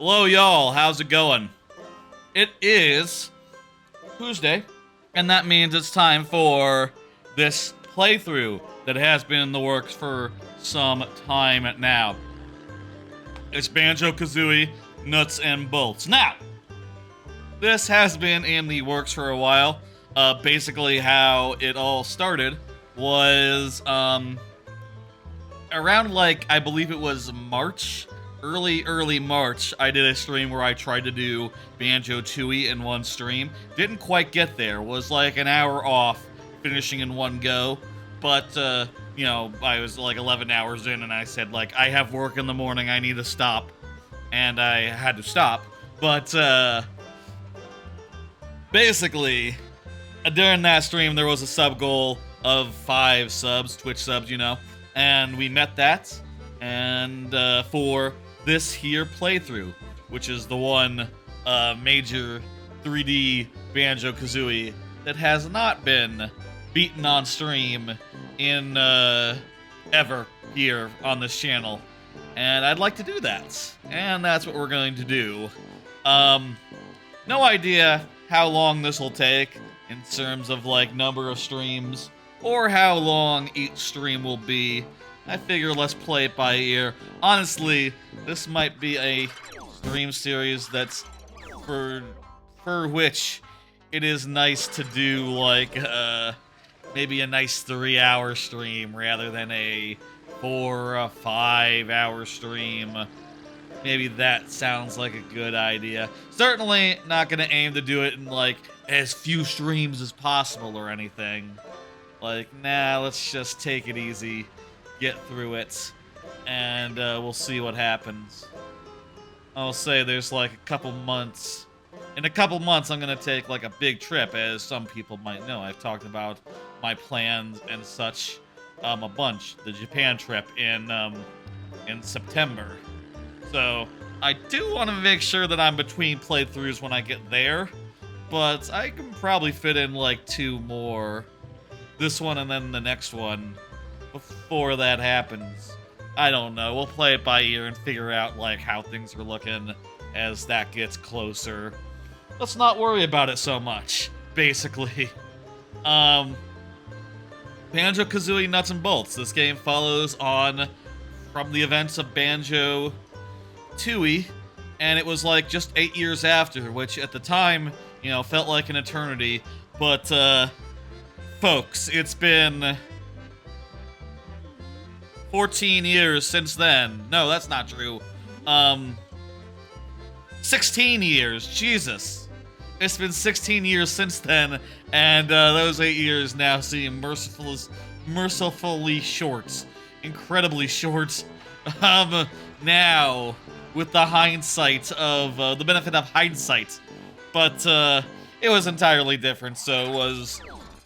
Hello, y'all. How's it going? It is Tuesday, and that means it's time for this playthrough that has been in the works for some time now. It's Banjo-Kazooie, Nuts and Bolts. Now, this has been in the works for a while. Basically, how it all started was around, like, I believe it was March. Early March, I did a stream where I tried to do Banjo-Tooie in one stream. Didn't quite get there. Was like an hour off finishing in one go. But, you know, I was like 11 hours in and I said, like, I have work in the morning, I need to stop. And I had to stop. But, basically, during that stream, there was a sub goal of 5 subs, Twitch subs, you know. And we met that. And, for this here playthrough, which is the one major 3D Banjo-Kazooie that has not been beaten on stream in ever here on this channel. And I'd like to do that. And that's what we're going to do. No idea how long this will take in terms of like number of streams or how long each stream will be. I figure let's play it by ear. Honestly, this might be a stream series that's for which it is nice to do like maybe a nice 3-hour stream rather than a 4 or 5-hour stream. Maybe that sounds like a good idea. Certainly not gonna aim to do it in like as few streams as possible or anything. Like, nah, let's just take it easy. Get through it, and we'll see what happens. I'll say there's like a couple months. In a couple months, I'm gonna take like a big trip, as some people might know. I've talked about my plans and such a bunch. The Japan trip in September. So I do want to make sure that I'm between playthroughs when I get there, but I can probably fit in like 2 more. This one and then the next one. Before that happens. I don't know. We'll play it by ear and figure out, like, how things are looking as that gets closer. Let's not worry about it so much, basically. Banjo-Kazooie Nuts and Bolts. This game follows on from the events of Banjo-Tooie, and it was, like, just 8 years after, which at the time, you know, felt like an eternity. But, folks, it's been 14 years since then. No, that's not true. 16 years. Jesus. It's been 16 years since then, and those 8 years now seem mercifully short. Incredibly short. Now, with the hindsight of, the benefit of hindsight. But, it was entirely different, so it was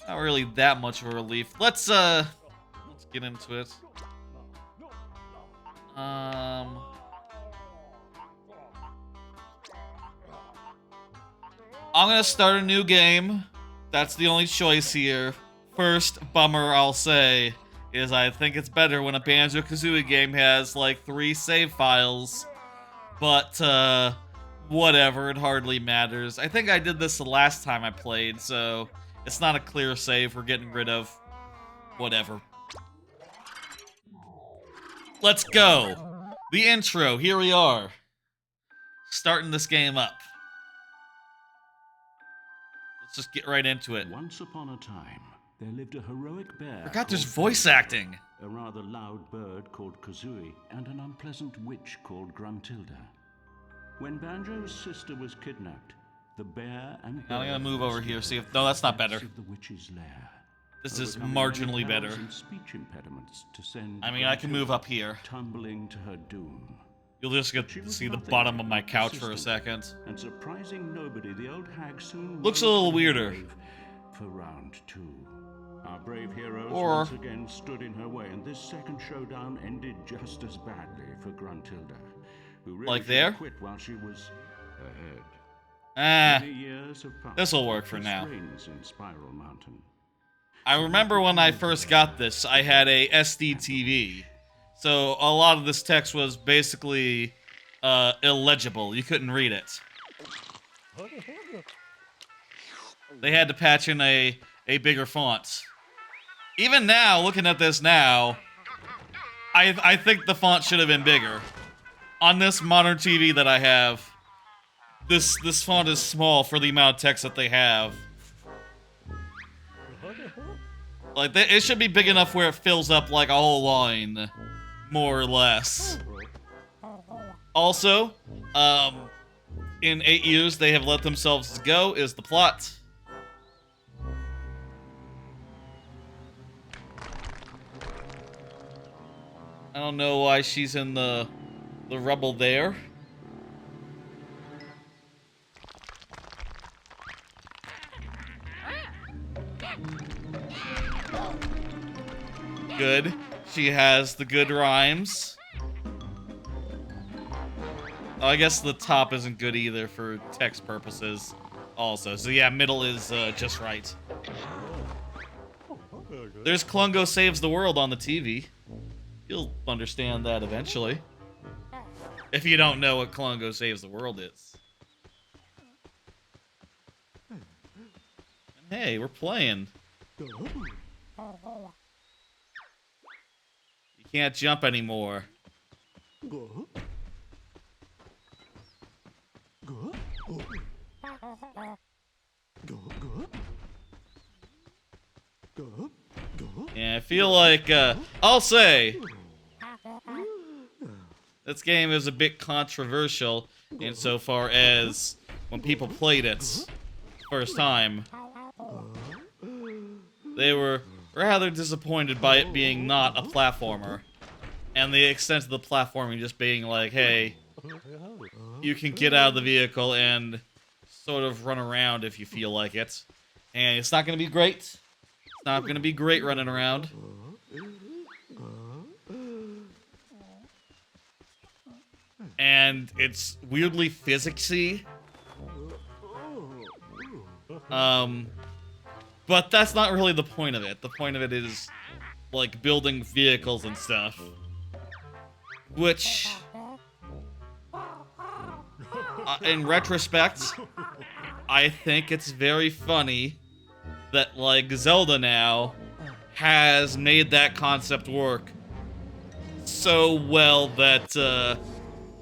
not really that much of a relief. Let's get into it. I'm gonna start a new game. That's the only choice here. First bummer I'll say is I think it's better when a Banjo-Kazooie game has like 3 save files. But whatever, it hardly matters. I think I did this the last time I played, so it's not a clear save we're getting rid of. Whatever. Let's go. The intro, here we are. Starting this game up. Let's just get right into it. Once upon a time, there lived a heroic bear. Forgot there's voice acting. A rather loud bird called Kazooie, and an unpleasant witch called Gruntilda. When Banjo's sister was kidnapped, the bear and bird I'm gonna move over here, see if... No, that's not better. The witch's lair. This is marginally better. Speech impediments to send I mean, I can move up here. Tumbling to her doom. You'll just get to see the bottom of my couch for a second. And surprising nobody, the old hag soon looks a little weirder. For round 2. Our brave heroes Or... once again stood in her way, and this second showdown ended just as badly for Gruntilda, who really like there? Quit while she was ahead. This'll work for now. In Spiral Mountain. I remember when I first got this, I had a SD TV. So a lot of this text was basically illegible. You couldn't read it. They had to patch in a bigger font. Even now, looking at this now, I think the font should have been bigger. On this modern TV that I have, this font is small for the amount of text that they have. Like, it should be big enough where it fills up like a whole line, more or less. Also, in 8 years they have let themselves go is the plot. I don't know why she's in the rubble there. Good. She has the good rhymes. Oh, I guess the top isn't good either for text purposes also. So yeah, middle is just right. There's Klungo Saves the World on the TV. You'll understand that eventually. If you don't know what Klungo Saves the World is. And hey, we're playing. You can't jump anymore. Yeah, I feel like, I'll say, this game is a bit controversial insofar as when people played it first time, they were rather disappointed by it being not a platformer, and the extent of the platforming just being like, hey, you can get out of the vehicle and sort of run around if you feel like it, and it's not going to be great. It's not going to be great running around. And it's weirdly physicsy. But that's not really the point of it. The point of it is, like, building vehicles and stuff. Which, in retrospect, I think it's very funny that, like, Zelda now has made that concept work so well that,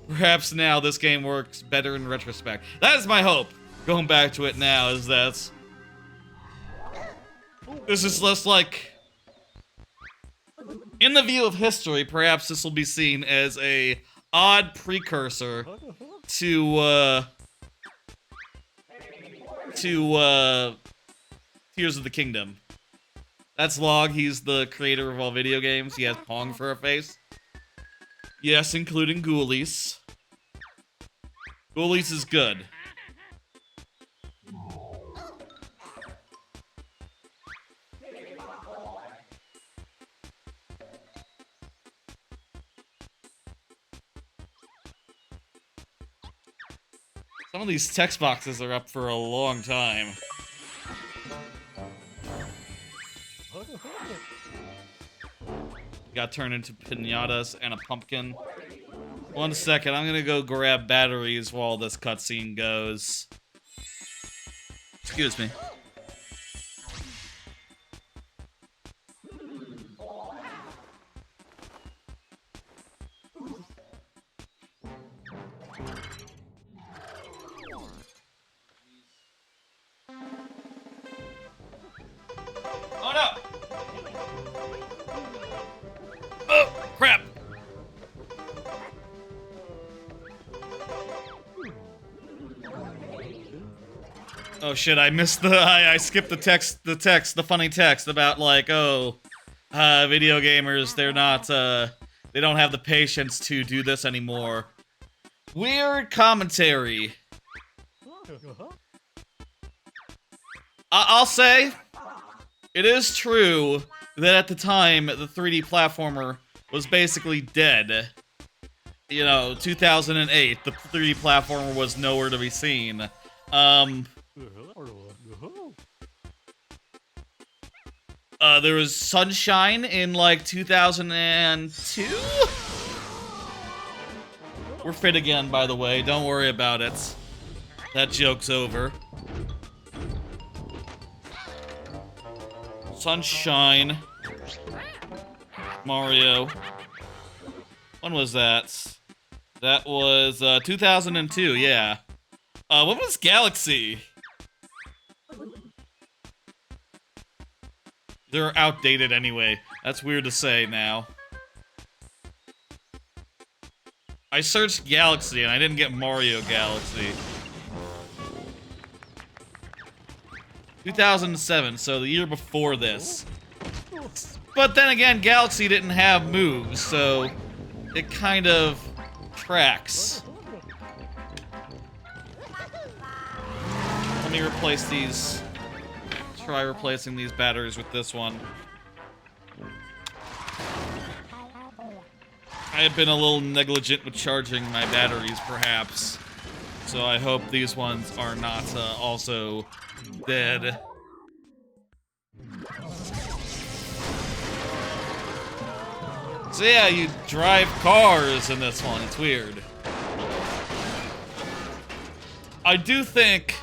perhaps now this game works better in retrospect. That is my hope, going back to it now, is that this is less like, in the view of history, perhaps this will be seen as a odd precursor to Tears of the Kingdom. That's Log, he's the creator of all video games. He has Pong for a face. Yes, including Ghoulies. Ghoulies is good. Some of these text boxes are up for a long time. Got turned into piñatas and a pumpkin. 1 second, I'm gonna go grab batteries while this cutscene goes. Excuse me. Oh no! Oh, crap! Oh shit, I missed the, I skipped the funny text about like, oh, video gamers, they're not, they don't have the patience to do this anymore. Weird commentary. I'll say, it is true that at the time, the 3D platformer was basically dead. You know, 2008, the 3D platformer was nowhere to be seen. There was Sunshine in, like, 2002? We're fit again, by the way. Don't worry about it. That joke's over. Sunshine. Mario. When was that? That was 2002, yeah. What was Galaxy? They're outdated anyway. That's weird to say now. I searched Galaxy and I didn't get Mario Galaxy. 2007, so the year before this. But then again, Galaxy didn't have moves, so it kind of tracks. Let me replace these. Try replacing these batteries with this one. I have been a little negligent with charging my batteries, perhaps. So I hope these ones are not also dead. So yeah, you drive cars in this one. It's weird. I do think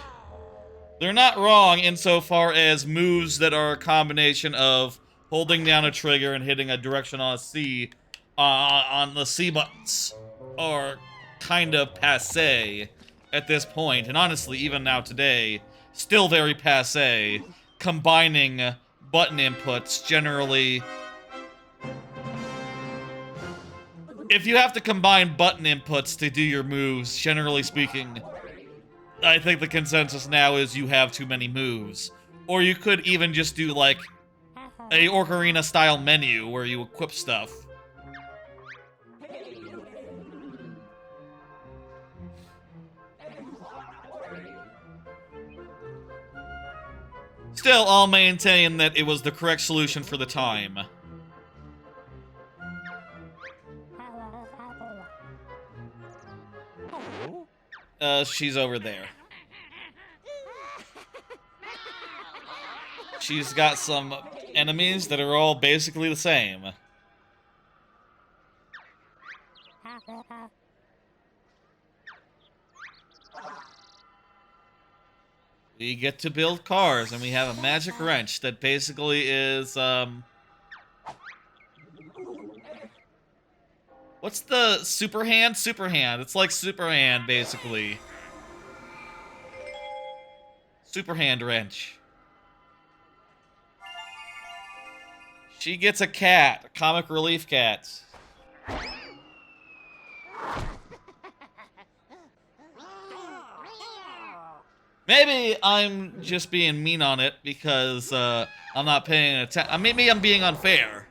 they're not wrong insofar as moves that are a combination of holding down a trigger and hitting a direction on a C on the C buttons are kind of passé at this point, and honestly, even now today, still very passé. Combining button inputs generally. If you have to combine button inputs to do your moves, generally speaking, I think the consensus now is you have too many moves. Or you could even just do, like, a Ocarina-style menu where you equip stuff. Still, I'll maintain that it was the correct solution for the time. She's over there. She's got some enemies that are all basically the same. We get to build cars, and we have a magic wrench that basically is, what's the super hand? Super hand. It's like super hand, basically. Super hand wrench. She gets a cat, a comic relief cat. Maybe I'm just being mean on it because I'm not paying attention. Maybe I'm being unfair.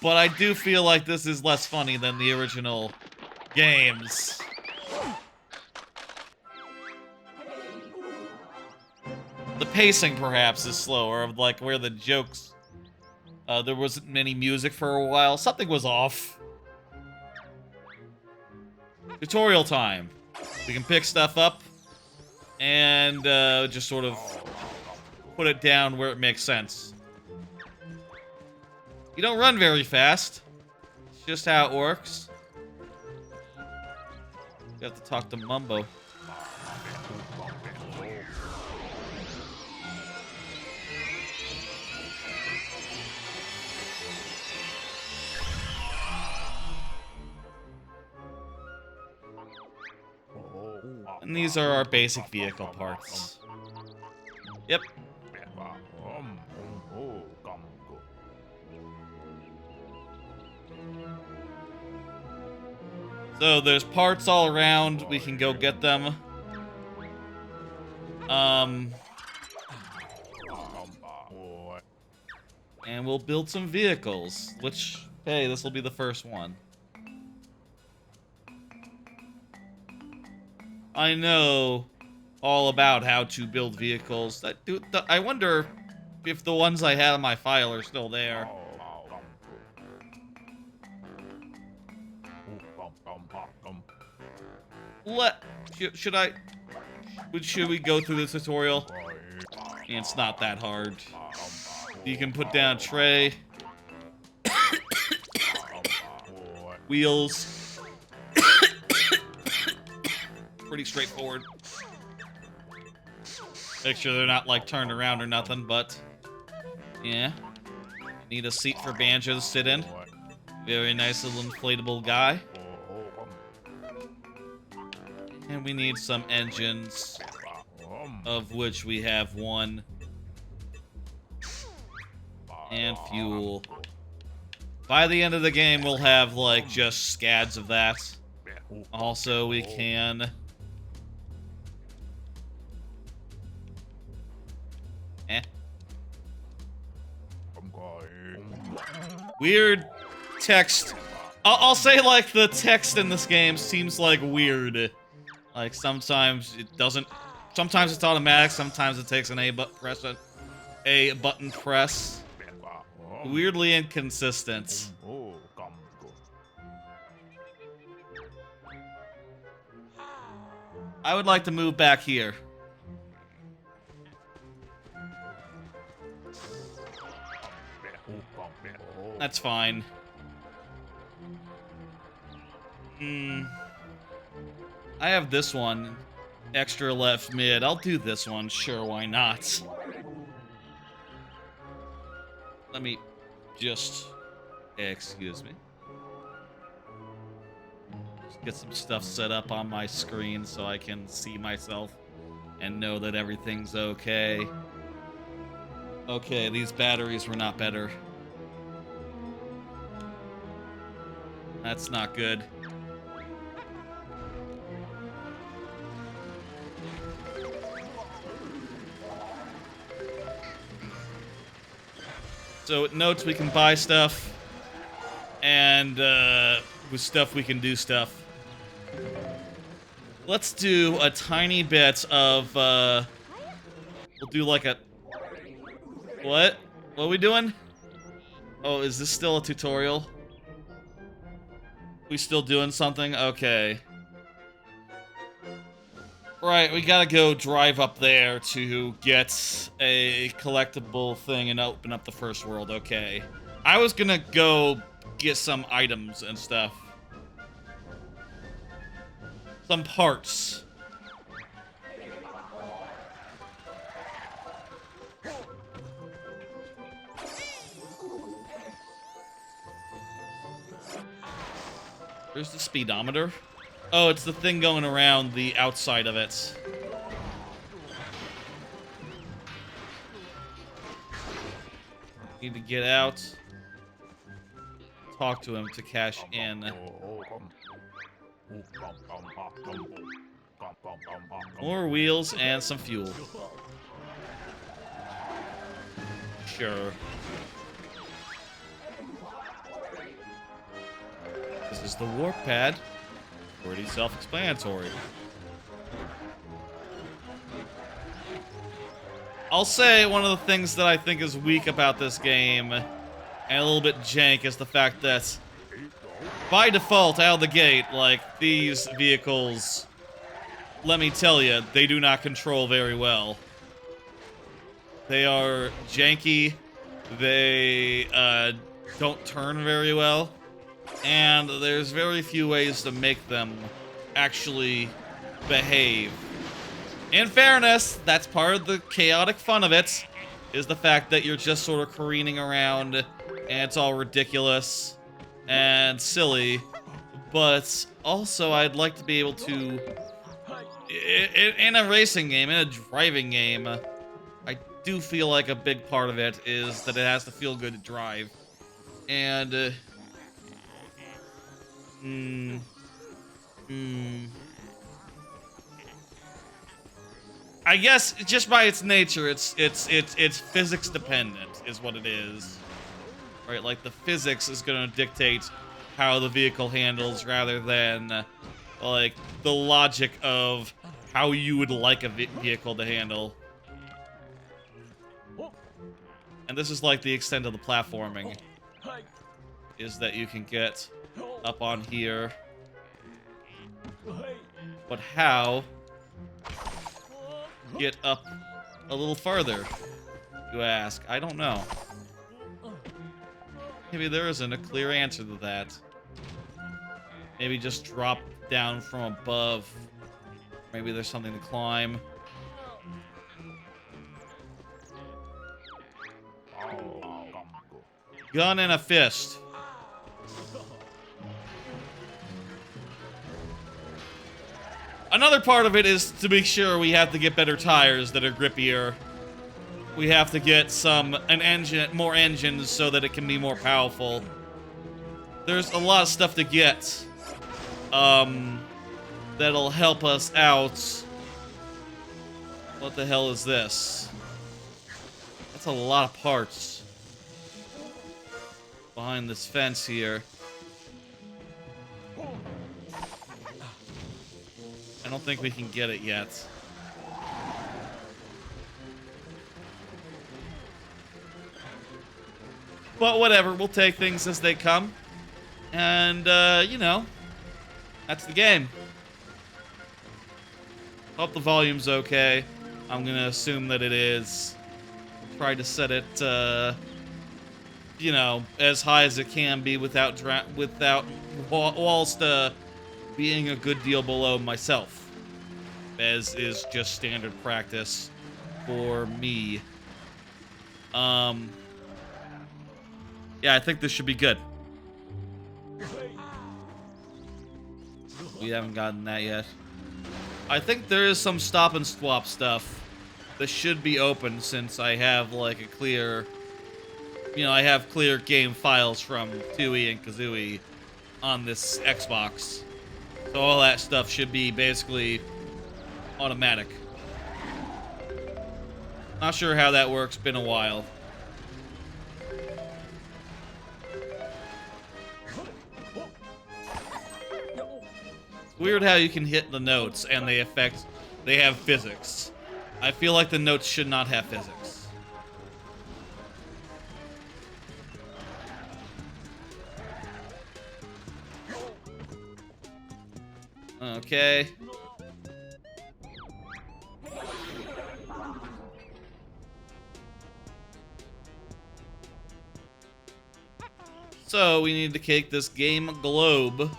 But I do feel like this is less funny than the original games. The pacing, perhaps, is slower, of like where the jokes... there wasn't many music for a while. Something was off. Tutorial time. We can pick stuff up and just sort of put it down where it makes sense. You don't run very fast. It's just how it works. You have to talk to Mumbo. And these are our basic vehicle parts. Yep. So there's parts all around. We can go get them. And we'll build some vehicles, which, hey, this will be the first one. I know all about how to build vehicles. I wonder if the ones I had in my file are still there. Should we go through this tutorial? It's not that hard. You can put down tray, wheels, pretty straightforward. Make sure they're not, like, turned around or nothing, but... yeah. Need a seat for Banjo to sit in. Very nice little inflatable guy. And we need some engines, of which we have one. And fuel. By the end of the game, we'll have, like, just scads of that. Also, we can... Weird text. I'll say, like, the text in this game seems, like, weird. Like, sometimes it doesn't... sometimes it's automatic, sometimes it takes an A button press. Weirdly inconsistent. I would like to move back here. That's fine. I have this one. Extra left mid. I'll do this one. Sure, why not? Let me just... excuse me. Just get some stuff set up on my screen so I can see myself and know that everything's okay. Okay, these batteries were not better. That's not good. So it notes we can buy stuff, and with stuff we can do stuff. Let's do a tiny bit of, we'll do like a... what? What are we doing? Oh, is this still a tutorial? We still doing something? Okay. Right, we gotta go drive up there to get a collectible thing and open up the first world, okay. I was gonna go get some items and stuff. Some parts. Where's the speedometer? Oh, it's the thing going around the outside of it. Need to get out. Talk to him to cash in. More wheels and some fuel. Sure. This is the warp pad. Pretty self-explanatory. I'll say one of the things that I think is weak about this game, and a little bit jank, is the fact that by default, out of the gate, like, these vehicles, let me tell you, they do not control very well. They are janky, they don't turn very well, and there's very few ways to make them actually behave. In fairness, that's part of the chaotic fun of it, is the fact that you're just sort of careening around, and it's all ridiculous and silly, but also I'd like to be able to, in a racing game, in a driving game, I do feel like a big part of it is that it has to feel good to drive, and, I guess just by its nature, it's physics dependent, is what it is. Right, like the physics is gonna dictate how the vehicle handles rather than like the logic of how you would like a vehicle to handle. And this is like the extent of the platforming, is that you can get up on here. But how get up a little further, you ask? I don't know. Maybe there isn't a clear answer to that. Maybe just drop down from above Maybe there's something to climb. Gun and a fist. Another part of it is to make sure we have to get better tires that are grippier. We have to get more engines so that it can be more powerful. There's a lot of stuff to get. That'll help us out. What the hell is this? That's a lot of parts. Behind this fence here. I don't think we can get it yet. But whatever, we'll take things as they come. And, you know, that's the game. Hope the volume's okay. I'm gonna assume that it is. Try to set it, you know, as high as it can be whilst being a good deal below myself. As is just standard practice for me. Yeah, I think this should be good. We haven't gotten that yet. I think there is some stop and swap stuff that should be open since I have like a clear, you know, I have clear game files from Tooie and Kazooie on this Xbox. So all that stuff should be basically automatic. Not sure how that works, been a while. Weird how you can hit the notes and they have physics. I feel like the notes should not have physics. Okay. So we need to take this game globe.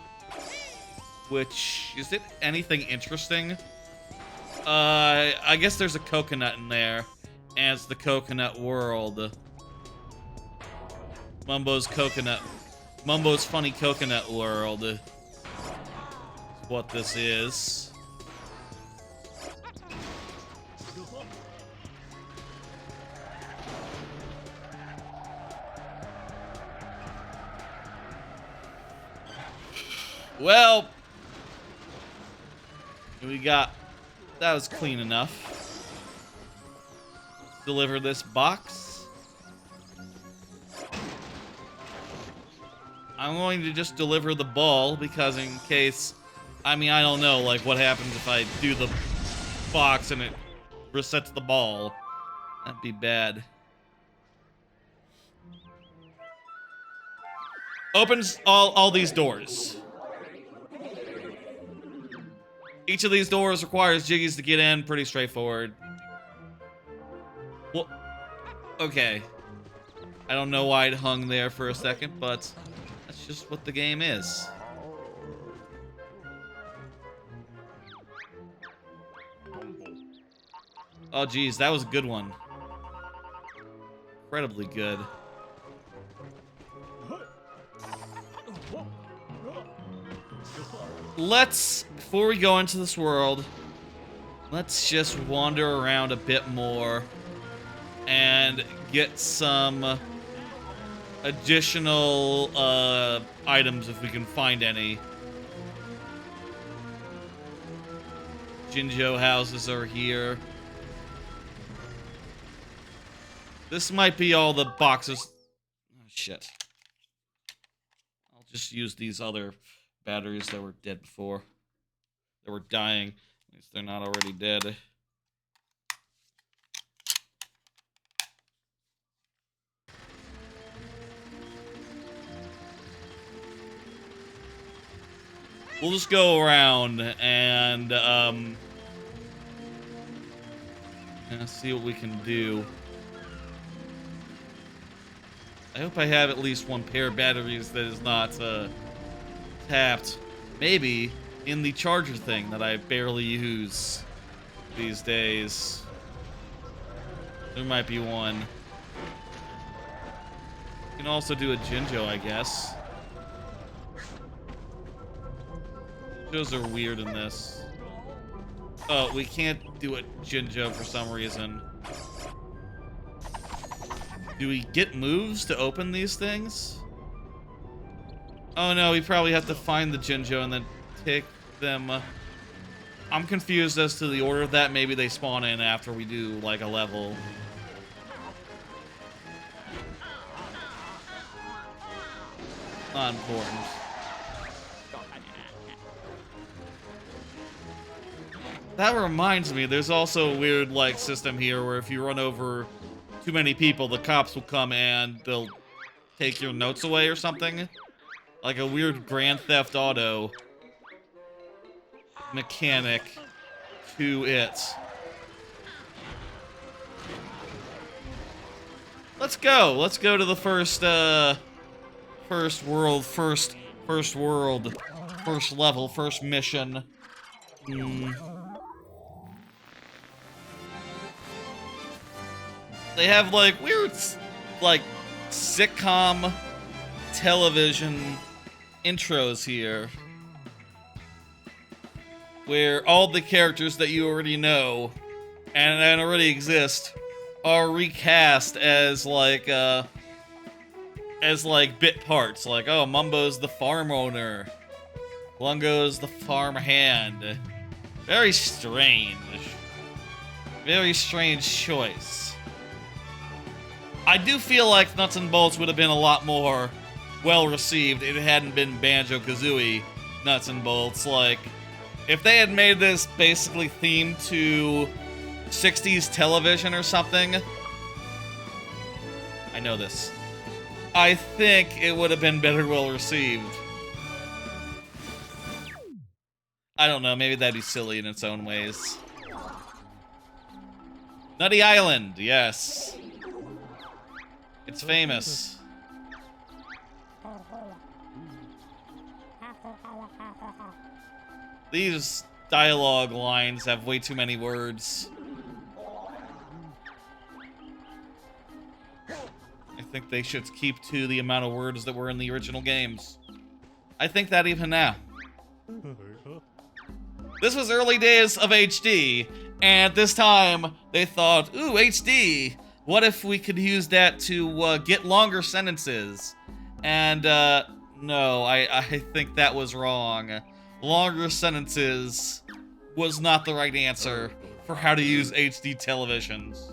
Which, is it anything interesting? I guess there's a coconut in there. And it's the coconut world. Mumbo's funny coconut world. Is what this is. Well, that was clean enough. Deliver this box. I'm going to just deliver the ball because in case, I mean, I don't know, like what happens if I do the box and it resets the ball. That'd be bad. Opens all these doors. Each of these doors requires jiggies to get in. Pretty straightforward. Well, okay. I don't know why it hung there for a second, but that's just what the game is. Oh, geez, that was a good one. Incredibly good. Before we go into this world, let's just wander around a bit more and get some additional items if we can find any. Jinjo houses are here. This might be all the boxes. Oh, shit. I'll just use these other batteries that were dead before. That were dying. At least they're not already dead. We'll just go around and see what we can do. I hope I have at least one pair of batteries that is not tapped. Maybe in the charger thing that I barely use these days. There might be one. You can also do a Jinjo, I guess. Jinjos are weird in this. Oh, we can't do a Jinjo for some reason. Do we get moves to open these things? Oh no, we probably have to find the Jinjo and then take them. I'm confused as to the order of that. Maybe they spawn in after we do, like, a level. Not important. That reminds me, there's also a weird, like, system here where if you run over too many people, the cops will come and they'll take your notes away or something. Like a weird Grand Theft Auto mechanic to it. Let's go. Let's go to the first level, first mission. They have, like, weird, like, sitcom television intros here, where all the characters that you already know and already exist are recast as, like, bit parts. Like, oh, Mumbo's the farm owner. Lungo's the farm hand. Very strange. Very strange choice. I do feel like Nuts and Bolts would have been a lot more well-received if it hadn't been Banjo-Kazooie Nuts and Bolts. Like, if they had made this basically themed to 60s television or something... I know this. I think it would have been better well-received. I don't know, maybe that'd be silly in its own ways. Nutty Island, yes. It's famous. These dialogue lines have way too many words. I think they should keep to the amount of words that were in the original games. I think that even now. This was early days of HD, and at this time, they thought, ooh, HD! What if we could use that to get longer sentences? And, no, I think that was wrong. Longer sentences was not the right answer for how to use HD televisions.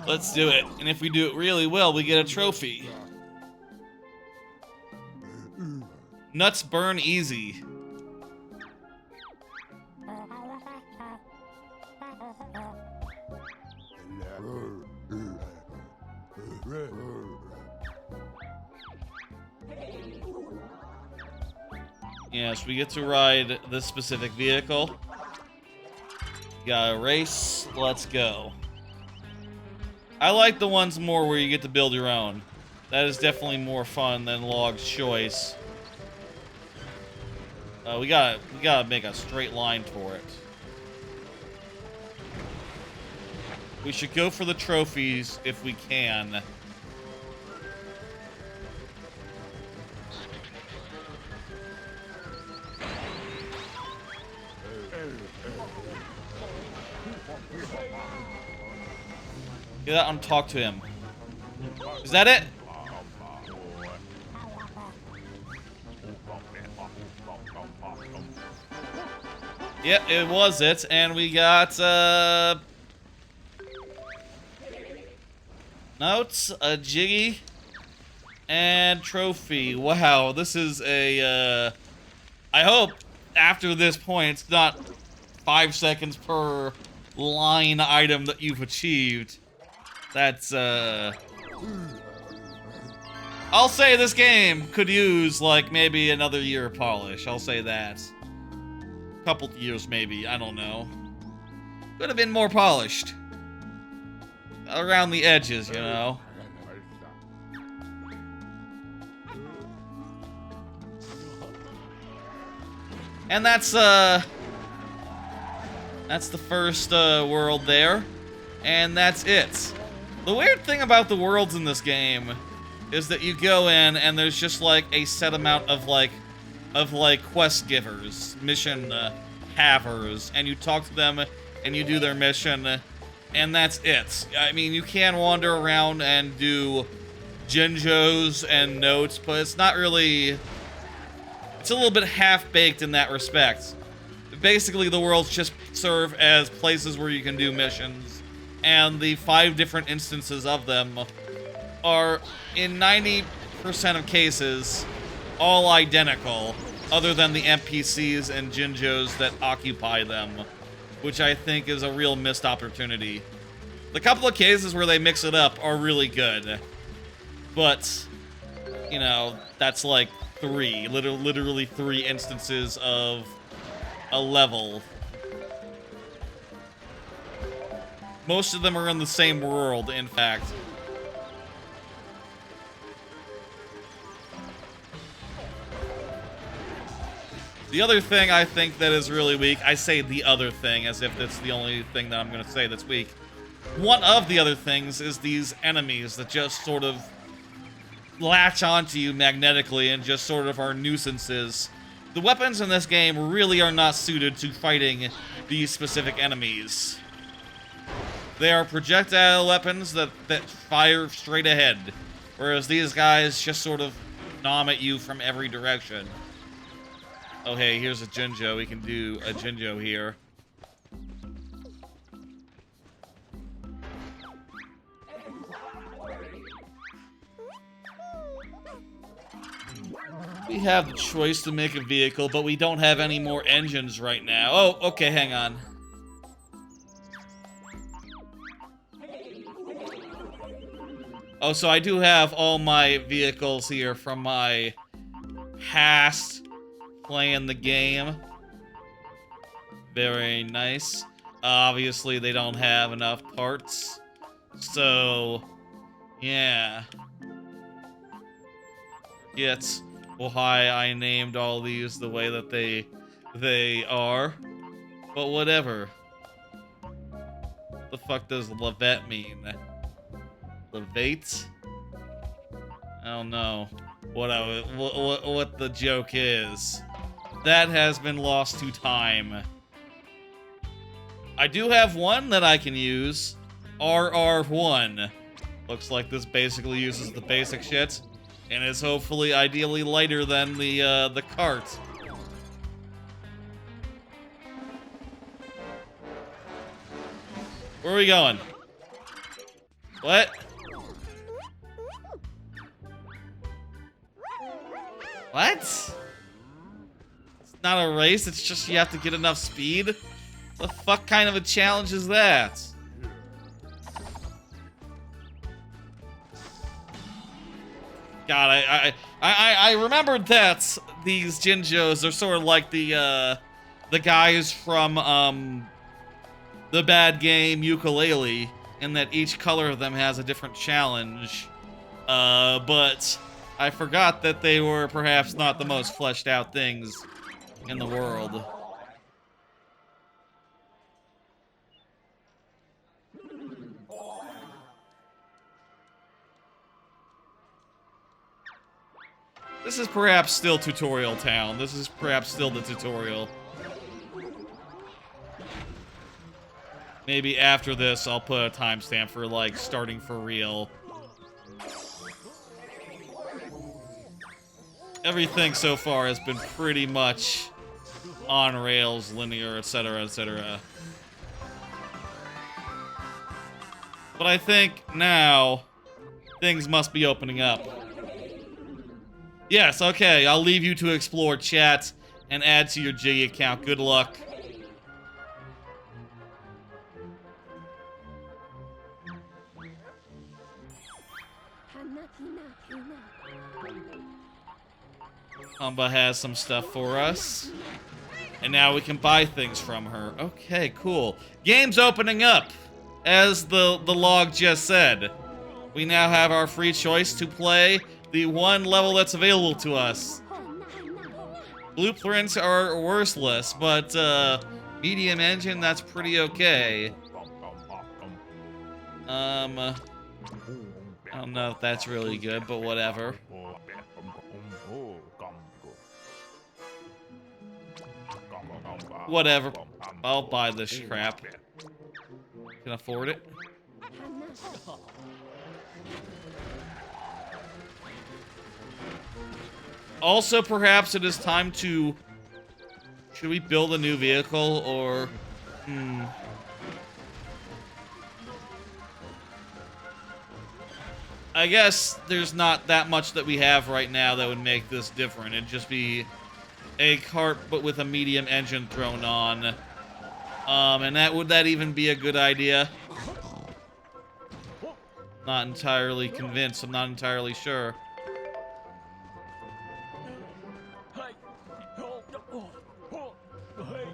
Let's do it, and if we do it really well, we get a trophy. Nuts burn easy. Yes, we get to ride this specific vehicle. Got a race. Let's go. I like the ones more where you get to build your own. That is definitely more fun than Log's choice. We gotta make a straight line for it. We should go for the trophies if we can. Get out and talk to him. Is that it? Yep, it was it, and we got, notes, a Jiggy, and trophy. Wow, this is a, I hope after this point it's not 5 seconds per line item that you've achieved. That's, I'll say this game could use, like, maybe another year of polish. I'll say that. Couple years, maybe. I don't know. Could have been more polished. around the edges, you know. And that's the first world there, and that's it. The weird thing about the worlds in this game is that you go in and there's just like a set amount of quest givers, mission havers, and you talk to them and you do their mission, and that's it. I mean, you can wander around and do Jinjos and notes, but it's not really... It's a little bit half-baked in that respect. Basically, the worlds just serve as places where you can do missions, and the 5 different instances of them are, in 90% of cases, all identical, other than the NPCs and Jinjos that occupy them, which I think is a real missed opportunity. The couple of cases where they mix it up are really good, but, you know, that's like 3, literally 3 instances of a level. Most of them are in the same world, in fact. The other thing I think that is really weak, I say the other thing as if that's the only thing that I'm going to say that's weak. One of the other things is these enemies that just sort of latch onto you magnetically and just sort of are nuisances. The weapons in this game really are not suited to fighting these specific enemies. They are projectile weapons that fire straight ahead, whereas these guys just sort of nom at you from every direction. Oh hey, here's a Jinjo. We can do a Jinjo here. We have the choice to make a vehicle, but we don't have any more engines right now. Oh, okay, hang on. Oh, so I do have all my vehicles here from my past playing the game. Very nice. Obviously, they don't have enough parts. So, yeah. It's why I named all these the way that they are. But whatever. What the fuck does Levette mean? Levate? I don't know what the joke is. That has been lost to time. I do have one that I can use. RR1. Looks like this basically uses the basic shit. And is hopefully ideally lighter than the cart. Where are we going? What? What? It's not a race, it's just you have to get enough speed? The fuck kind of a challenge is that? God, I remembered that these Jinjos are sort of like the guys from the bad game Ukulele, in that each color of them has a different challenge. But I forgot that they were perhaps not the most fleshed out things in the world. This is perhaps still Tutorial Town. This is perhaps still the tutorial. Maybe after this, I'll put a timestamp for, like, starting for real. Everything so far has been pretty much on rails, linear, etc., etc. But I think now things must be opening up. Yes, okay, I'll leave you to explore chat and add to your Jiggy account. Good luck. Amba has some stuff for us. And now we can buy things from her. Okay, cool. Game's opening up. as the log just said, we now have our free choice to play the one level that's available to us. Blueprints are worthless, but medium engine, that's pretty okay. I don't know if that's really good, but whatever. Whatever. I'll buy this crap. Can afford it. Also, perhaps it is time to... Should we build a new vehicle, or... I guess there's not that much that we have right now that would make this different. It'd just be a cart, but with a medium engine thrown on. And would that even be a good idea? Not entirely convinced. I'm not entirely sure.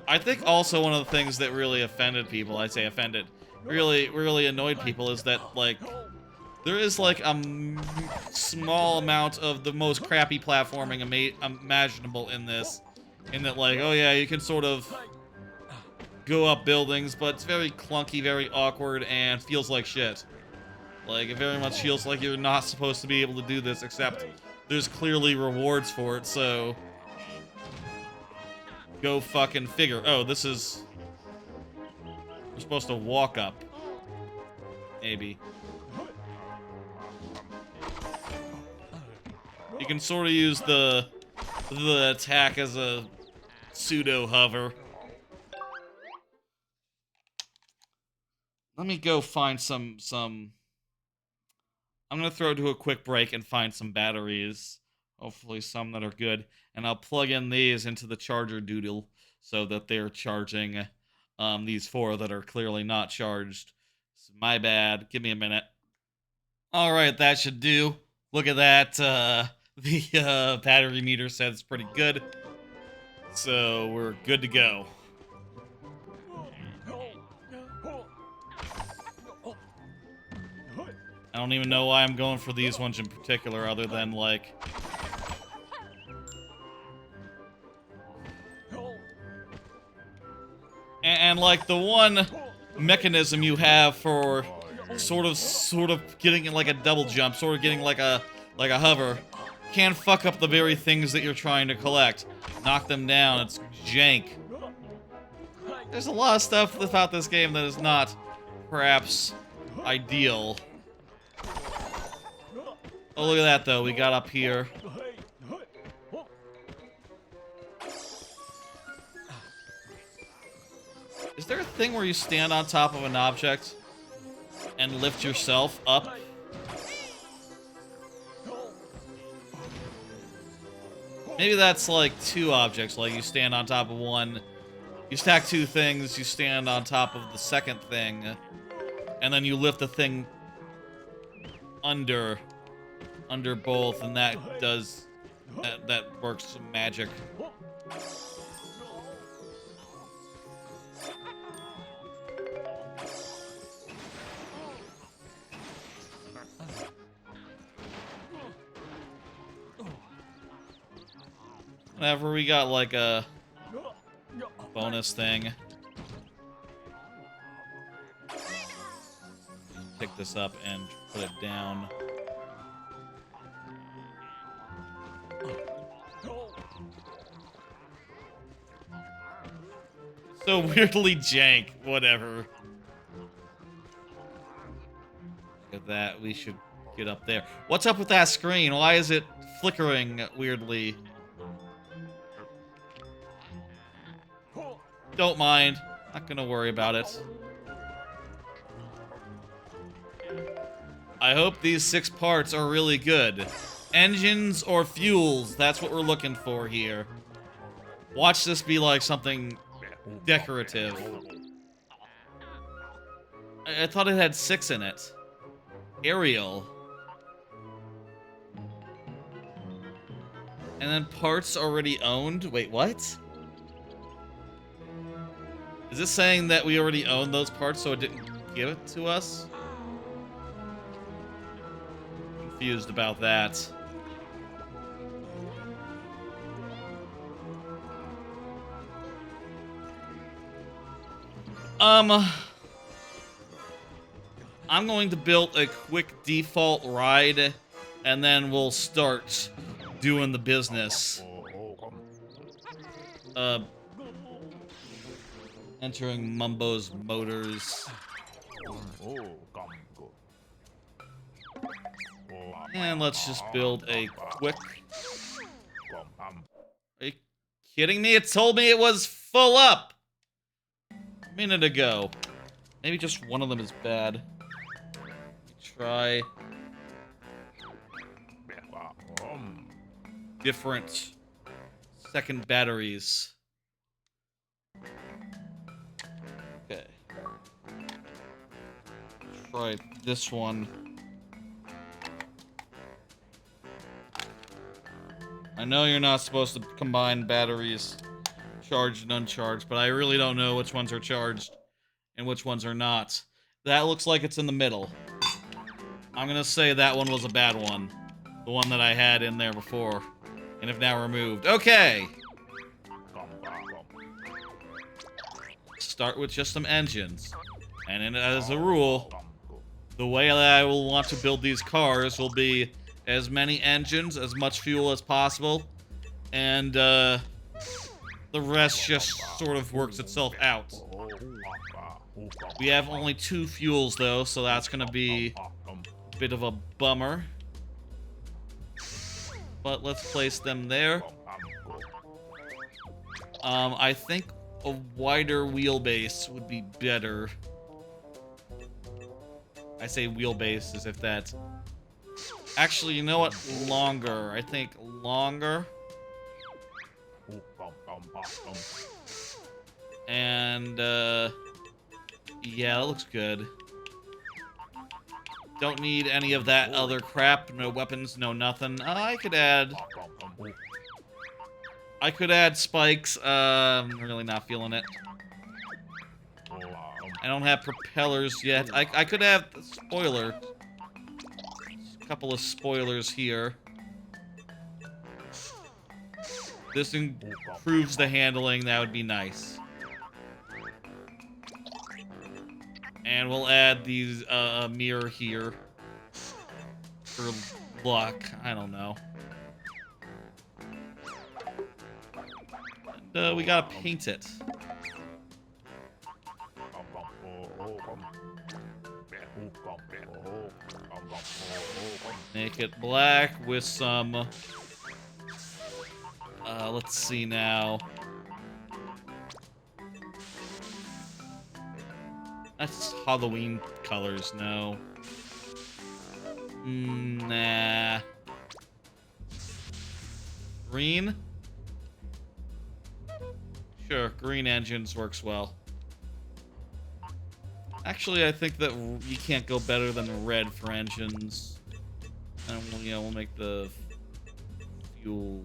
I think also one of the things that really offended people, I say offended, really annoyed people is that, like, there is, like, a small amount of the most crappy platforming imaginable in this. In that, like, oh yeah, you can sort of go up buildings, but it's very clunky, very awkward, and feels like shit. Like, it very much feels like you're not supposed to be able to do this, except there's clearly rewards for it, so... Go fucking figure. Oh, this is... We're supposed to walk up. Maybe. You can sort of use the attack as a pseudo hover. Let me go find some I'm gonna throw to a quick break and find some batteries. Hopefully some that are good. And I'll plug in these into the charger doodle so that they're charging these 4 that are clearly not charged. So my bad. Give me a minute. Alright, that should do. Look at that. The battery meter says it's pretty good. So we're good to go. I don't even know why I'm going for these ones in particular, other than, like... And like, the one mechanism you have for sort of getting like a double jump, sort of getting like a hover, can fuck up the very things that you're trying to collect. Knock them down, it's jank. There's a lot of stuff about this game that is not, perhaps, ideal. Oh, look at that, though. We got up here. Is there a thing where you stand on top of an object and lift yourself up? Maybe that's like 2 objects, like you stand on top of one, you stack 2 things, you stand on top of the second thing, and then you lift the thing under both, and that does, that works some magic. Whenever we got like a bonus thing. Pick this up and put it down. So weirdly jank, whatever. Look at that, we should get up there. What's up with that screen? Why is it flickering weirdly? Don't mind. Not gonna worry about it. I hope these 6 parts are really good. Engines or fuels, that's what we're looking for here. Watch this be like something decorative. I thought it had 6 in it. Aerial. And then parts already owned? Wait, what? Is this saying that we already own those parts, so it didn't give it to us? Confused about that. I'm going to build a quick default ride, and then we'll start doing the business. Entering Mumbo's motors. And let's just build a quick... Are you kidding me? It told me it was full up a minute ago. Maybe just one of them is bad. Try different second batteries. Okay. Try this one. I know you're not supposed to combine batteries charged and uncharged, but I really don't know which ones are charged and which ones are not. That looks like it's in the middle. I'm gonna say that one was a bad one. The one that I had in there before and have now removed. Okay! Start with just some engines. And as a rule, the way that I will want to build these cars will be as many engines, as much fuel as possible, and the rest just sort of works itself out. We have only 2 fuels though, so that's gonna be a bit of a bummer. But let's place them there. I think a wider wheelbase would be better. I say wheelbase as if that's... Actually, you know what? Longer. I think longer. And, yeah, that looks good. Don't need any of that other crap. No weapons, no nothing. I could add spikes. I'm really not feeling it. I don't have propellers yet. I could have a spoiler. A couple of spoilers here. This improves the handling. That would be nice. And we'll add these, mirror here. For luck. I don't know. And, we gotta paint it. Make it black with some... let's see now. That's Halloween colors, no. Nah. Green? Sure, green engines works well. Actually, I think that you can't go better than red for engines. And we'll make the fuel...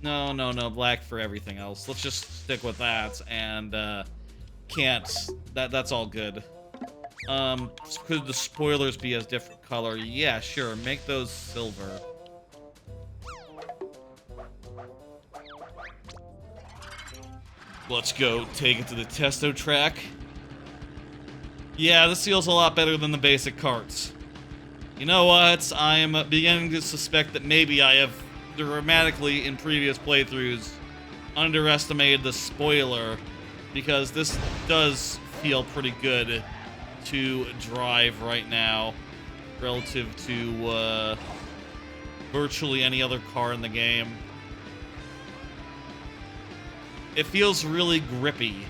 No, black for everything else. Let's just stick with that, and, that's all good. Could the spoilers be a different color? Yeah, sure, make those silver. Let's go take it to the testo track. Yeah, this feels a lot better than the basic carts. You know what? I am beginning to suspect that maybe I have dramatically, in previous playthroughs, underestimated the spoiler, because this does feel pretty good to drive right now, relative to virtually any other car in the game. It feels really grippy.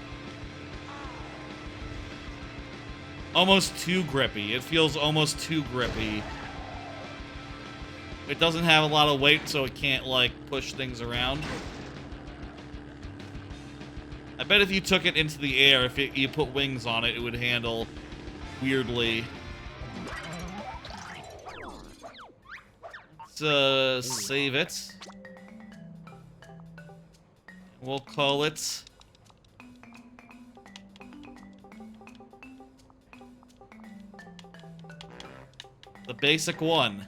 Almost too grippy. It feels almost too grippy. It doesn't have a lot of weight, so it can't, like, push things around. I bet if you took it into the air, if you put wings on it, it would handle weirdly. Let's, save it. We'll call it... The basic one.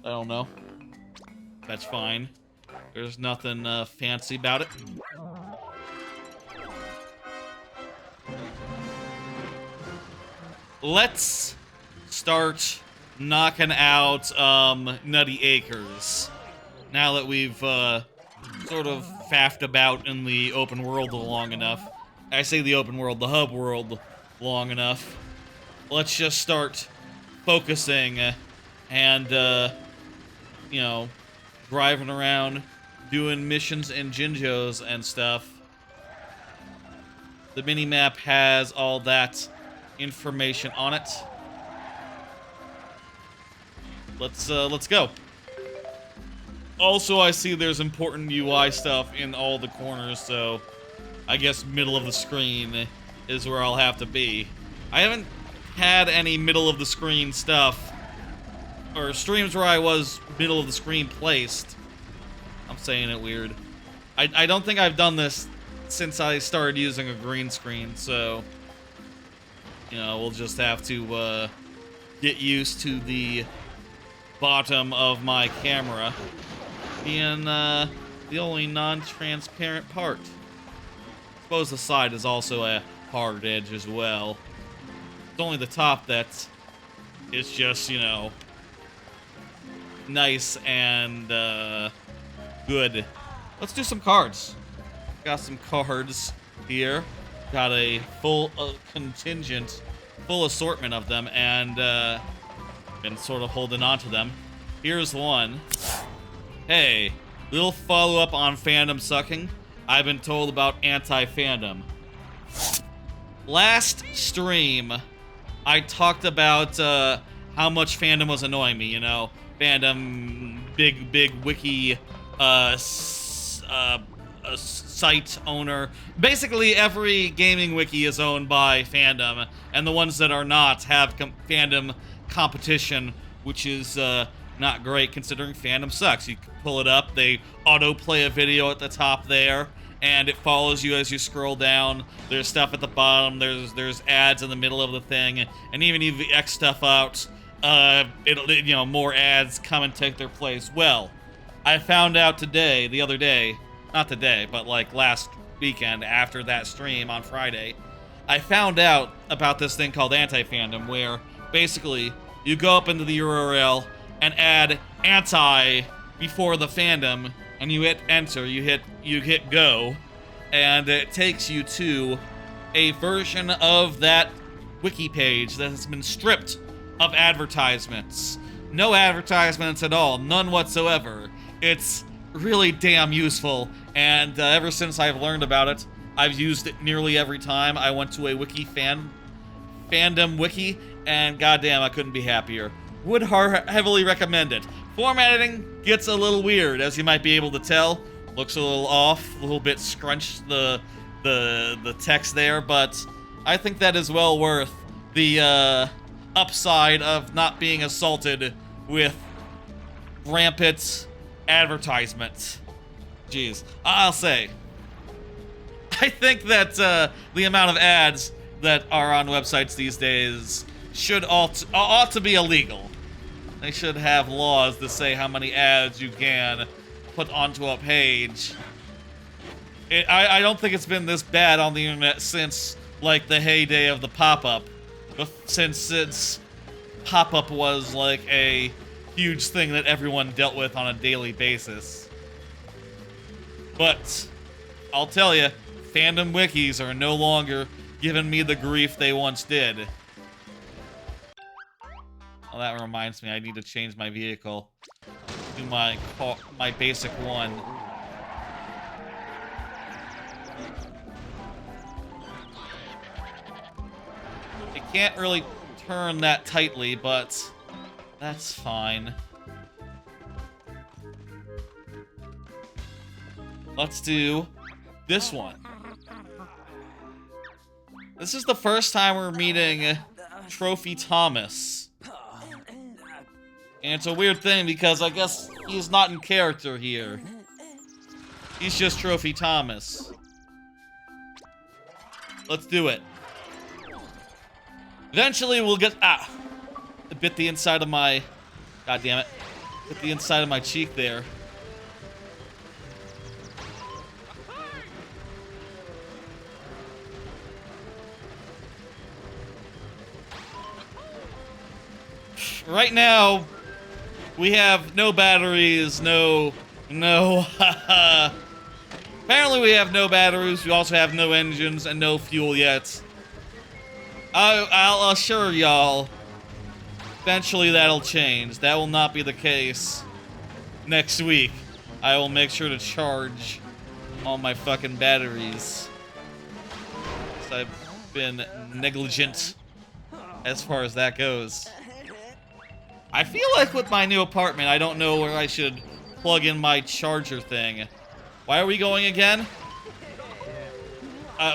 I don't know. That's fine. There's nothing fancy about it. Let's start knocking out Nutty Acres. Now that we've sort of faffed about in the open world long enough. I say the open world, the hub world long enough. Let's just start focusing and, you know, driving around, doing missions and Jinjos and stuff. The minimap has all that information on it. Let's go. Also, I see there's important UI stuff in all the corners, so I guess middle of the screen is where I'll have to be. I haven't had any middle of the screen stuff, or streams where I was middle of the screen placed. I'm saying it weird. I don't think I've done this since I started using a green screen, so, you know, we'll just have to get used to the bottom of my camera being the only non-transparent part. I suppose the side is also a hard edge as well. It's only the top that is just, you know, nice and good. Let's do some cards. Got some cards here. Got a full contingent, full assortment of them, and been sort of holding on to them. Here's one. Hey, little follow-up on fandom sucking. I've been told about anti-fandom. Last stream, I talked about how much fandom was annoying me, you know. Fandom, big wiki, site owner. Basically, every gaming wiki is owned by fandom, and the ones that are not have fandom competition, which is not great considering fandom sucks. You pull it up, they auto-play a video at the top there, and it follows you as you scroll down. There's stuff at the bottom, there's ads in the middle of the thing, and even if you X stuff out, you know, more ads come and take their place. Well, I found out today, the other day, not today, but like last weekend after that stream on Friday, I found out about this thing called anti-fandom, where basically you go up into the URL and add anti before the fandom, and you hit enter, you hit go, and it takes you to a version of that wiki page that has been stripped of advertisements. No advertisements at all, none whatsoever. It's really damn useful, and ever since I've learned about it, I've used it nearly every time I went to a wiki fandom wiki, and goddamn, I couldn't be happier. Would heavily recommend it. Formatting gets a little weird, as you might be able to tell. Looks a little off, a little bit scrunched the text there, but I think that is well worth the upside of not being assaulted with rampant advertisements. Jeez, I'll say, I think that the amount of ads that are on websites these days ought to be illegal. They should have laws that say how many ads you can put onto a page. I don't think it's been this bad on the internet since, like, the heyday of the pop-up. Since pop-up was, like, a huge thing that everyone dealt with on a daily basis. But I'll tell you, fandom wikis are no longer giving me the grief they once did. Oh, that reminds me, I need to change my vehicle to my basic one. It can't really turn that tightly, but that's fine. Let's do this one. This is the first time we're meeting Trophy Thomas. And it's a weird thing because I guess he's not in character here. He's just Trophy Thomas. Let's do it. Eventually we'll get, I bit the inside of my, god damn it, bit the inside of my cheek there. Right now, we have no batteries, no, apparently we have no batteries, we also have no engines and no fuel yet. I'll assure y'all, eventually that'll change. That will not be the case next week. I will make sure to charge all my fucking batteries. 'Cause I've been negligent as far as that goes. I feel like with my new apartment, I don't know where I should plug in my charger thing. Why are we going again?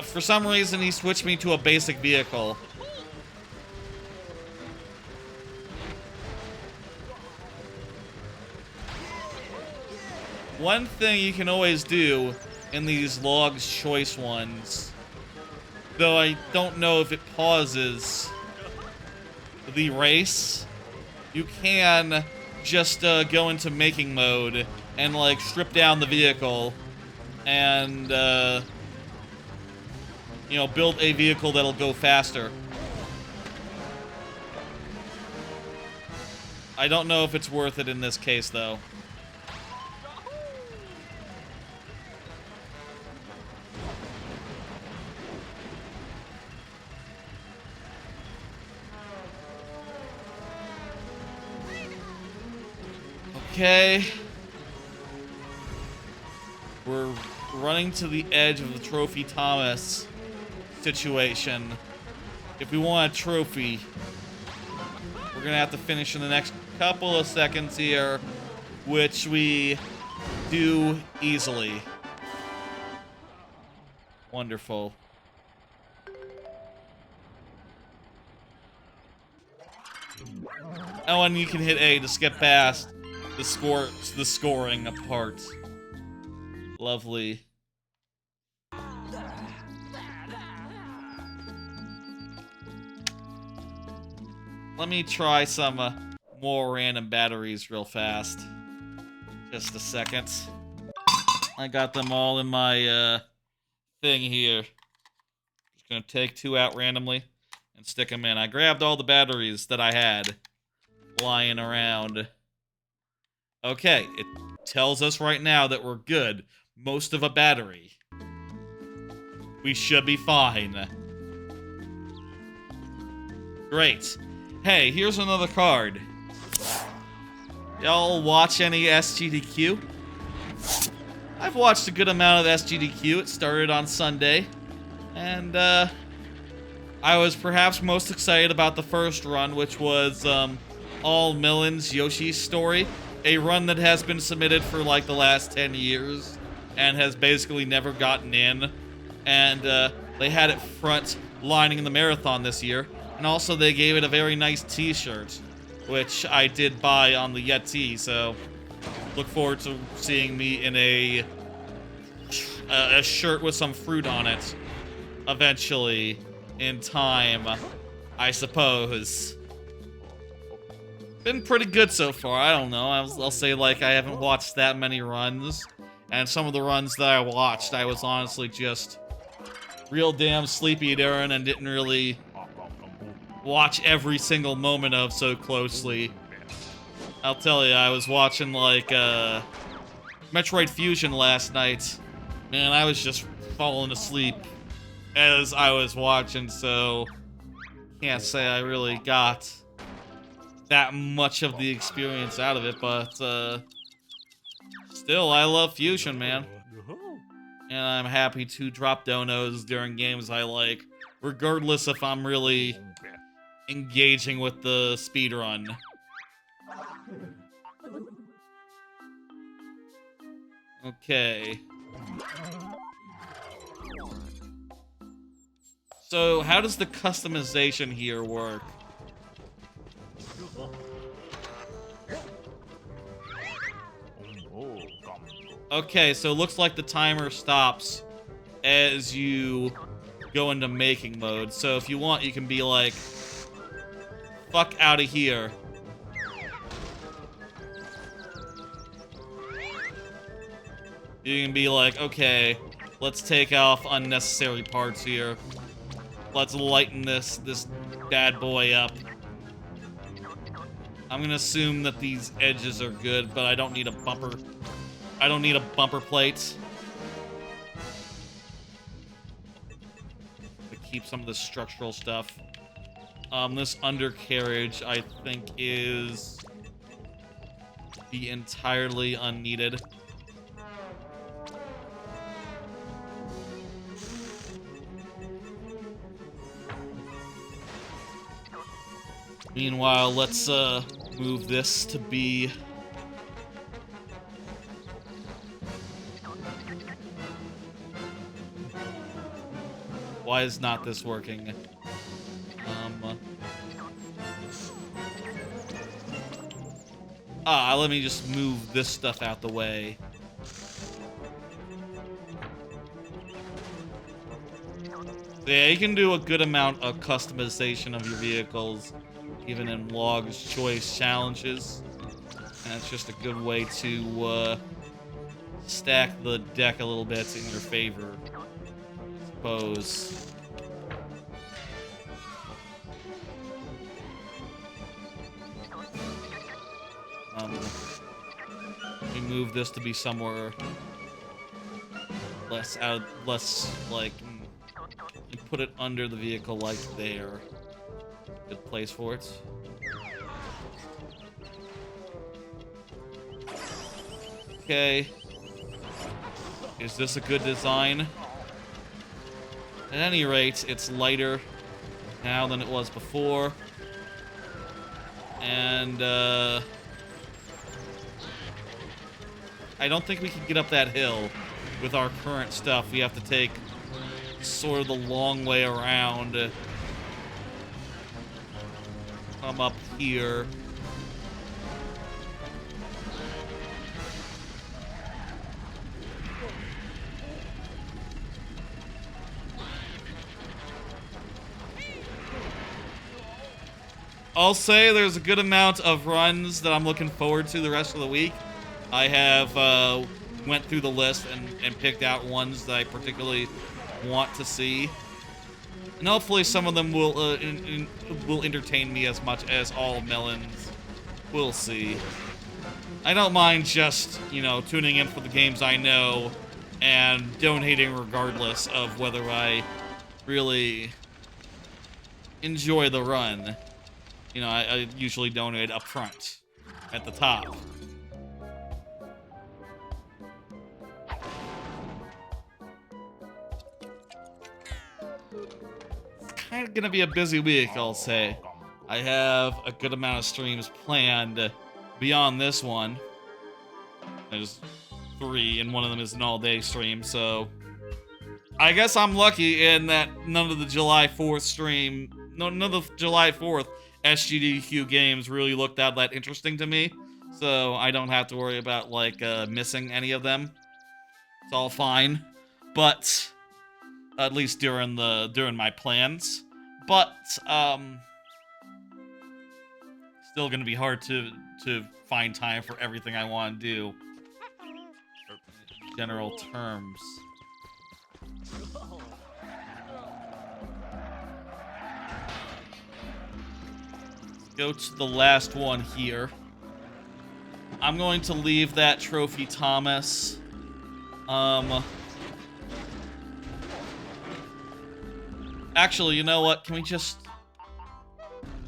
For some reason, he switched me to a basic vehicle. One thing you can always do in these Log's Choice ones, though I don't know if it pauses the race, you can just go into making mode and like strip down the vehicle and you know, build a vehicle that'll go faster. I don't know if it's worth it in this case though. Okay. We're running to the edge of the Trophy Thomas situation. If we want a trophy, we're gonna have to finish in the next couple of seconds here, which we do easily. Wonderful. Oh, and you can hit A to skip past the scoring part. Lovely. Let me try some more random batteries real fast. Just a second. I got them all in my thing here. Just gonna take 2 out randomly and stick them in. I grabbed all the batteries that I had lying around. Okay, it tells us right now that we're good. Most of a battery. We should be fine. Great. Hey, here's another card. Y'all watch any SGDQ? I've watched a good amount of SGDQ. It started on Sunday. And, I was perhaps most excited about the first run, which was, All Millen's Yoshi's Story. A run that has been submitted for, like, the last 10 years. And has basically never gotten in. And, they had it front lining the marathon this year. And also they gave it a very nice t-shirt, which I did buy on the Yeti, so look forward to seeing me in a shirt with some fruit on it eventually in time, I suppose. Been pretty good so far, I don't know. I'll say, like, I haven't watched that many runs, and some of the runs that I watched, I was honestly just real damn sleepy during and didn't really watch every single moment of so closely. I'll tell you, I was watching, like, Metroid Fusion last night. Man, I was just falling asleep as I was watching, so can't say I really got that much of the experience out of it, but, still, I love Fusion, man. And I'm happy to drop donos during games I like, regardless if I'm really engaging with the speedrun. Okay. So, how does the customization here work? Okay, so it looks like the timer stops as you go into making mode. So if you want, you can be like, fuck out of here. You can be like, okay, let's take off unnecessary parts here. Let's lighten this bad boy up. I'm gonna assume that these edges are good, but I don't need a bumper. I don't need a bumper plate. To keep some of the structural stuff. This undercarriage, I think, is be entirely unneeded. Meanwhile, let's move this to be... Why is not this working? Let me just move this stuff out the way. Yeah, you can do a good amount of customization of your vehicles, even in Log's Choice challenges. And it's just a good way to stack the deck a little bit in your favor, I suppose. We move this to be somewhere less like, you put it under the vehicle like there. Good place for it. Okay. Is this a good design? At any rate, it's lighter now than it was before. And, I don't think we can get up that hill with our current stuff. We have to take sort of the long way around. Come up here. I'll say there's a good amount of runs that I'm looking forward to the rest of the week. I have went through the list and picked out ones that I particularly want to see. And hopefully some of them will entertain me as much as all Melons. We'll see. I don't mind just, you know, tuning in for the games I know and donating regardless of whether I really enjoy the run. You know, I usually donate up front, at the top. It's kind of gonna be a busy week, I'll say. I have a good amount of streams planned beyond this one. There's 3, and one of them is an all-day stream, so... I guess I'm lucky in that none of the July 4th stream... None of the July 4th SGDQ games really looked that interesting to me, so I don't have to worry about, like, missing any of them. It's all fine, but... At least during my plans. But, still gonna be hard to find time for everything I want to do. General terms. Go to the last one here. I'm going to leave that Trophy Thomas. Actually, you know what? Can we just...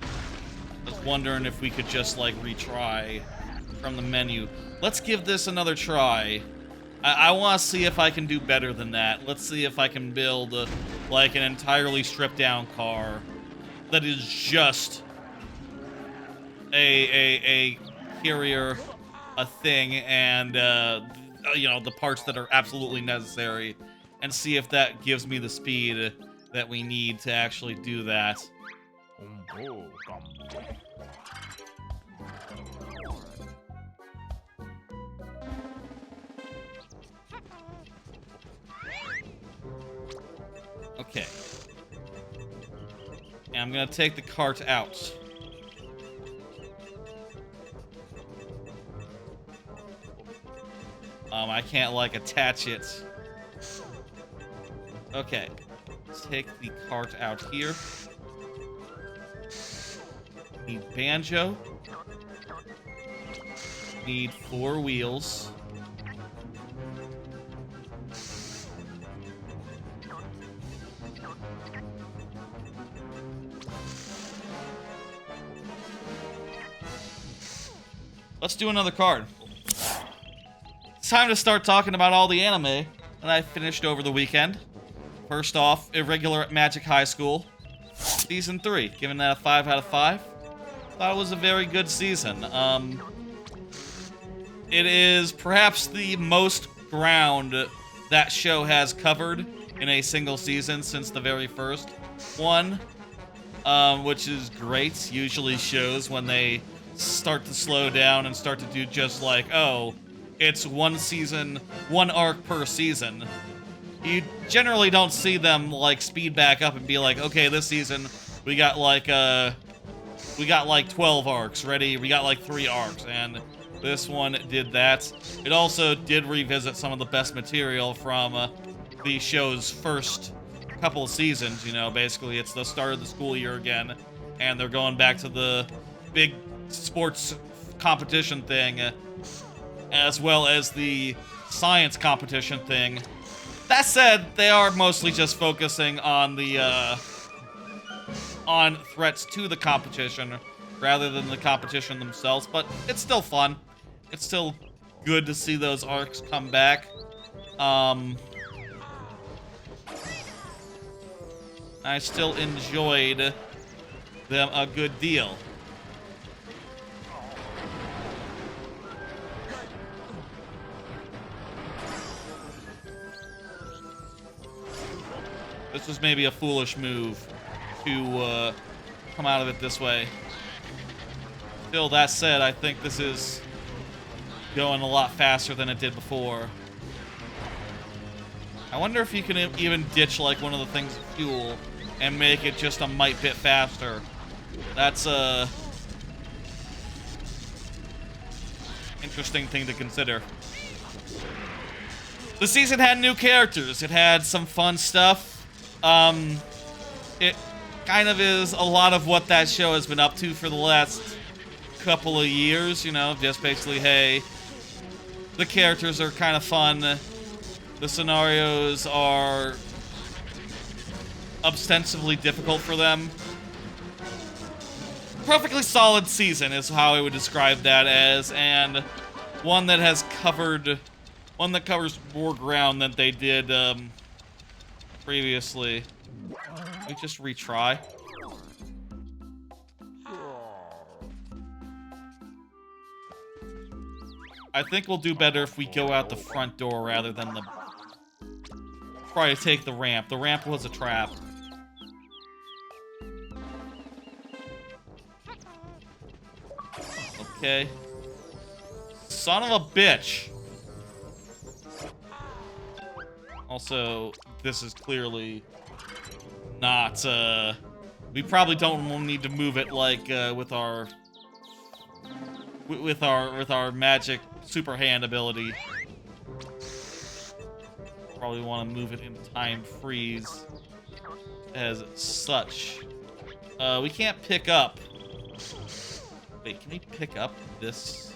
I was wondering if we could just, like, retry from the menu. Let's give this another try. I want to see if I can do better than that. Let's see if I can build, like, an entirely stripped-down car that is just a carrier, a thing, and, you know, the parts that are absolutely necessary, and see if that gives me the speed that we need to actually do that. Okay. And I'm gonna take the cart out. I can't, like, attach it. Okay. Let's take the cart out here. Need Banjo. Need 4 wheels. Let's do another card. It's time to start talking about all the anime that I finished over the weekend. First off, Irregular Magic High School. Season 3, giving that a 5 out of 5. Thought it was a very good season. It is perhaps the most ground that show has covered in a single season since the very first one, which is great. Usually shows, when they start to slow down and start to do just like, oh, it's one season, one arc per season, you generally don't see them like speed back up and be like, okay, this season we got like 12 arcs ready, we got like 3 arcs, and this one did that. It also did revisit some of the best material from the show's first couple of seasons. You know, basically it's the start of the school year again, and they're going back to the big sports competition thing, as well as the science competition thing. That said, they are mostly just focusing on the on threats to the competition rather than the competition themselves, but it's still fun. It's still good to see those arcs come back. I still enjoyed them a good deal. This was maybe a foolish move to come out of it this way. Still, that said, I think this is going a lot faster than it did before. I wonder if you can even ditch like one of the things of fuel and make it just a mite bit faster. That's a interesting thing to consider. The season had new characters. It had some fun stuff. It kind of is a lot of what that show has been up to for the last couple of years, you know, just basically, hey, the characters are kind of fun, the scenarios are ostensibly difficult for them. Perfectly solid season is how I would describe that as, and one that has covered, one that covers more ground than they did previously. We just retry. I think we'll do better if we go out the front door rather than the... try to take the ramp. The ramp was a trap. Okay. Son of a bitch! Also, this is clearly not, we probably don't need to move it like, with our magic super hand ability. Probably want to move it in time freeze as such. We can't pick up. Wait, can we pick up this?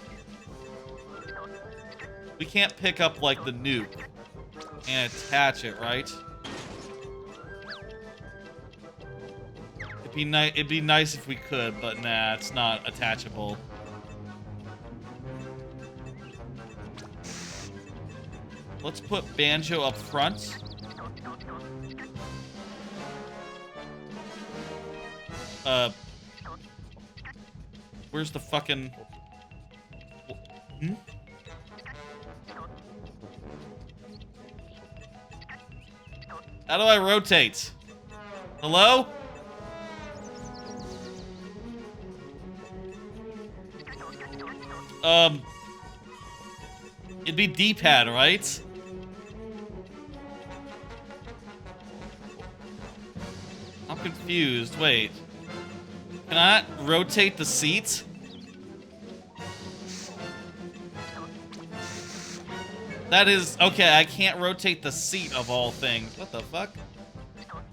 We can't pick up like the nuke and attach it, right? It'd be nice if we could, but nah, it's not attachable. Let's put Banjo up front. Where's the fucking... Hmm? How do I rotate? Hello? It'd be D-pad, right? I'm confused. Wait. Can I not rotate the seat? That is... Okay, I can't rotate the seat of all things. What the fuck?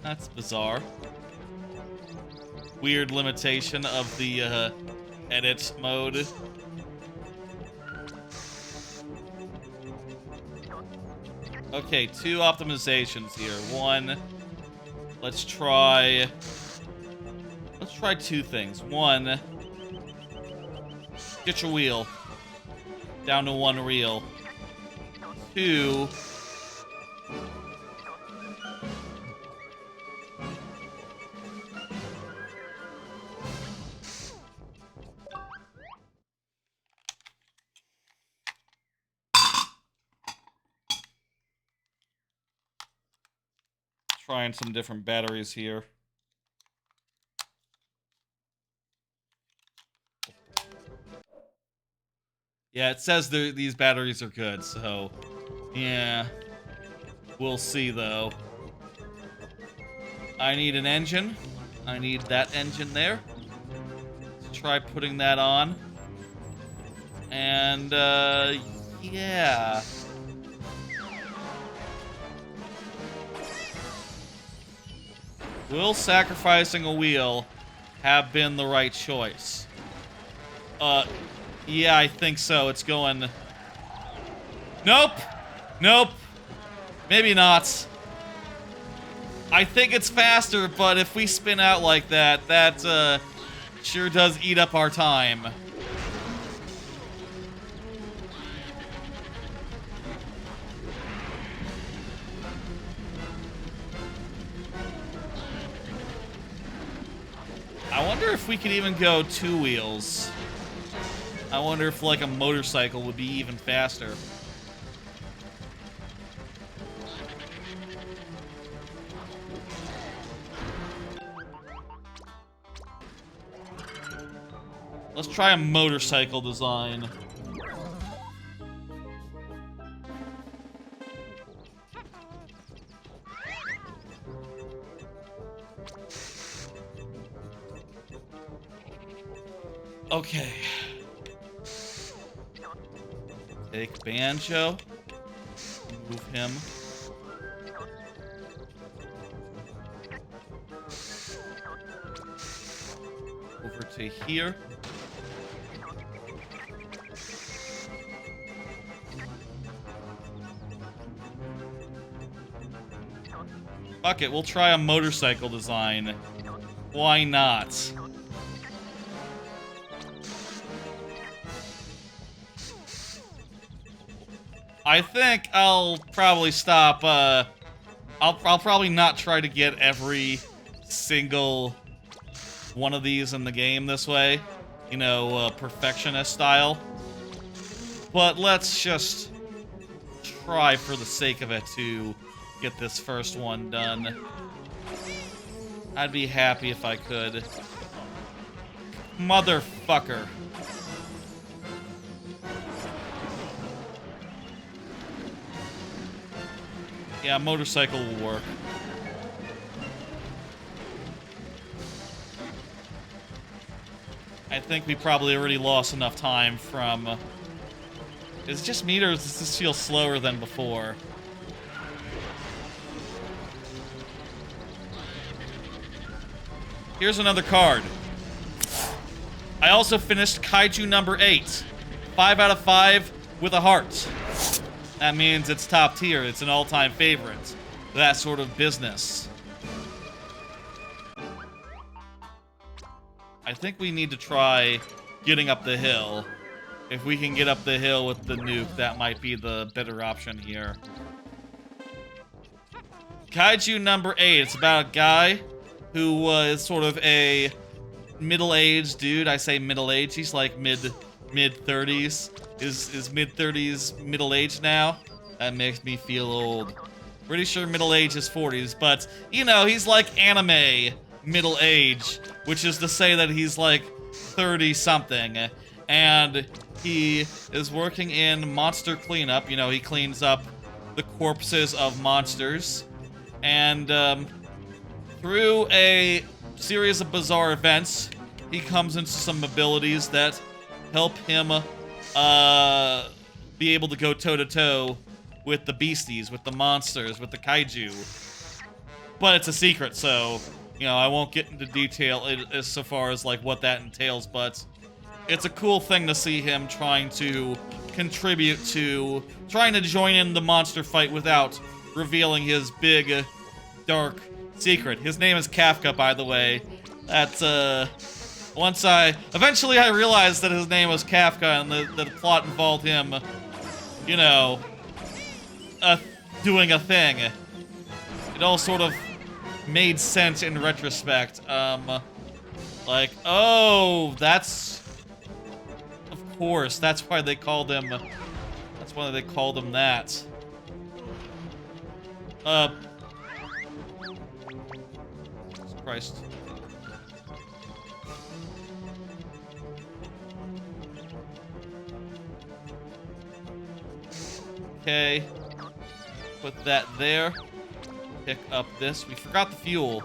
That's bizarre. Weird limitation of the, edit mode. Okay, 2 optimizations here. One, let's try 2 things. One, get your wheel down to 1 reel. 2, trying some different batteries here. Yeah, it says these batteries are good, so yeah. We'll see, though. I need an engine. I need that engine there. Let's try putting that on. And, yeah. Will sacrificing a wheel have been the right choice? Yeah, I think so. It's going... Nope! Nope! Maybe not. I think it's faster, but if we spin out like that, that, sure does eat up our time. I wonder if we could even go 2 wheels. I wonder if, like, a motorcycle would be even faster. Let's try a motorcycle design. Okay. Take Banjo. Move him. Over to here. Fuck it, we'll try a motorcycle design. Why not? I think I'll probably stop, I'll probably not try to get every single one of these in the game this way. You know, perfectionist style. But let's just try for the sake of it to get this first one done. I'd be happy if I could. Motherfucker. Yeah, motorcycle will work. I think we probably already lost enough time from... Is it just me, or does this feel slower than before? Here's another card. I also finished Kaiju number 8. 5 out of 5 with a heart. That means it's top tier. It's an all-time favorite. That sort of business. I think we need to try getting up the hill. If we can get up the hill with the nuke, that might be the better option here. Kaiju number 8. It's about a guy who is sort of a middle-aged dude. I say middle-aged. He's like mid-30s. Is mid-30s middle-aged now? That makes me feel old. Pretty sure middle-age is 40s, but, you know, he's like anime middle-age, which is to say that he's like 30-something, and he is working in monster cleanup. You know, he cleans up the corpses of monsters, and through a series of bizarre events, he comes into some abilities that help him be able to go toe-to-toe with the beasties, with the monsters, with the kaiju. But it's a secret, so, you know, I won't get into detail as so far as, like, what that entails, but it's a cool thing to see him trying to contribute to, trying to join in the monster fight without revealing his big, dark secret. His name is Kafka, by the way. That's, eventually I realized that his name was Kafka and the plot involved him, you know, doing a thing. It all sort of made sense in retrospect. Like, oh, that's, of course, that's why they called him, that. Christ. Okay. Put that there. Pick up this. We forgot the fuel.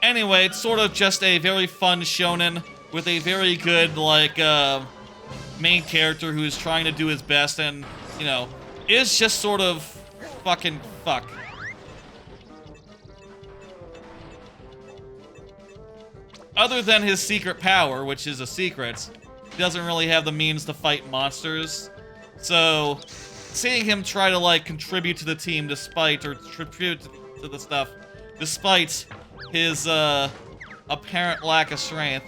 Anyway, it's sort of just a very fun shonen with a very good, like, main character who is trying to do his best and, you know, is just sort of fucking fuck. Other than his secret power, which is a secret, he doesn't really have the means to fight monsters. So, seeing him try to, like, contribute to the team despite, or contribute to the stuff, despite his, apparent lack of strength,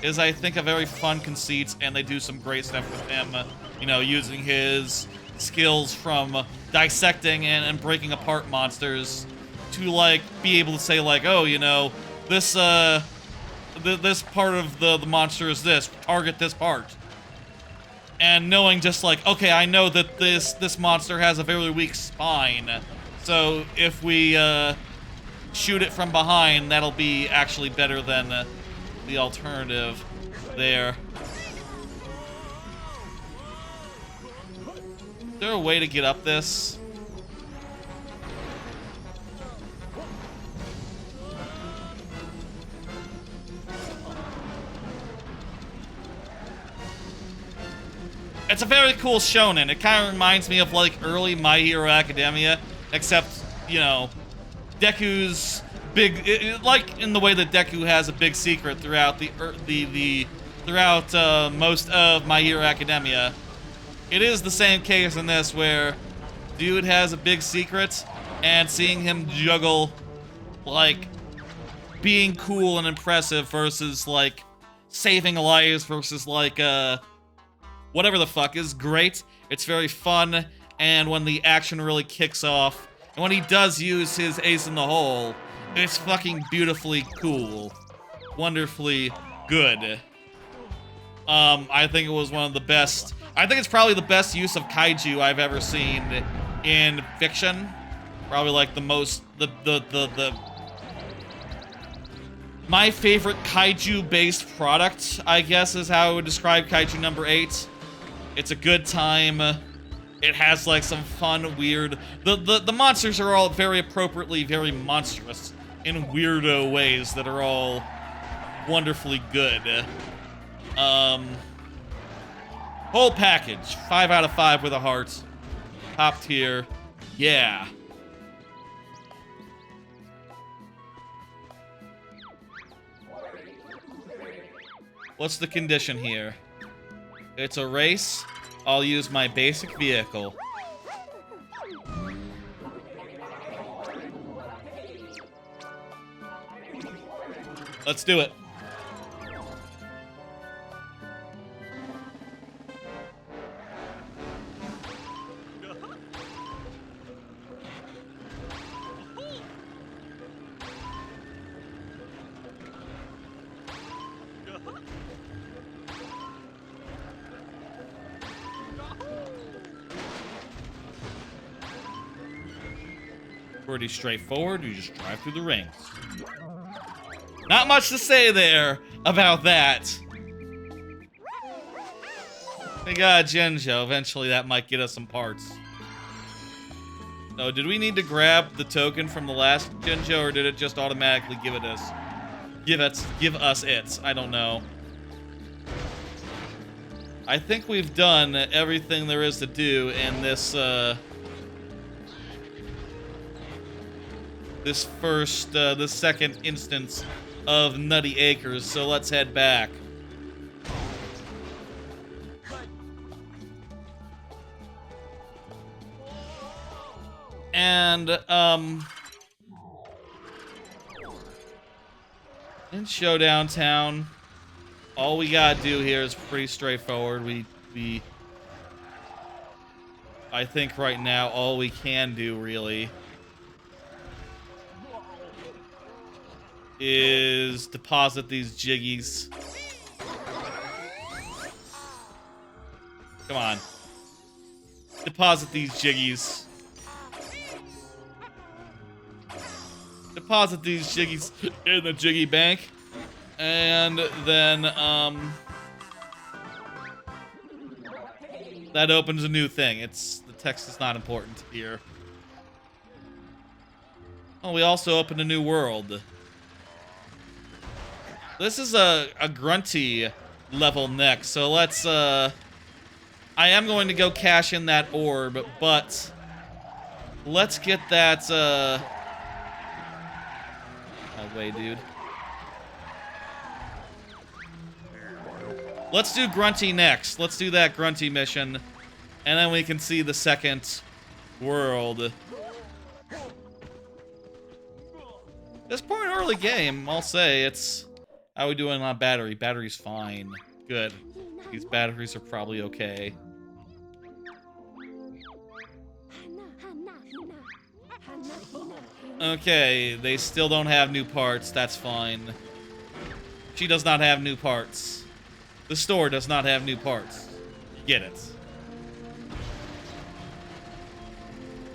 is, I think, a very fun conceit, and they do some great stuff with him, you know, using his skills from dissecting and breaking apart monsters to, like, be able to say, like, oh, you know, this part of the monster is this, target this part. And knowing just like, okay, I know that this monster has a very weak spine, so if we shoot it from behind, that'll be actually better than the alternative there. Is there a way to get up this? It's a very cool shonen. It kind of reminds me of, like, early My Hero Academia, except, you know, Deku's big, like in the way that Deku has a big secret throughout throughout most of My Hero Academia. It is the same case in this, where dude has a big secret, and seeing him juggle, like, being cool and impressive versus, like, saving lives versus, like, whatever the fuck is great. It's very fun, and when the action really kicks off, and when he does use his ace in the hole, it's fucking beautifully cool. Wonderfully good. I think it was one of the best, I think it's probably the best use of kaiju I've ever seen in fiction. Probably like the most, my favorite kaiju-based product, I guess, is how I would describe Kaiju number 8. It's a good time. It has, like, some fun, weird... The monsters are all very appropriately very monstrous in weirdo ways that are all wonderfully good. Whole package. 5 out of 5 with a heart. Top tier. Yeah. What's the condition here? It's a race. I'll use my basic vehicle. Let's do it. Pretty straightforward. You just drive through the rings. Not much to say there about that. We got Genjo. Eventually that might get us some parts. Oh, did we need to grab the token from the last Genjo, or did it just automatically give it us? Give us it. I don't know. I think we've done everything there is to do in this, this second instance of Nutty Acres, so let's head back. And, in Showdown Town, all we gotta do here is pretty straightforward. I think right now all we can do really is deposit these jiggies. Come on. Deposit these jiggies. Deposit these jiggies in the jiggy bank. And then, that opens a new thing. The text is not important here. Oh, we also opened a new world. This is a Grunty level next, so let's, I am going to go cash in that orb, but let's get that, oh, wait, dude. Let's do Grunty next. Let's do that Grunty mission, and then we can see the second world. This point early game, I'll say, it's... How are we doing on battery? Battery's fine. Good. These batteries are probably okay. Okay, they still don't have new parts. That's fine. She does not have new parts. The store does not have new parts. Get it.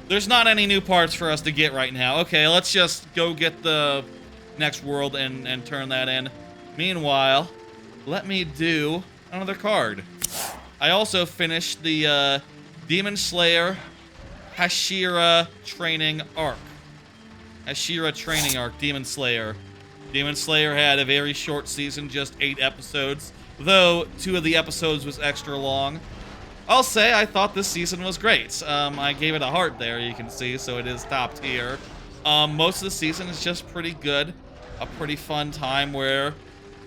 There's not any new parts for us to get right now. Okay, let's just go get the next world and turn that in. Meanwhile, let me do another card. I also finished the Demon Slayer Hashira training arc. Hashira training arc, Demon Slayer. Demon Slayer had a very short season, just 8 episodes. Though 2 of the episodes was extra long. I'll say I thought this season was great. I gave it a heart there, you can see, so it is top tier. Most of the season is just pretty good. A pretty fun time where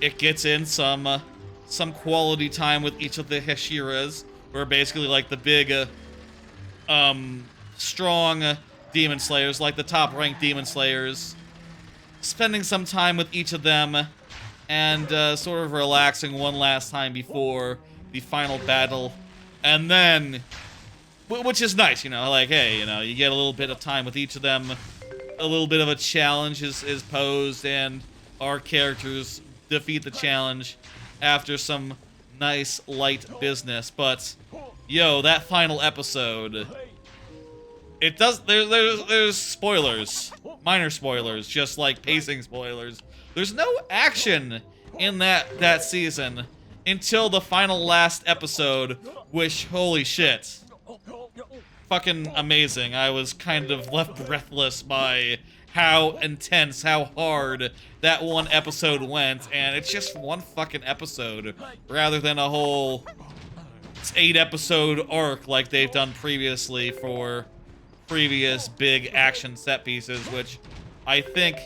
it gets in some quality time with each of the Hashiras. Where basically like the big, strong Demon Slayers, like the top-ranked Demon Slayers. Spending some time with each of them and sort of relaxing one last time before the final battle. And then, which is nice, you know, like, hey, you know, you get a little bit of time with each of them. A little bit of a challenge is posed, and our characters defeat the challenge after some nice, light business. But, yo, that final episode, it does, there's spoilers. Minor spoilers, just like pacing spoilers. There's no action in that season until the final last episode, which, holy shit. Fucking amazing. I was kind of left breathless by how intense, how hard that one episode went, and it's just one fucking episode, rather than a whole 8-episode arc like they've done previously for previous big action set pieces, which I think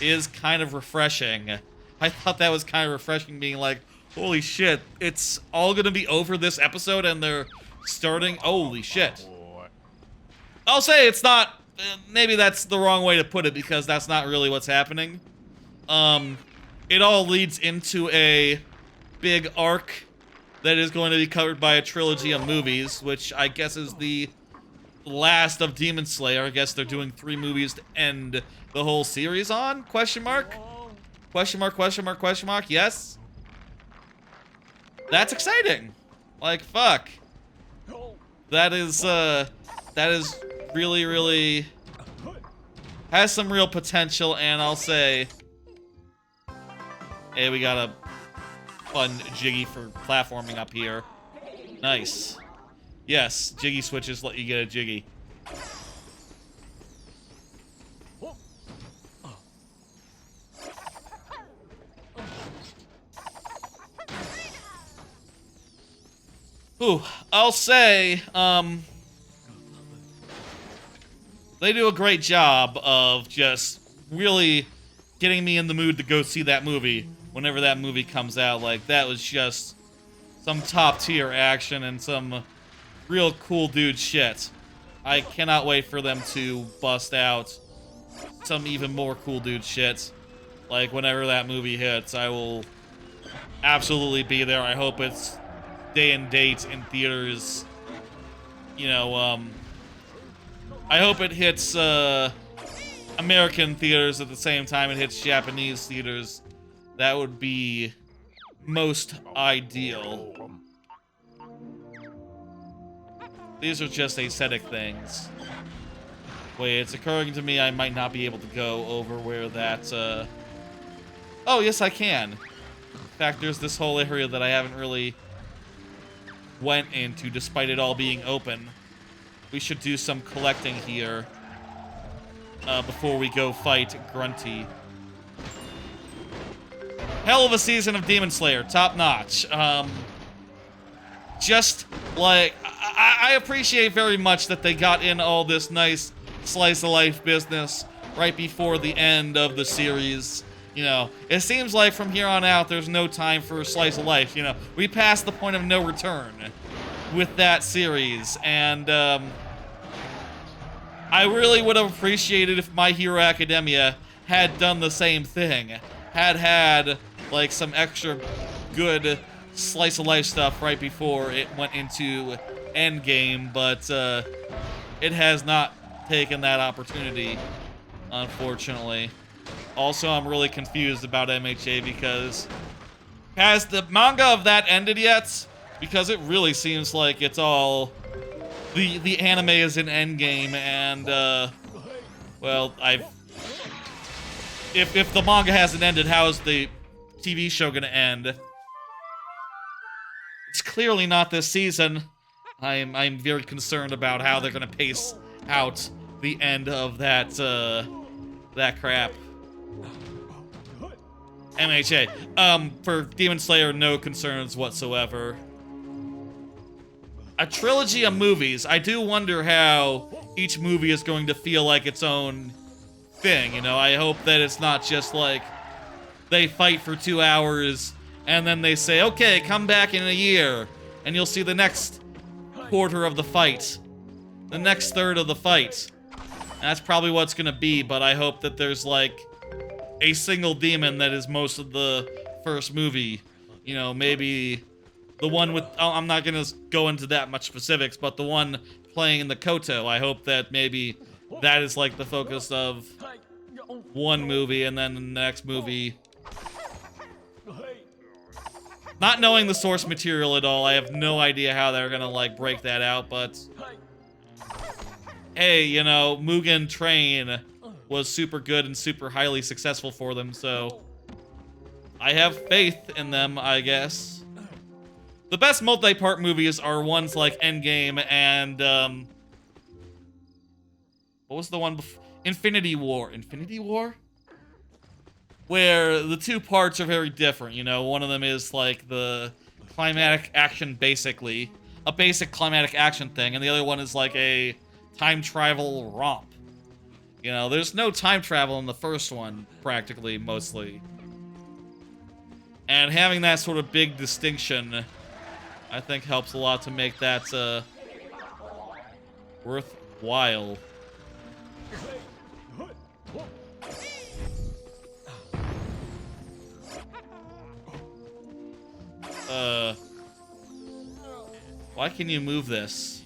is kind of refreshing. I thought that was kind of refreshing, being like, holy shit, it's all gonna be over this episode and they're starting, holy shit. I'll say it's not, maybe that's the wrong way to put it, because that's not really what's happening. It all leads into a big arc that is going to be covered by a trilogy of movies, which I guess is the last of Demon Slayer. I guess they're doing 3 movies to end the whole series on? Question mark? Question mark, question mark, question mark, yes? That's exciting. Like, fuck. That is really, really has some real potential, and I'll say, hey, we got a fun jiggy for platforming up here. Nice. Yes, jiggy switches let you get a jiggy. Ooh, I'll say, they do a great job of just really getting me in the mood to go see that movie whenever that movie comes out. Like, that was just some top-tier action and some real cool dude shit. I cannot wait for them to bust out some even more cool dude shit. Like, whenever that movie hits, I will absolutely be there. I hope it's day and date in theaters. You know, I hope it hits, American theaters at the same time it hits Japanese theaters. That would be most ideal. These are just aesthetic things. Wait, it's occurring to me I might not be able to go over where that, Oh, yes, I can. In fact, there's this whole area that I haven't really went into, despite it all being open. We should do some collecting here before we go fight Grunty. Hell of a season of Demon Slayer, top notch. Just like I appreciate very much that they got in all this nice slice of life business right before the end of the series. You know, it seems like from here on out there's no time for a slice of life. You know, we passed the point of no return with that series, and I really would have appreciated if My Hero Academia had done the same thing. Had like some extra good slice of life stuff right before it went into Endgame, but it has not taken that opportunity, unfortunately. Also, I'm really confused about MHA because has the manga of that ended yet? Because it really seems like it's all the anime is in Endgame, and well, if the manga hasn't ended, how is the TV show gonna end? It's clearly not this season. I'm very concerned about how they're gonna pace out the end of that that crap. MHA. For Demon Slayer, no concerns whatsoever. A trilogy of movies. I do wonder how each movie is going to feel like its own thing, you know? I hope that it's not just like they fight for 2 hours and then they say, okay, come back in a year and you'll see the next quarter of the fight, the next third of the fight. And that's probably what it's gonna be, but I hope that there's like a single demon that is most of the first movie. You know, maybe the one with, I'm not gonna go into that much specifics, but the one playing in the Koto, I hope that maybe that is like the focus of one movie, and then the next movie. Not knowing the source material at all, I have no idea how they're gonna like break that out, but hey, you know, Mugen Train was super good and super highly successful for them, so I have faith in them, I guess. The best multi-part movies are ones like Endgame and, what was the one before? Infinity War. Infinity War? Where the two parts are very different, you know? One of them is like the climatic action, basically. A basic climatic action thing, and the other one is like a time travel romp. You know, there's no time travel in the first one, practically, mostly. And having that sort of big distinction, I think helps a lot to make that, worthwhile. Why can you move this?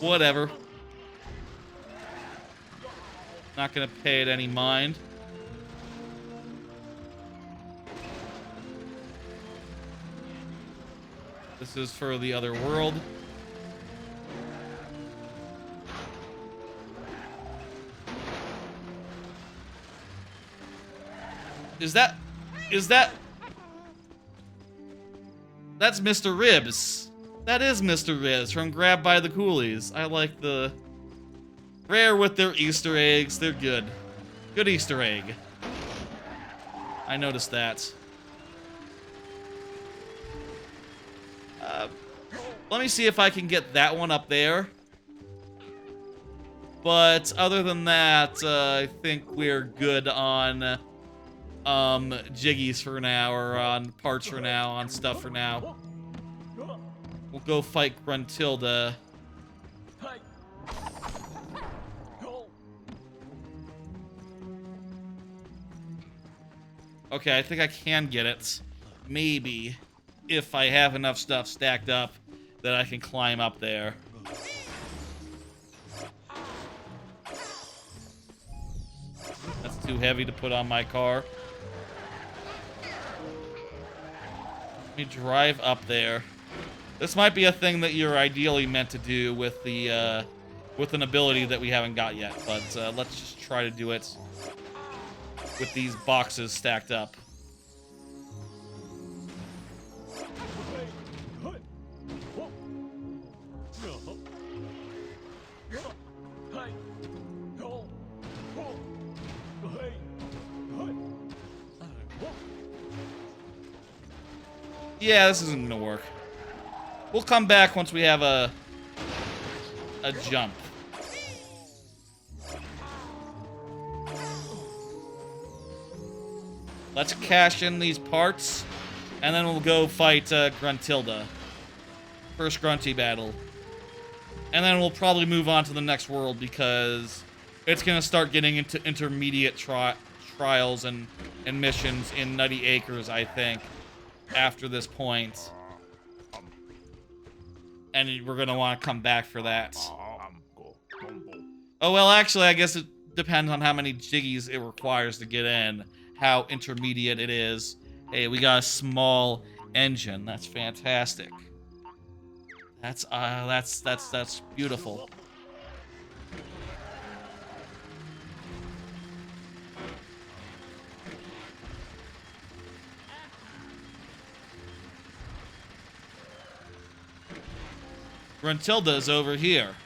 Whatever. Not gonna pay it any mind. This is for the other world. Is that... That's Mr. Ribs. That is Mr. Ribs from Grabbed by the Coolies. I like the... Rare with their Easter eggs. They're good. Good Easter egg. I noticed that. Let me see if I can get that one up there. But other than that, I think we're good on jiggies for now, or on parts for now, on stuff for now. We'll go fight Gruntilda. Okay, I think I can get it. Maybe. If I have enough stuff stacked up that I can climb up there. That's too heavy to put on my car. Let me drive up there. This might be a thing that you're ideally meant to do with the with an ability that we haven't got yet, but let's just try to do it with these boxes stacked up. Yeah, this isn't gonna work. We'll come back once we have a jump. Let's cash in these parts, and then we'll go fight Gruntilda. First Grunty battle. And then we'll probably move on to the next world, because it's gonna start getting into intermediate trials and missions in Nutty Acres, I think, after this point. And we're gonna want to come back for that. Oh, well, actually, I guess it depends on how many jiggies it requires to get in, how intermediate it is. Hey, we got a small engine. That's fantastic. That's beautiful. Gruntilda's over here.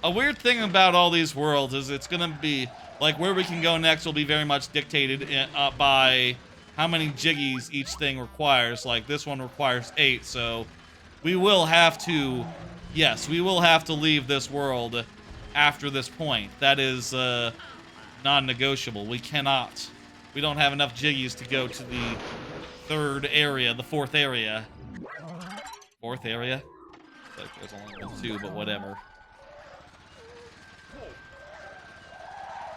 A weird thing about all these worlds is it's gonna be, like, where we can go next will be very much dictated by how many jiggies each thing requires. Like, this one requires 8, so we will have to, yes, we will have to leave this world after this point. That is non-negotiable. We cannot. We don't have enough jiggies to go to the third area, the fourth area. Fourth area? Like, there's only been 2, but whatever.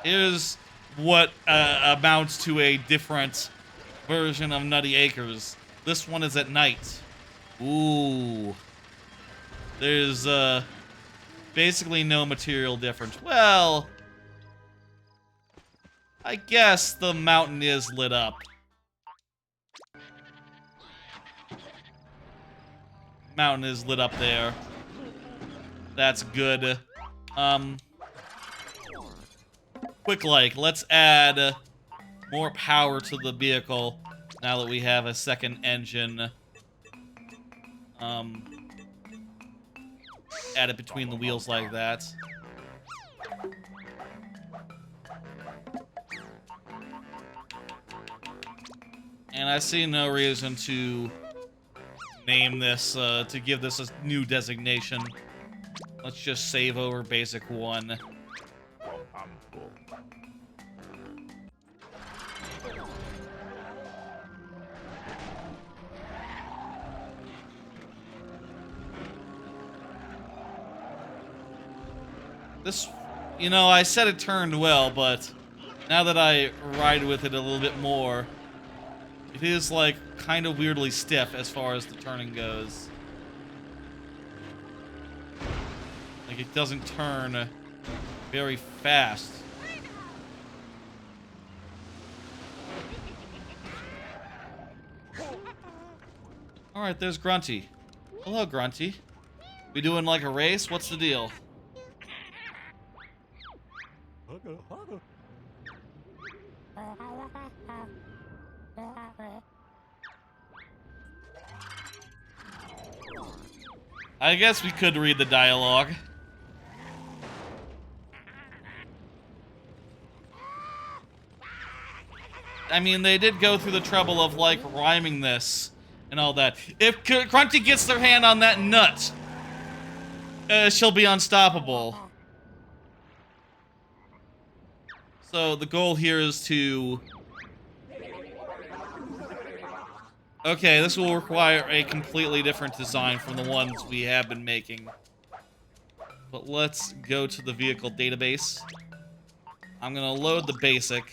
Here's what amounts to a different version of Nutty Acres. This one is at night. Ooh. There's basically no material difference. Well, I guess the mountain is lit up. Mountain is lit up there. That's good. Quick like, let's add more power to the vehicle now that we have a second engine. Add it between the wheels like that. And I see no reason to name this, to give this a new designation. Let's just save over basic 1. This, you know, I said it turned well, but now that I ride with it a little bit more, it is, like, kind of weirdly stiff as far as the turning goes. Like, it doesn't turn very fast. Alright, there's Grunty. Hello, Grunty. We doing, like, a race? What's the deal? I guess we could read the dialogue. I mean, they did go through the trouble of, like, rhyming this and all that. If Grunty gets their hand on that nut, she'll be unstoppable. So the goal here is to... Okay, this will require a completely different design from the ones we have been making. But let's go to the vehicle database. I'm gonna load the basic.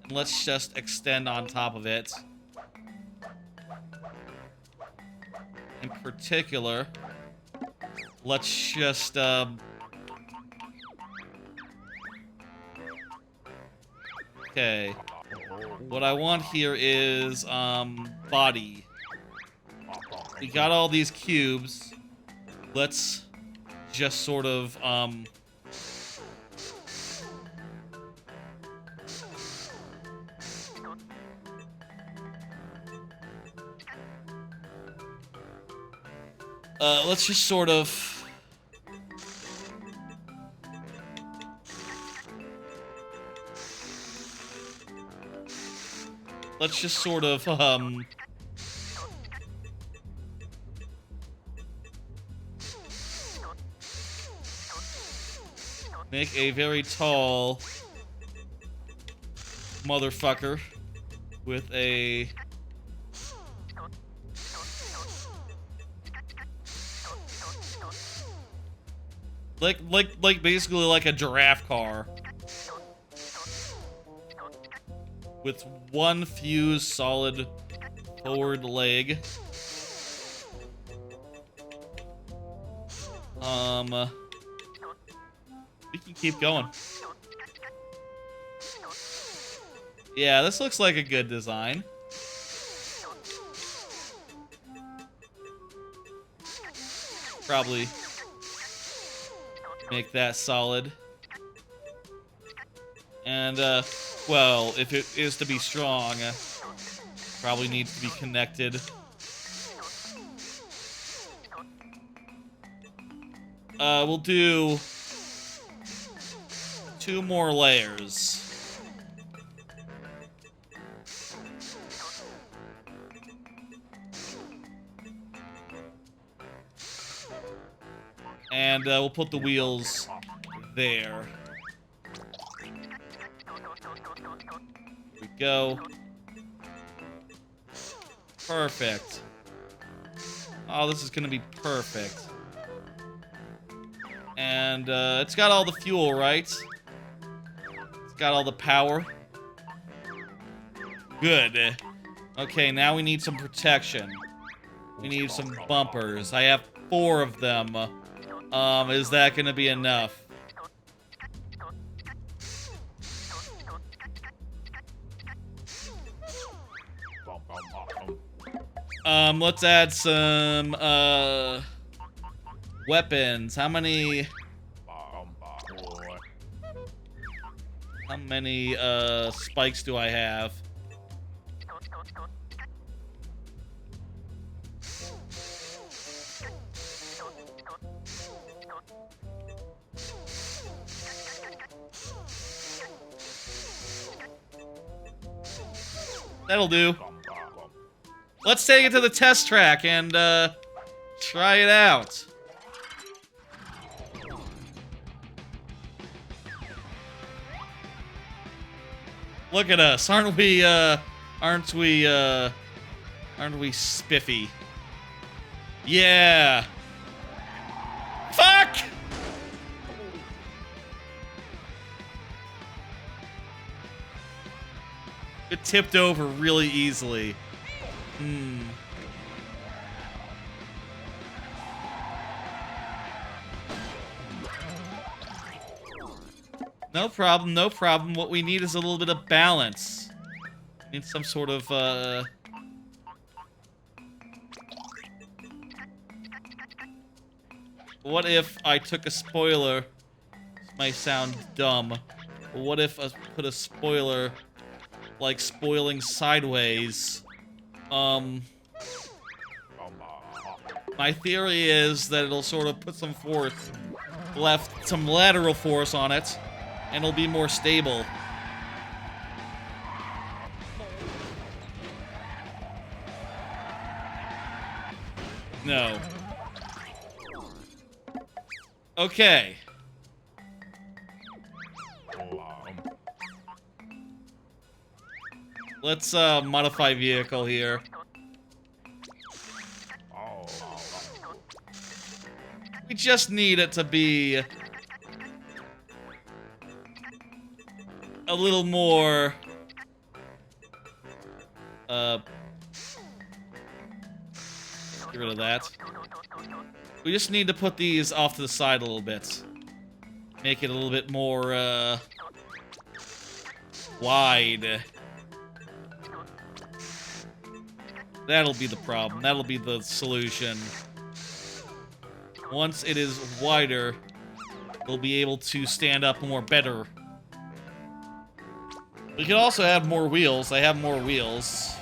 And let's just extend on top of it. In particular, let's just, okay. What I want here is, body. We got all these cubes. Let's just sort of, let's just sort of... Let's just sort of, make a very tall motherfucker with a... Like basically like a giraffe car. With one fused solid forward leg. We can keep going. Yeah, this looks like a good design. Probably make that solid. And, well, if it is to be strong, probably needs to be connected. We'll do 2 more layers. And we'll put the wheels there. Here we go. Perfect. Oh, this is gonna be perfect. And it's got all the fuel, right? It's got all the power. Good. Okay, now we need some protection. We need some bumpers. I have 4 of them. Is that gonna be enough? Let's add some, weapons. How many, spikes do I have? That'll do. Let's take it to the test track and, try it out. Look at us. Aren't we spiffy? Yeah. Fuck! It tipped over really easily. No problem, no problem. What we need is a little bit of balance. We need some sort of, What if I took a spoiler? This might sound dumb. But what if I put a spoiler, like spoiling sideways? My theory is that it'll sort of put some force, some lateral force on it, and it'll be more stable. No. Okay. Let's modify vehicle here. We just need it to be a little more get rid of that. We just need to put these off to the side a little bit. Make it a little bit more wide. That'll be the problem. That'll be the solution. Once it is wider, we'll be able to stand up more better. We could also add more wheels. I have more wheels.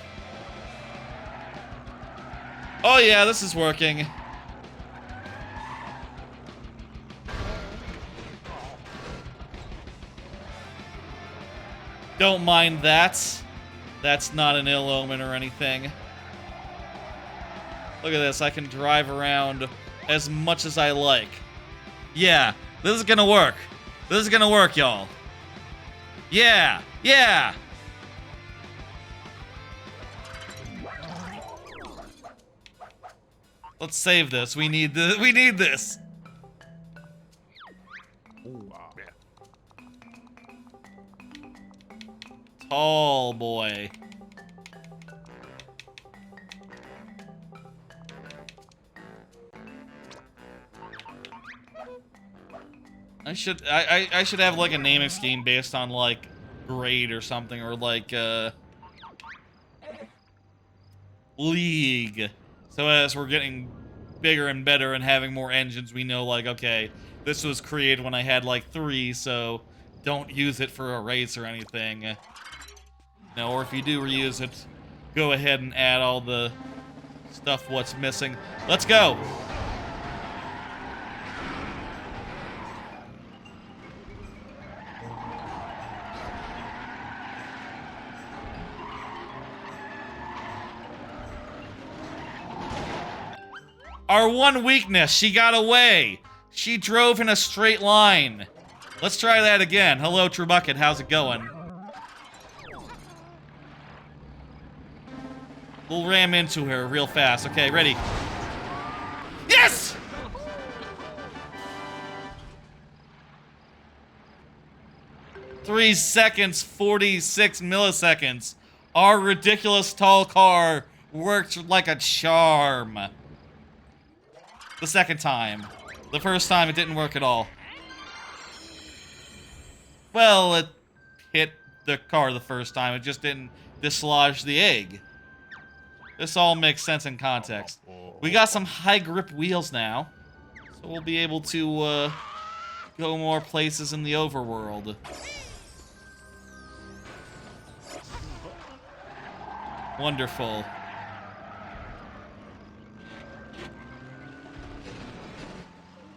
Oh yeah, this is working. Don't mind that. That's not an ill omen or anything. Look at this, I can drive around as much as I like. Yeah, this is gonna work. This is gonna work, y'all. Yeah, yeah! Let's save this. We need this. We need this. Tall boy. I should have like a naming scheme based on like grade or something, or like league. So as we're getting bigger and better and having more engines, we know like, okay, this was created when I had like 3, so don't use it for a race or anything. No, or if you do reuse it, go ahead and add all the stuff what's missing. Let's go. Our one weakness, she got away. She drove in a straight line. Let's try that again. Hello, True Bucket, how's it going? We'll ram into her real fast. Okay, ready? Yes! Three seconds, 46 milliseconds. Our ridiculous tall car worked like a charm. The second time. The first time it didn't work at all. Well, it hit the car the first time. It just didn't dislodge the egg. This all makes sense in context. We got some high grip wheels now. So we'll be able to go more places in the overworld. Wonderful.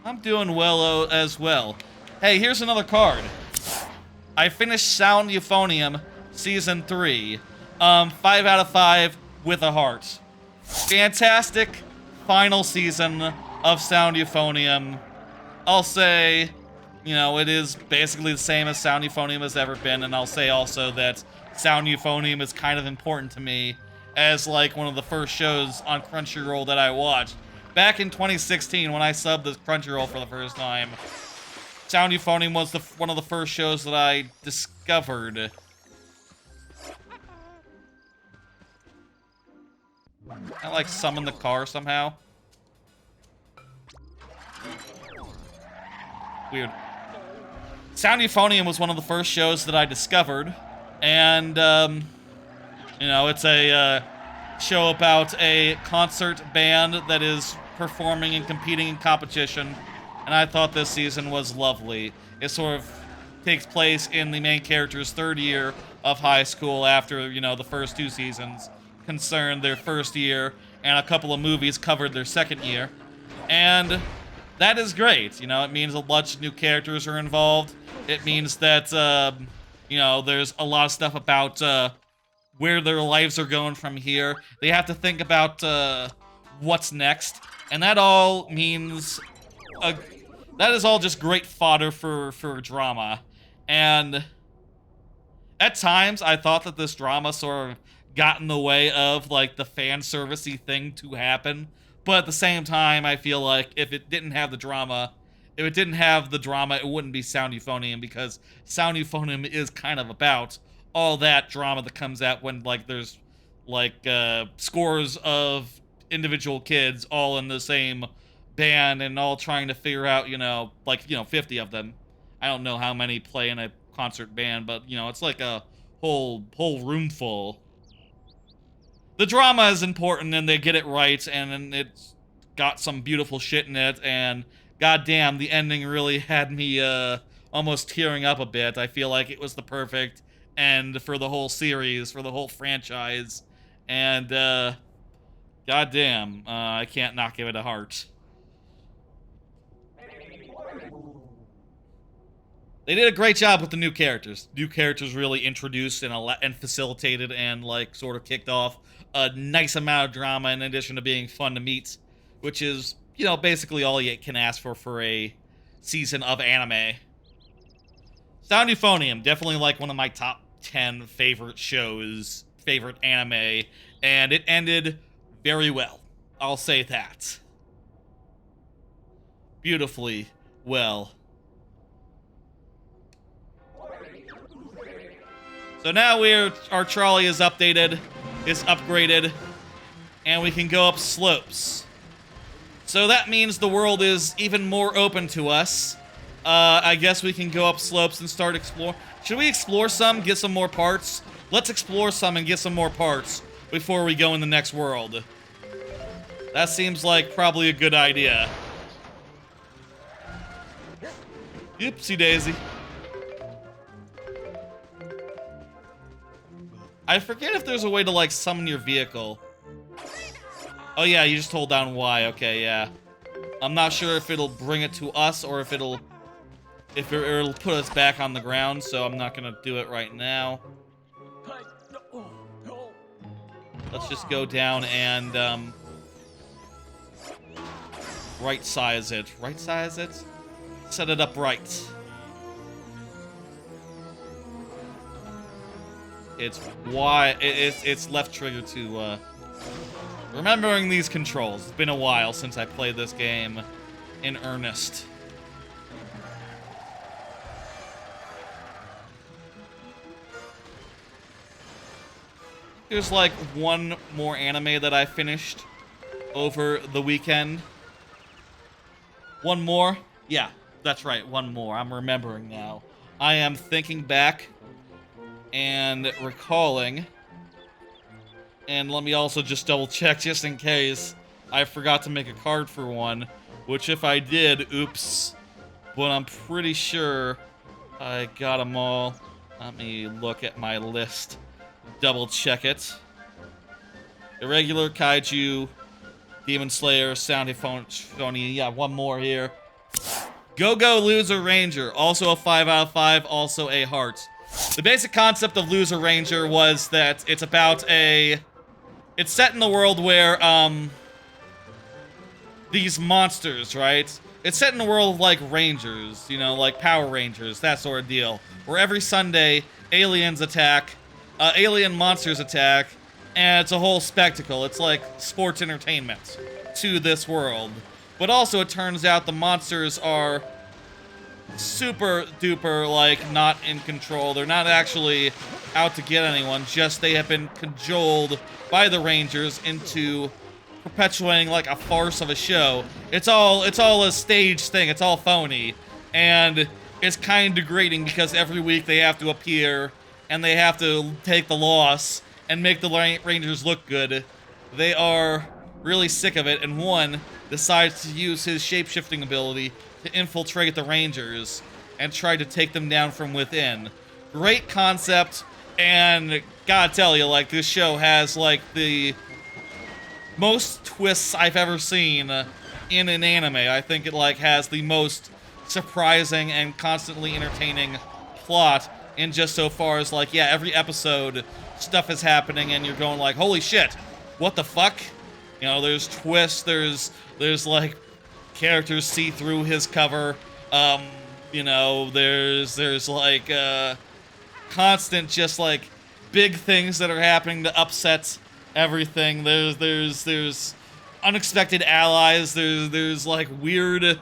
I'm doing well as well. Hey, here's another card. I finished Sound Euphonium Season 3. 5 out of 5 with a heart. Fantastic final season of Sound Euphonium. I'll say, you know, it is basically the same as Sound Euphonium has ever been, and I'll say also that Sound Euphonium is kind of important to me as, like, one of the first shows on Crunchyroll that I watched. Back in 2016, when I subbed this Crunchyroll for the first time, Sound Euphonium was one of the first shows that I discovered. I like summon the car somehow. Weird. Sound Euphonium was one of the first shows that I discovered, and you know, it's a show about a concert band that is performing and competing in competition, and I thought this season was lovely. It sort of takes place in the main character's 3rd year of high school after, you know, the first 2 seasons concerned their 1st year, and a couple of movies covered their 2nd year. And that is great. You know, it means a bunch of new characters are involved. It means that, you know, there's a lot of stuff about where their lives are going from here. They have to think about what's next, and that all means that is all just great fodder for drama. And at times I thought that this drama sort of got in the way of like the fan servicey thing to happen, but at the same time I feel like if it didn't have the drama, it wouldn't be Sound Euphonium, because Sound Euphonium is kind of about all that drama that comes out when like there's like scores of individual kids all in the same band and all trying to figure out, 50 of them. I don't know how many play in a concert band, but it's like a whole room full. The drama is important and they get it right, and it's got some beautiful shit in it, and goddamn, the ending really had me almost tearing up a bit. I feel like it was the perfect end for the whole series, for the whole franchise, and goddamn, I can't not give it a heart. They did a great job with the new characters. New characters really introduced and facilitated and like sort of kicked off a nice amount of drama, in addition to being fun to meet, which is, basically all you can ask for a season of anime. Sound Euphonium, definitely like one of my top 10 favorite shows, favorite anime, and it ended very well. I'll say that. Beautifully well. So now our trolley is updated, is upgraded, and we can go up slopes. So that means the world is even more open to us. I guess we can go up slopes and start exploring. Should we explore some, get some more parts? Let's explore some and get some more parts before we go in the next world. That seems like probably a good idea. Oopsie daisy. I forget if there's a way to, like, summon your vehicle. Oh, yeah, you just hold down Y. Okay, yeah. I'm not sure if it'll bring it to us or if it'll put us back on the ground, so I'm not gonna do it right now. Let's just go down and, right-size it. Right-size it? Set it up right. It's Y. It's left trigger to, remembering these controls. It's been a while since I played this game in earnest. There's like one more anime that I finished over the weekend. One more? Yeah, that's right, one more. I'm remembering now. I am thinking back and recalling. And let me also just double check just in case I forgot to make a card for one, which if I did, oops. But I'm pretty sure I got them all. Let me look at my list. Double check it. Irregular, Kaiju, Demon Slayer, Sound Euphonium. Yeah, one more here. Go-Go Loser Ranger, also a 5 out of 5, also a heart. The basic concept of Loser Ranger was that it's about it's set in the world where, these monsters, right? It's set in a world of, like, rangers, like Power Rangers, that sort of deal. Where every Sunday, aliens attack, alien monsters attack, and it's a whole spectacle. It's like sports entertainment to this world. But also, it turns out the monsters are super duper, like, not in control. They're not actually out to get anyone, just they have been cajoled by the Rangers into perpetuating, like, a farce of a show. It's all a stage thing. It's all phony. And it's kind of degrading because every week they have to appear and they have to take the loss and make the Rangers look good. They are really sick of it, and one decides to use his shape-shifting ability to infiltrate the Rangers and try to take them down from within. Great concept, and gotta tell you, like, this show has, like, the most twists I've ever seen in an anime. I think it, like, has the most surprising and constantly entertaining plot in just so far as, like, yeah, every episode stuff is happening and you're going like, holy shit, what the fuck? You know, there's twists, there's like characters see through his cover. You know, there's like constant just like big things that are happening to upset everything. There's unexpected allies. There's like weird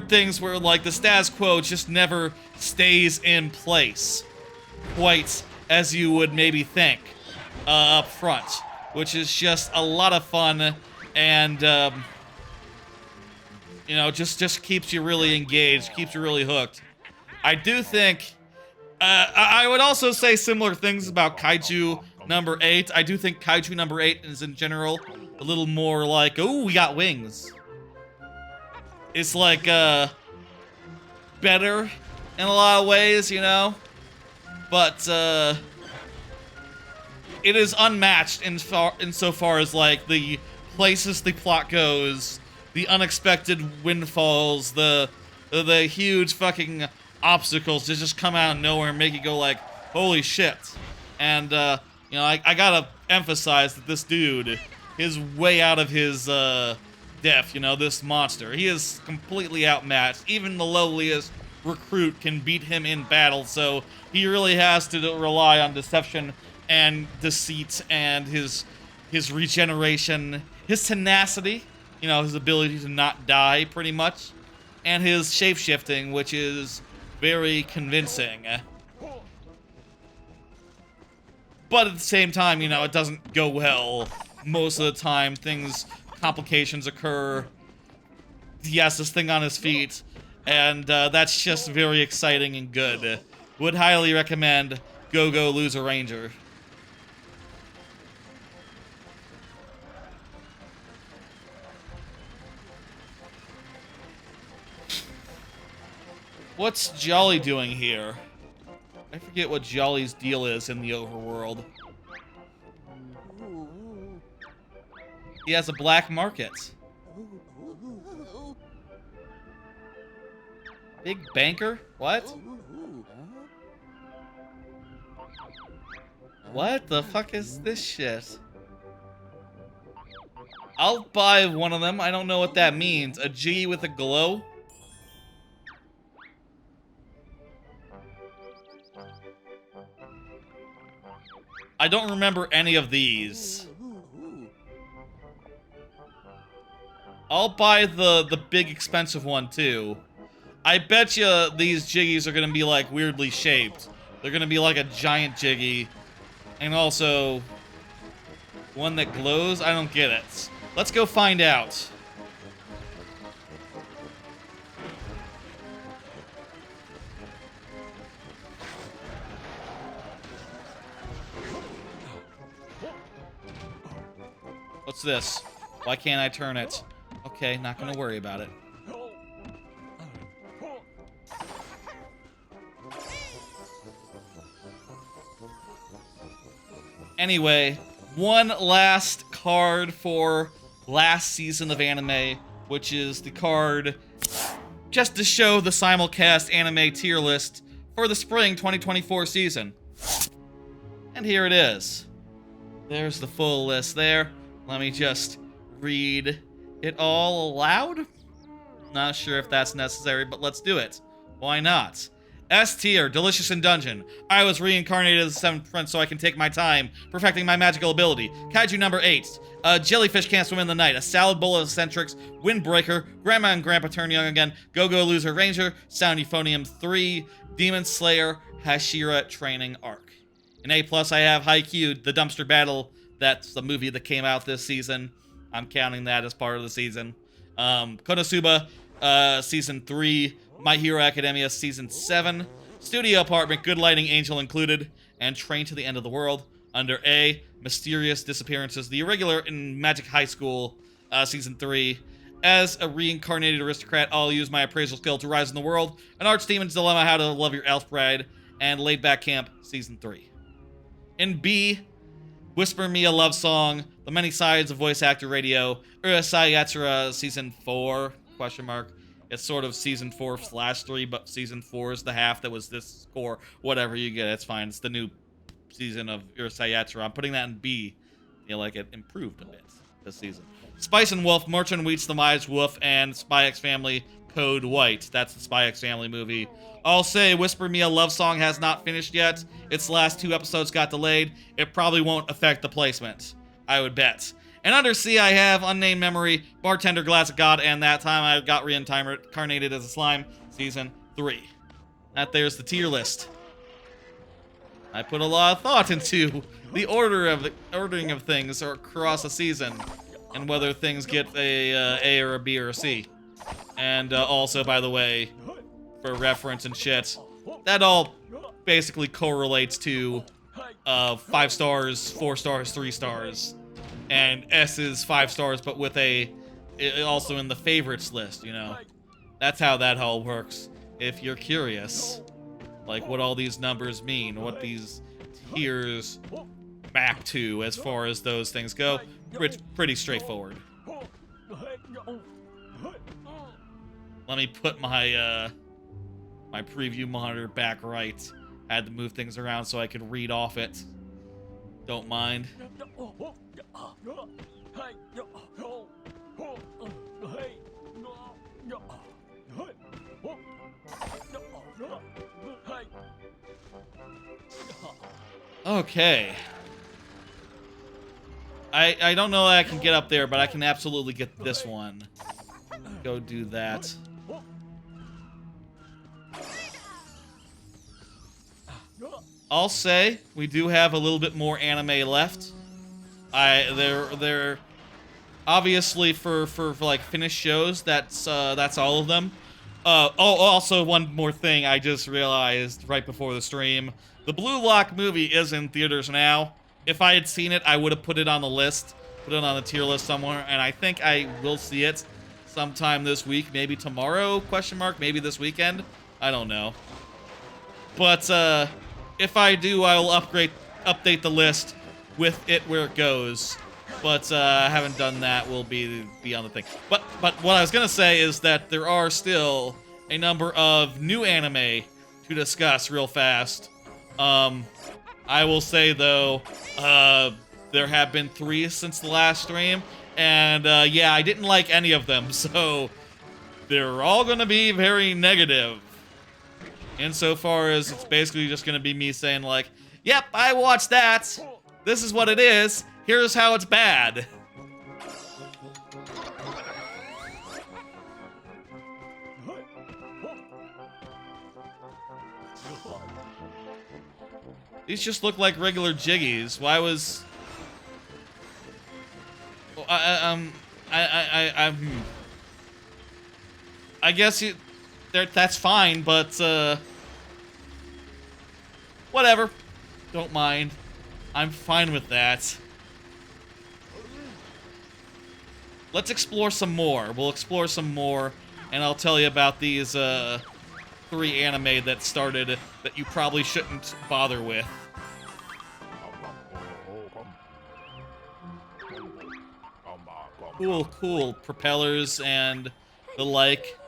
things where like the status quo just never stays in place quite as you would maybe think up front, which is just a lot of fun and you know, just keeps you really engaged, keeps you really hooked. I do think I would also say similar things about Kaiju number 8. I do think Kaiju number 8 is in general a little more like, oh, we got wings. It's like better in a lot of ways, you know? But it is unmatched insofar as like the places the plot goes, the unexpected windfalls, the huge fucking obstacles that just come out of nowhere and make you go like, holy shit. And you know, I gotta emphasize that this dude is way out of his depth, you know, this monster. He is completely outmatched. Even the lowliest recruit can beat him in battle, so he really has to rely on deception and deceit and his regeneration, his tenacity, you know, his ability to not die, pretty much, and his shape-shifting, which is very convincing. But at the same time, you know, it doesn't go well. Most of the time, complications occur. He has this thing on his feet, and that's just very exciting and good. Would highly recommend Go Loser Ranger. What's Jolly doing here? I forget what Jolly's deal is in the overworld. He has a black market. Big banker? What? What the fuck is this shit? I'll buy one of them. I don't know what that means. A G with a glow? I don't remember any of these. I'll buy the big expensive one too. I bet you these jiggies are gonna be like weirdly shaped. They're gonna be like a giant jiggy. And also one that glows? I don't get it. Let's go find out. What's this? Why can't I turn it? Okay, not gonna worry about it. Anyway, one last card for last season of anime, which is the card just to show the simulcast anime tier list for the spring 2024 season. And here it is. There's the full list there. Let me just read it all aloud. Not sure if that's necessary, but let's do it. Why not? S tier, Delicious in Dungeon. I was reincarnated as a 7th prince so I can take my time, perfecting my magical ability. Kaiju number 8. Jellyfish can't swim in the night. A salad bowl of eccentrics. Windbreaker. Grandma and Grandpa turn young again. Go Loser Ranger. Sound Euphonium 3. Demon Slayer. Hashira Training Arc. In A+, I have Haikyuu, The Dumpster Battle. That's the movie that came out this season. I'm counting that as part of the season. Konosuba, Season 3. My Hero Academia, Season 7. Studio Apartment, Good Lighting, Angel Included. And Train to the End of the World. Under A, Mysterious Disappearances. The Irregular in Magic High School, Season 3. As a reincarnated aristocrat, I'll use my appraisal skill to rise in the world. An Archdemon's Dilemma, How to Love Your Elf Bride. And Laid Back Camp, Season 3. In B, Whisper Me a Love Song, The Many Sides of Voice Actor Radio, Urusei Yatsura, Season 4, question mark. It's sort of Season 4/3, but Season 4 is the half that was this score. Whatever, you get it, it's fine. It's the new season of Urusei Yatsura. I'm putting that in B. I feel like it improved a bit this season. Spice and Wolf, Merchant Wheats, The Mize Wolf, and Spy X Family Code White. That's the Spy X Family movie. I'll say Whisper Me a Love Song has not finished yet. Its last 2 episodes got delayed. It probably won't affect the placement, I would bet. And under C, I have Unnamed Memory, Bartender, Glass of God, and That Time I Got Reincarnated as a Slime, Season 3. There's the tier list. I put a lot of thought into the ordering of things across a season, and whether things get a or a B or a C. And also, by the way, for reference and shit, that all basically correlates to 5 stars, 4 stars, 3 stars, and S is 5 stars, but with also in the favorites list, you know. That's how that all works. If you're curious, like what all these numbers mean, what these tiers map to as far as those things go, it's pretty straightforward. Let me put my my preview monitor back right. I had to move things around so I could read off it. Don't mind. Okay. I don't know that I can get up there, but I can absolutely get this one. Go do that. I'll say we do have a little bit more anime left. They're obviously for like finished shows. That's all of them. Also one more thing I just realized right before the stream: the Blue Lock movie is in theaters now. If I had seen it, I would have put it on the list, put it on the tier list somewhere, and I think I will see it sometime this week, maybe tomorrow? Question mark? Maybe this weekend? I don't know. But if I do, I will update the list with it where it goes. But I haven't done that. Will be on the thing. But what I was gonna say is that there are still a number of new anime to discuss real fast. I will say though, there have been 3 since the last stream, and yeah, I didn't like any of them, so they're all gonna be very negative. Insofar as it's basically just gonna be me saying like, yep, I watched that. This is what it is. Here's how it's bad. These just look like regular jiggies. Why was... I guess that's fine, but whatever. Don't mind. I'm fine with that. Let's explore some more. We'll explore some more, and I'll tell you about these 3 anime that started that you probably shouldn't bother with. Cool. Propellers and the like.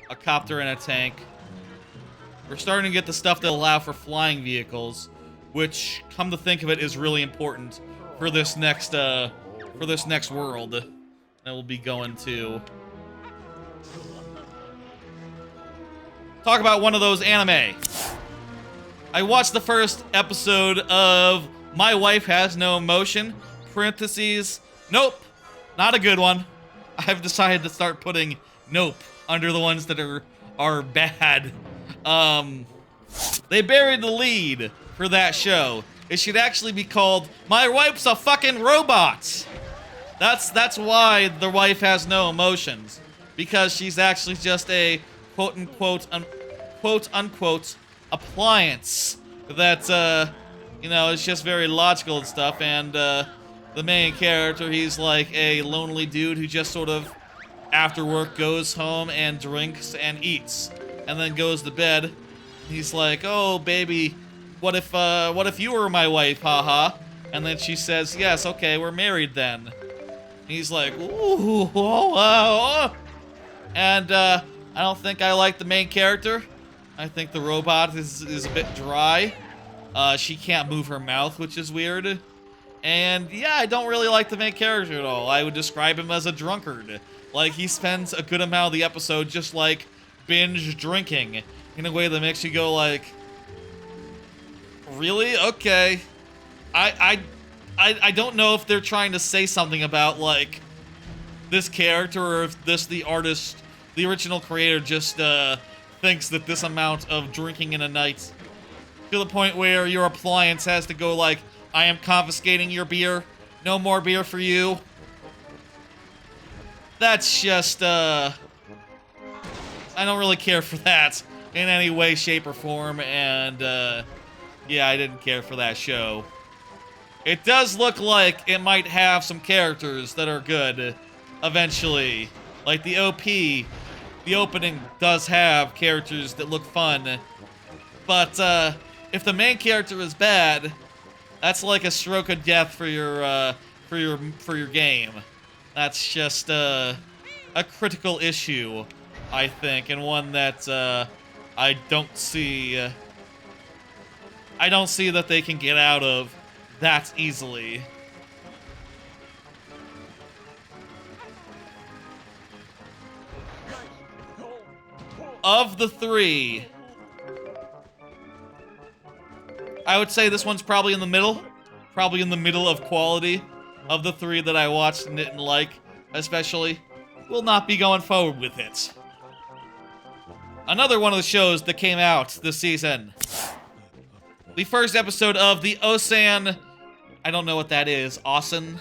A copter and a tank. We're starting to get the stuff that allow for flying vehicles, which, come to think of it, is really important for this next world that we'll be going to. Talk about one of those anime. I watched the first episode of My Wife Has No Emotion, parentheses, nope, not a good one. I've decided to start putting nope under the ones that are bad. They buried the lead for that show. It should actually be called My Wife's a Fucking Robot. That's why the wife has no emotions, because she's actually just a quote unquote appliance that you know, is just very logical and stuff. And the main character, he's like a lonely dude who just sort of after work goes home and drinks and eats and then goes to bed. He's like, oh baby, what if you were my wife, haha? And then she says, yes, okay, we're married then. He's like, ooh, oh. And I don't think I like the main character. I think the robot is a bit dry. She can't move her mouth, which is weird. And yeah, I don't really like the main character at all. I would describe him as a drunkard. Like, he spends a good amount of the episode just, like, binge drinking in a way that makes you go, like, really? Okay. I don't know if they're trying to say something about, like, this character, or if the artist, the original creator, just, thinks that this amount of drinking in a night, to the point where your appliance has to go, like, I am confiscating your beer, no more beer for you. That's just, I don't really care for that in any way, shape, or form, and, yeah, I didn't care for that show. It does look like it might have some characters that are good, eventually. Like the OP, the opening does have characters that look fun, but, if the main character is bad, that's like a stroke of death for your game. That's just a critical issue, I think, and one that I don't see that they can get out of that easily. Of the three, I would say this one's probably in the middle. Probably in the middle of quality of the three that I watched and didn't like, especially. Will not be going forward with it. Another one of the shows that came out this season. The first episode of the Osan... I don't know what that is. Osan?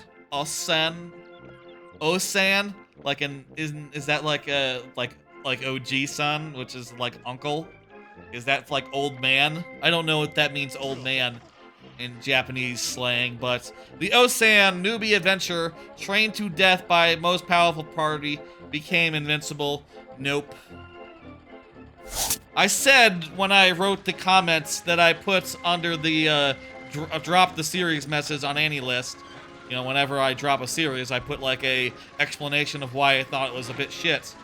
Like is that like like OG son, which is like uncle? Is that like old man? I don't know what that means, old man, in Japanese slang, but the Osan newbie adventurer, trained to death by most powerful party, became invincible. Nope. I said when I wrote the comments that I put under the drop the series message on any list, you know, whenever I drop a series, I put like a explanation of why I thought it was a bit shit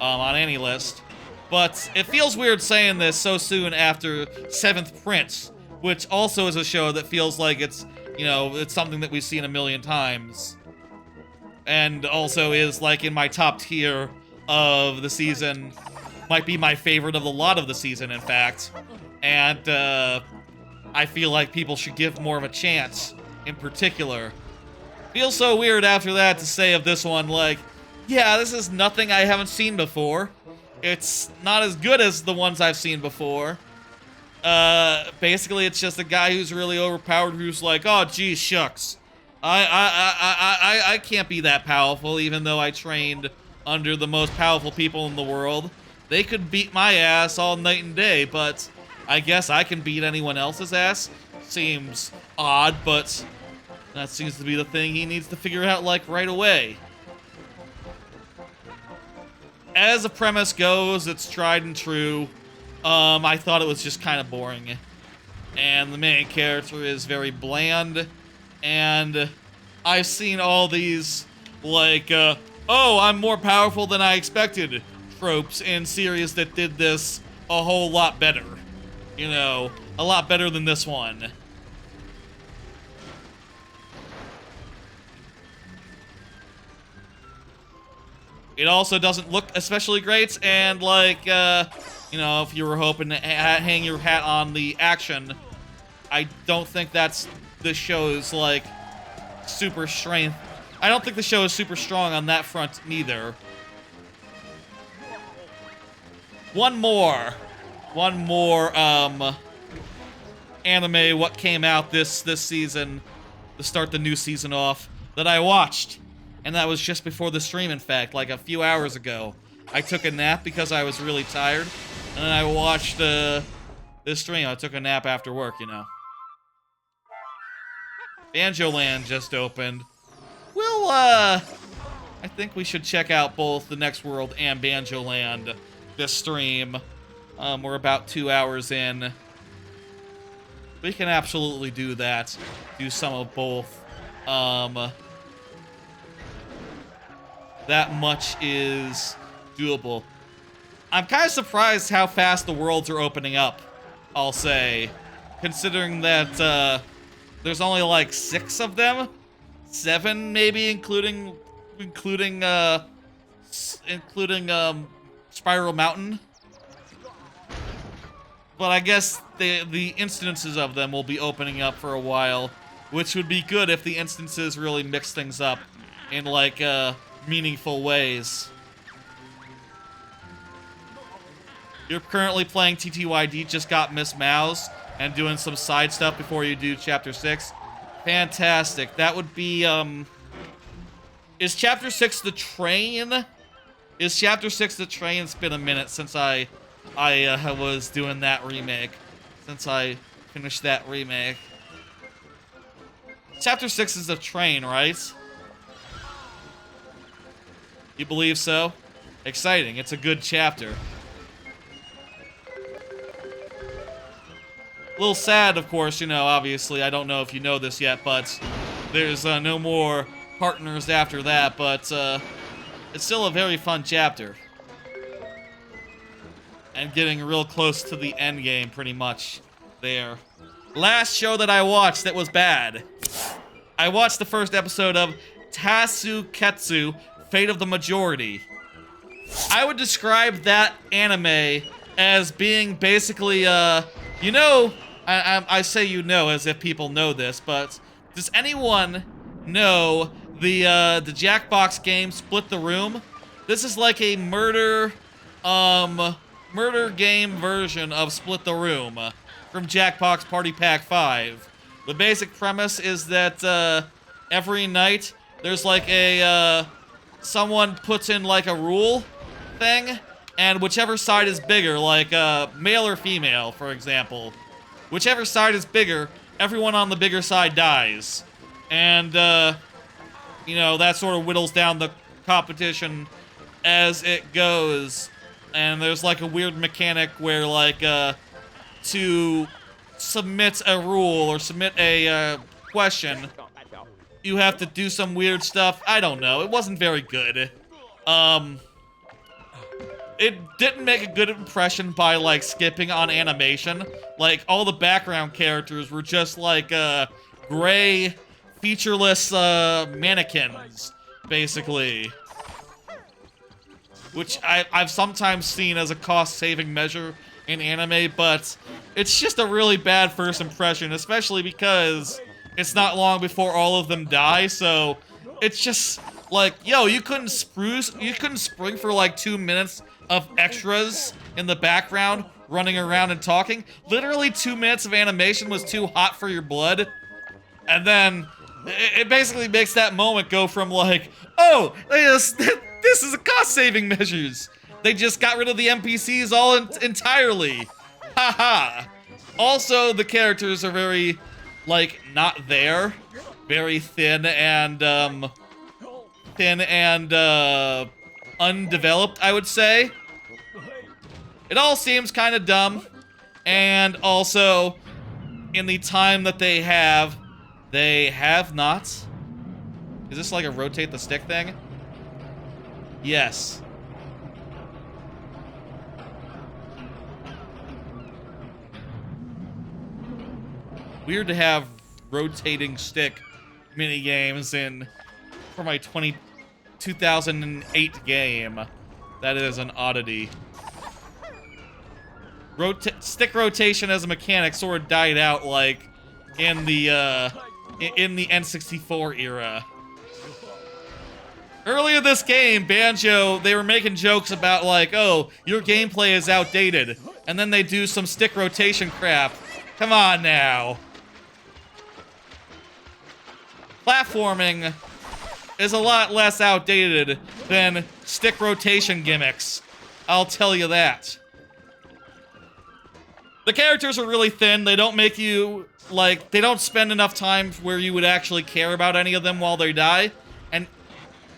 on any list. But it feels weird saying this so soon after 7th Prince, which also is a show that feels like it's, you know, it's something that we've seen a million times. And also is, like, in my top tier of the season. Might be my favorite of the lot of the season, in fact. And, I feel like people should give more of a chance, in particular. Feels so weird after that to say of this one, like, yeah, this is nothing I haven't seen before. It's not as good as the ones I've seen before. Basically, it's just a guy who's really overpowered who's like, oh, geez, shucks. I can't be that powerful, even though I trained under the most powerful people in the world. They could beat my ass all night and day, but I guess I can beat anyone else's ass. Seems odd, but that seems to be the thing he needs to figure out, like, right away. As the premise goes, it's tried and true. I thought it was just kind of boring. And the main character is very bland. And I've seen all these, like, oh, I'm more powerful than I expected tropes in series that did this a whole lot better. You know, a lot better than this one. It also doesn't look especially great, and, like, you know, if you were hoping to hang your hat on the action, I don't think that's the show's, like, super strength. I don't think the show is super strong on that front, neither. One more, anime, what came out this season, to start the new season off, that I watched. And that was just before the stream, in fact, like a few hours ago. I took a nap because I was really tired, and then I watched this stream. I took a nap after work, you know. Banjoland just opened. Well, I think we should check out both The Next World and Banjoland this stream. We're about 2 hours in. We can absolutely do that. Do some of both. That much is doable. I'm kind of surprised how fast the worlds are opening up, I'll say. Considering that there's only like 6 of them? 7 maybe, including Spiral Mountain. But I guess the instances of them will be opening up for a while, which would be good if the instances really mix things up in like meaningful ways. You're currently playing TTYD, just got Miss Mouse, and doing some side stuff before you do Chapter 6. Fantastic. That would be, is Chapter 6 the train? Is Chapter 6 the train? It's been a minute since I was doing that remake. Since I finished that remake. Chapter 6 is the train, right? You believe so? Exciting. It's a good chapter. A little sad, of course, you know, obviously. I don't know if you know this yet, but there's no more partners after that, but it's still a very fun chapter. And getting real close to the end game, pretty much, there. Last show that I watched that was bad. I watched the first episode of Tasuketsu, Fate of the Majority. I would describe that anime as being basically, you know, I say you know as if people know this, but does anyone know the Jackbox game Split the Room? This is like a murder game version of Split the Room from Jackbox Party Pack 5. The basic premise is that every night there's like a someone puts in like a rule thing, and whichever side is bigger, like male or female, for example, whichever side is bigger, everyone on the bigger side dies. And you know, that sort of whittles down the competition as it goes. And there's like a weird mechanic where like to submit a rule or submit a question, you have to do some weird stuff. I don't know. It wasn't very good. It didn't make a good impression by like skipping on animation. Like all the background characters were just like gray, featureless mannequins, basically. Which I've sometimes seen as a cost-saving measure in anime, but it's just a really bad first impression, especially because it's not long before all of them die, so it's just like, yo, you couldn't spring for like 2 minutes of extras in the background running around and talking. Literally 2 minutes of animation was too hot for your blood. And then it basically makes that moment go from like, oh, this is a cost-saving measures. They just got rid of the NPCs all entirely. Haha. Also, the characters are very, like, not there. Very thin and undeveloped, I would say. It all seems kind of dumb. And also, in the time that they have not. Is this like a rotate the stick thing? Yes. Weird to have rotating stick minigames for my 2008 game. That is an oddity. Stick rotation as a mechanic sort of died out like in the N64 era. Earlier this game, Banjo, they were making jokes about like, oh, your gameplay is outdated. And then they do some stick rotation crap. Come on now. Platforming is a lot less outdated than stick rotation gimmicks. I'll tell you that. The characters are really thin. They don't make you, like, they don't spend enough time where you would actually care about any of them while they die. And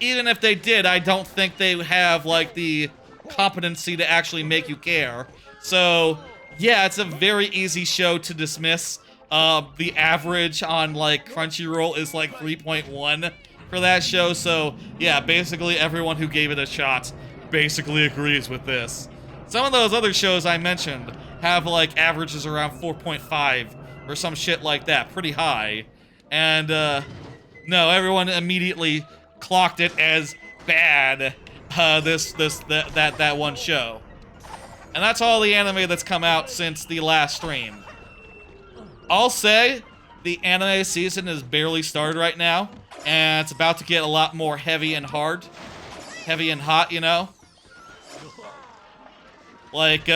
even if they did, I don't think they have, like, the competency to actually make you care. So, yeah, it's a very easy show to dismiss. The average on, like, Crunchyroll is, like, 3.1 for that show. So, yeah, basically everyone who gave it a shot basically agrees with this. Some of those other shows I mentioned have like averages around 4.5 or some shit like that, pretty high. And no, everyone immediately clocked it as bad. That one show. And that's all the anime that's come out since the last stream. I'll say the anime season is barely started right now, and it's about to get a lot more heavy and hard. Heavy and hot, you know? Like,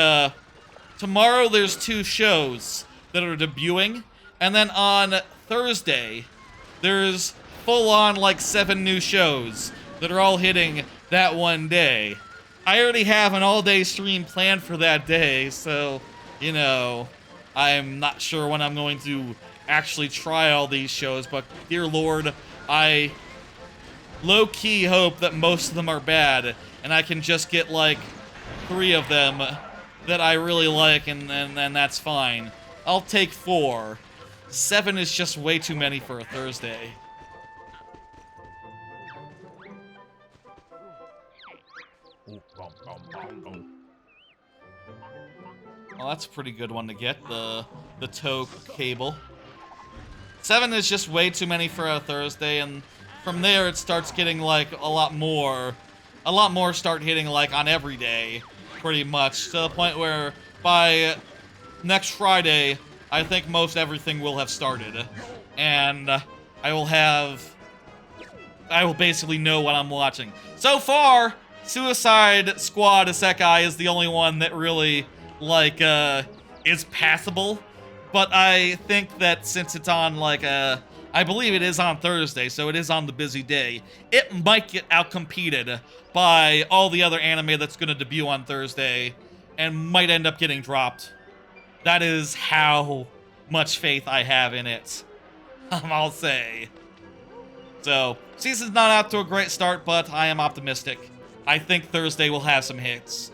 tomorrow there's 2 shows that are debuting, and then on Thursday, there's full-on, like, 7 new shows that are all hitting that one day. I already have an all-day stream planned for that day, so, you know, I'm not sure when I'm going to actually try all these shows, but dear Lord, I low-key hope that most of them are bad, and I can just get, like, 3 of them that I really like, and that's fine. I'll take 4. 7 is just way too many for a Thursday. Well, that's a pretty good one to get, the toe cable. 7 is just way too many for a Thursday, and from there it starts getting like a lot more start hitting like on every day, pretty much, to the point where by next Friday, I think most everything will have started, and I will basically know what I'm watching. So far, Suicide Squad Isekai is the only one that really, like, is passable, but I think that since it's on, like, I believe it is on Thursday, so it is on the busy day, it might get outcompeted by all the other anime that's gonna debut on Thursday, and might end up getting dropped. That is how much faith I have in it, I'll say. So, season's not out to a great start, but I am optimistic. I think Thursday will have some hits.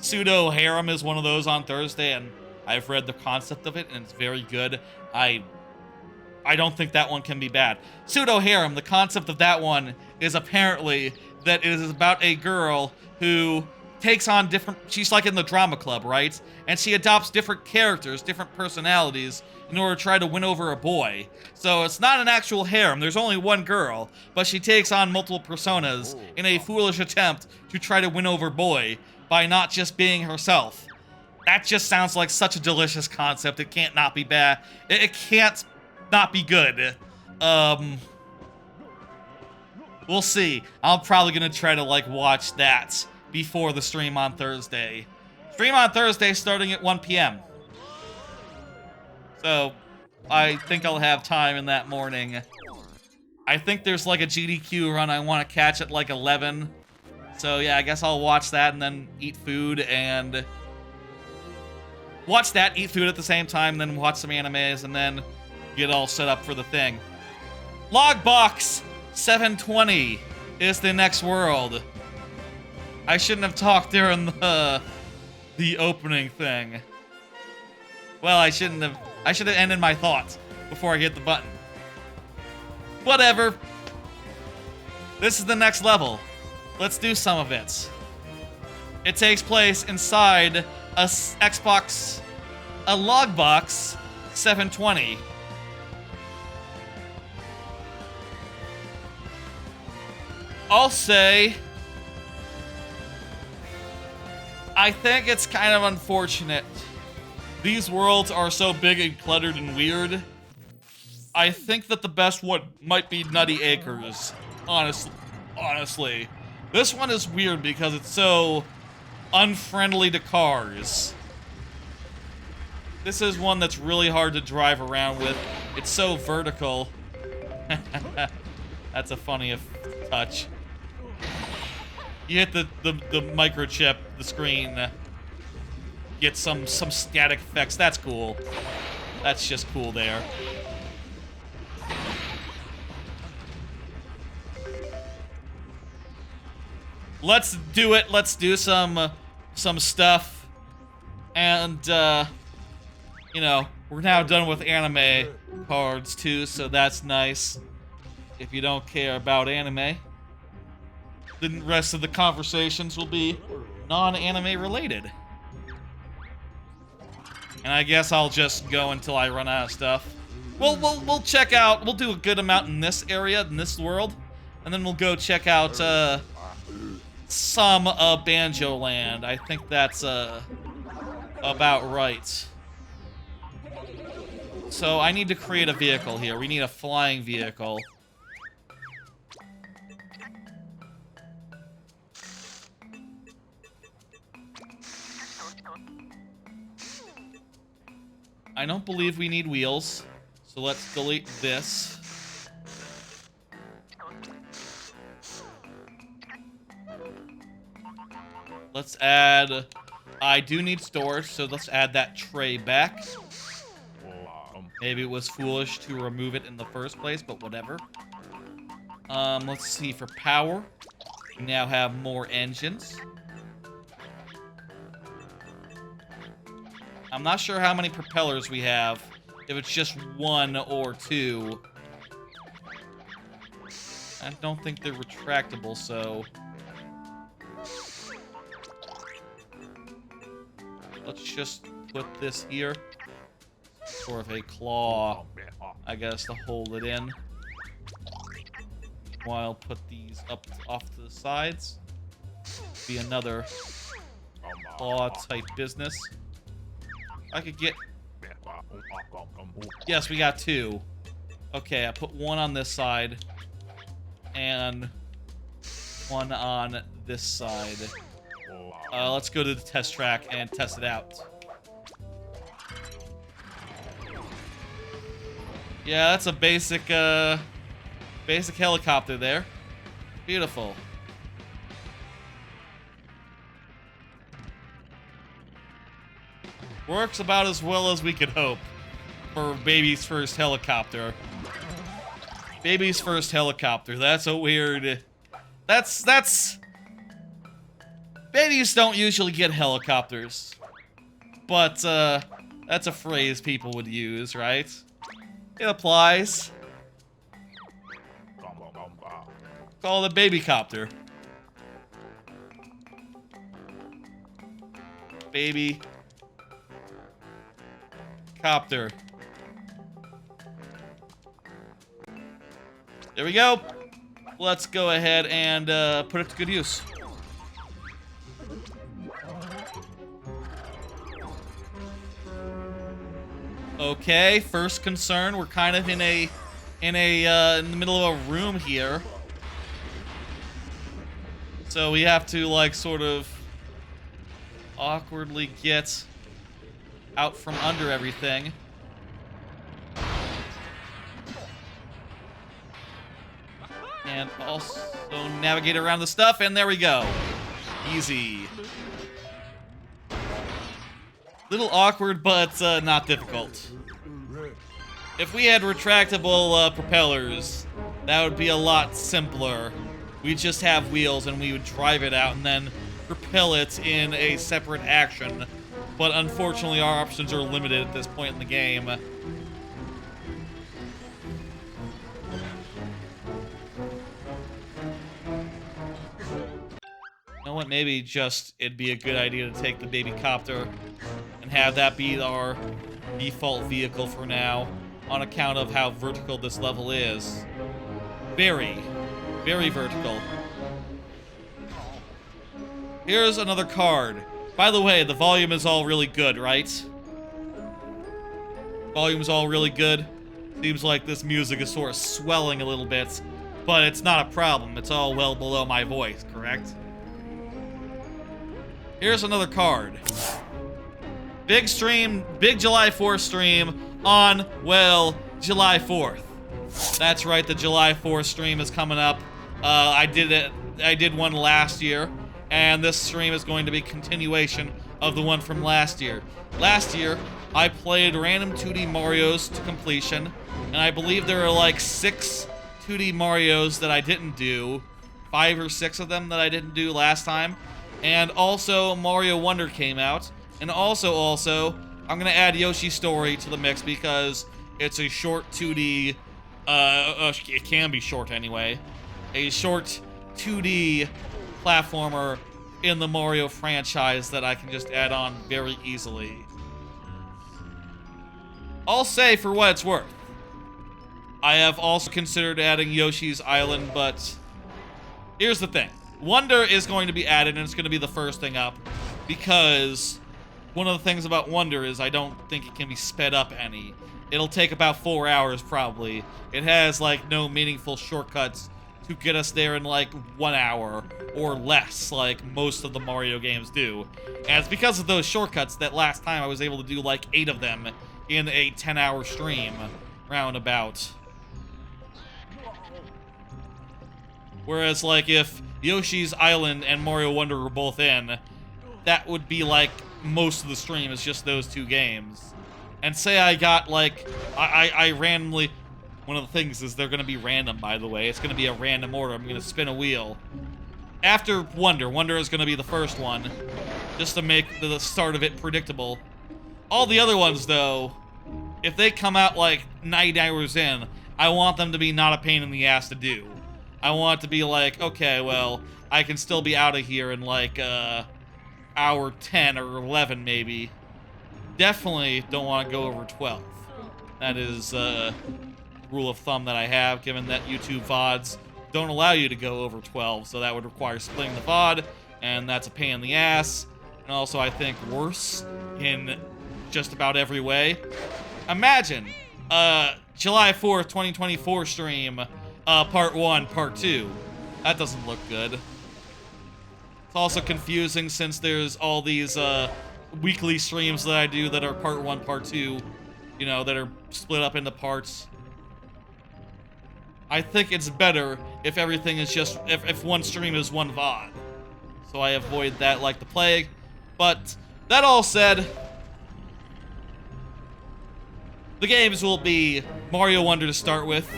Pseudo Harem is one of those on Thursday, and I've read the concept of it, and it's very good. I don't think that one can be bad. Pseudo Harem, the concept of that one is apparently that it is about a girl who takes on different... She's like in the drama club, right? And she adopts different characters, different personalities, in order to try to win over a boy. So it's not an actual harem, there's only one girl, but she takes on multiple personas in a foolish attempt to try to win over boy by not just being herself. That just sounds like such a delicious concept, it can't not be bad. It can't not be good. We'll see. I'm probably gonna try to, like, watch that before the stream on Thursday. Stream on Thursday starting at 1 p.m. So, I think I'll have time in that morning. I think there's like a GDQ run I want to catch at like 11. So yeah, I guess I'll watch that and then eat food and... Watch that, eat food at the same time, then watch some animes, and then get all set up for the thing. Logbox 720 is the next world. I shouldn't have talked during the opening thing. Well, I should have ended my thoughts before I hit the button. Whatever. This is the next level. Let's do some of it. It takes place inside a Logbox 720. I'll say, I think it's kind of unfortunate. These worlds are so big and cluttered and weird. I think that the best one might be Nutty Acres, honestly. This one is weird because it's so unfriendly to cars. This is one that's really hard to drive around with. It's so vertical. That's a funny touch. You hit the microchip, the screen, get some static effects. That's cool. That's just cool there. Let's do it. Let's do some stuff. And, you know, we're now done with anime cards, too, so that's nice. If you don't care about anime, the rest of the conversations will be non-anime related. And I guess I'll just go until I run out of stuff. We'll check out, we'll do a good amount in this area, in this world. And then we'll go check out some Banjoland. I think that's about right. So I need to create a vehicle here. We need a flying vehicle. I don't believe we need wheels, so let's delete this. Let's add... I do need storage, so let's add that tray back. Maybe it was foolish to remove it in the first place, but whatever. Let's see, for power, we now have more engines. I'm not sure how many propellers we have, if it's just 1 or 2. I don't think they're retractable, so... Let's just put this here. Sort of a claw, I guess, to hold it in. While put these up off to the sides. Be another claw type business. I could get... Yes, we got 2. Okay, I put 1 on this side. And 1 on this side. Let's go to the test track and test it out. Yeah, that's a basic helicopter there. Beautiful. Works about as well as we could hope for baby's first helicopter. Baby's first helicopter. That's a weird... That's... Babies don't usually get helicopters. But, that's a phrase people would use, right? It applies. Call it a baby copter. Baby copter. There we go. Let's go ahead and put it to good use. Okay, first concern. We're kind of in the middle of a room here. So we have to, like, sort of awkwardly get out from under everything. And also navigate around the stuff, and there we go. Easy. Little awkward, but not difficult. If we had retractable propellers, that would be a lot simpler. We'd just have wheels and we would drive it out and then propel it in a separate action. But unfortunately, our options are limited at this point in the game. You know what? Maybe just it'd be a good idea to take the baby copter and have that be our default vehicle for now, on account of how vertical this level is. Very, very vertical. Here's another card. By the way, the volume is all really good, right? Volume's all really good. Seems like this music is sort of swelling a little bit, but it's not a problem. It's all well below my voice, correct? Here's another card. Big stream, big July 4th stream on, well, July 4th. That's right, the July 4th stream is coming up. I did one last year, and this stream is going to be a continuation of the one from last year. Last year, I played random 2D Marios to completion, and I believe there are like 6 2D Marios that I didn't do. 5 or 6 of them that I didn't do last time. And also, Mario Wonder came out. And also, I'm gonna add Yoshi's Story to the mix because it's a short 2D, it can be short anyway, a short 2D platformer in the Mario franchise that I can just add on very easily. I'll say for what it's worth, I have also considered adding Yoshi's Island, but here's the thing. Wonder is going to be added, and it's going to be the first thing up, because one of the things about Wonder is I don't think it can be sped up any. It'll take about 4 hours, probably. It has, like, no meaningful shortcuts to get us there in, like, 1 hour or less, like most of the Mario games do. And it's because of those shortcuts that last time I was able to do, like, 8 of them in a 10-hour stream, roundabout. Whereas, like, if Yoshi's Island and Mario Wonder were both in, that would be, like, most of the stream is just those 2 games. And say I got, like, I randomly... One of the things is they're going to be random, by the way. It's going to be a random order. I'm going to spin a wheel. After Wonder is going to be the first one, just to make the start of it predictable. All the other ones, though, if they come out, like, 90 hours in, I want them to be not a pain in the ass to do. I want it to be like, okay, well, I can still be out of here in, like, hour 10 or 11, maybe. Definitely don't want to go over 12. That is, rule of thumb that I have, given that YouTube VODs don't allow you to go over 12, so that would require splitting the VOD, and that's a pain in the ass, and also, I think, worse in just about every way. Imagine, July 4th, 2024 stream, part 1, part 2. That doesn't look good. It's also confusing since there's all these, weekly streams that I do that are part 1, part 2, you know, that are split up into parts. I think it's better if everything is just, if one stream is one VOD. So I avoid that like the plague. But, that all said, the games will be Mario Wonder to start with.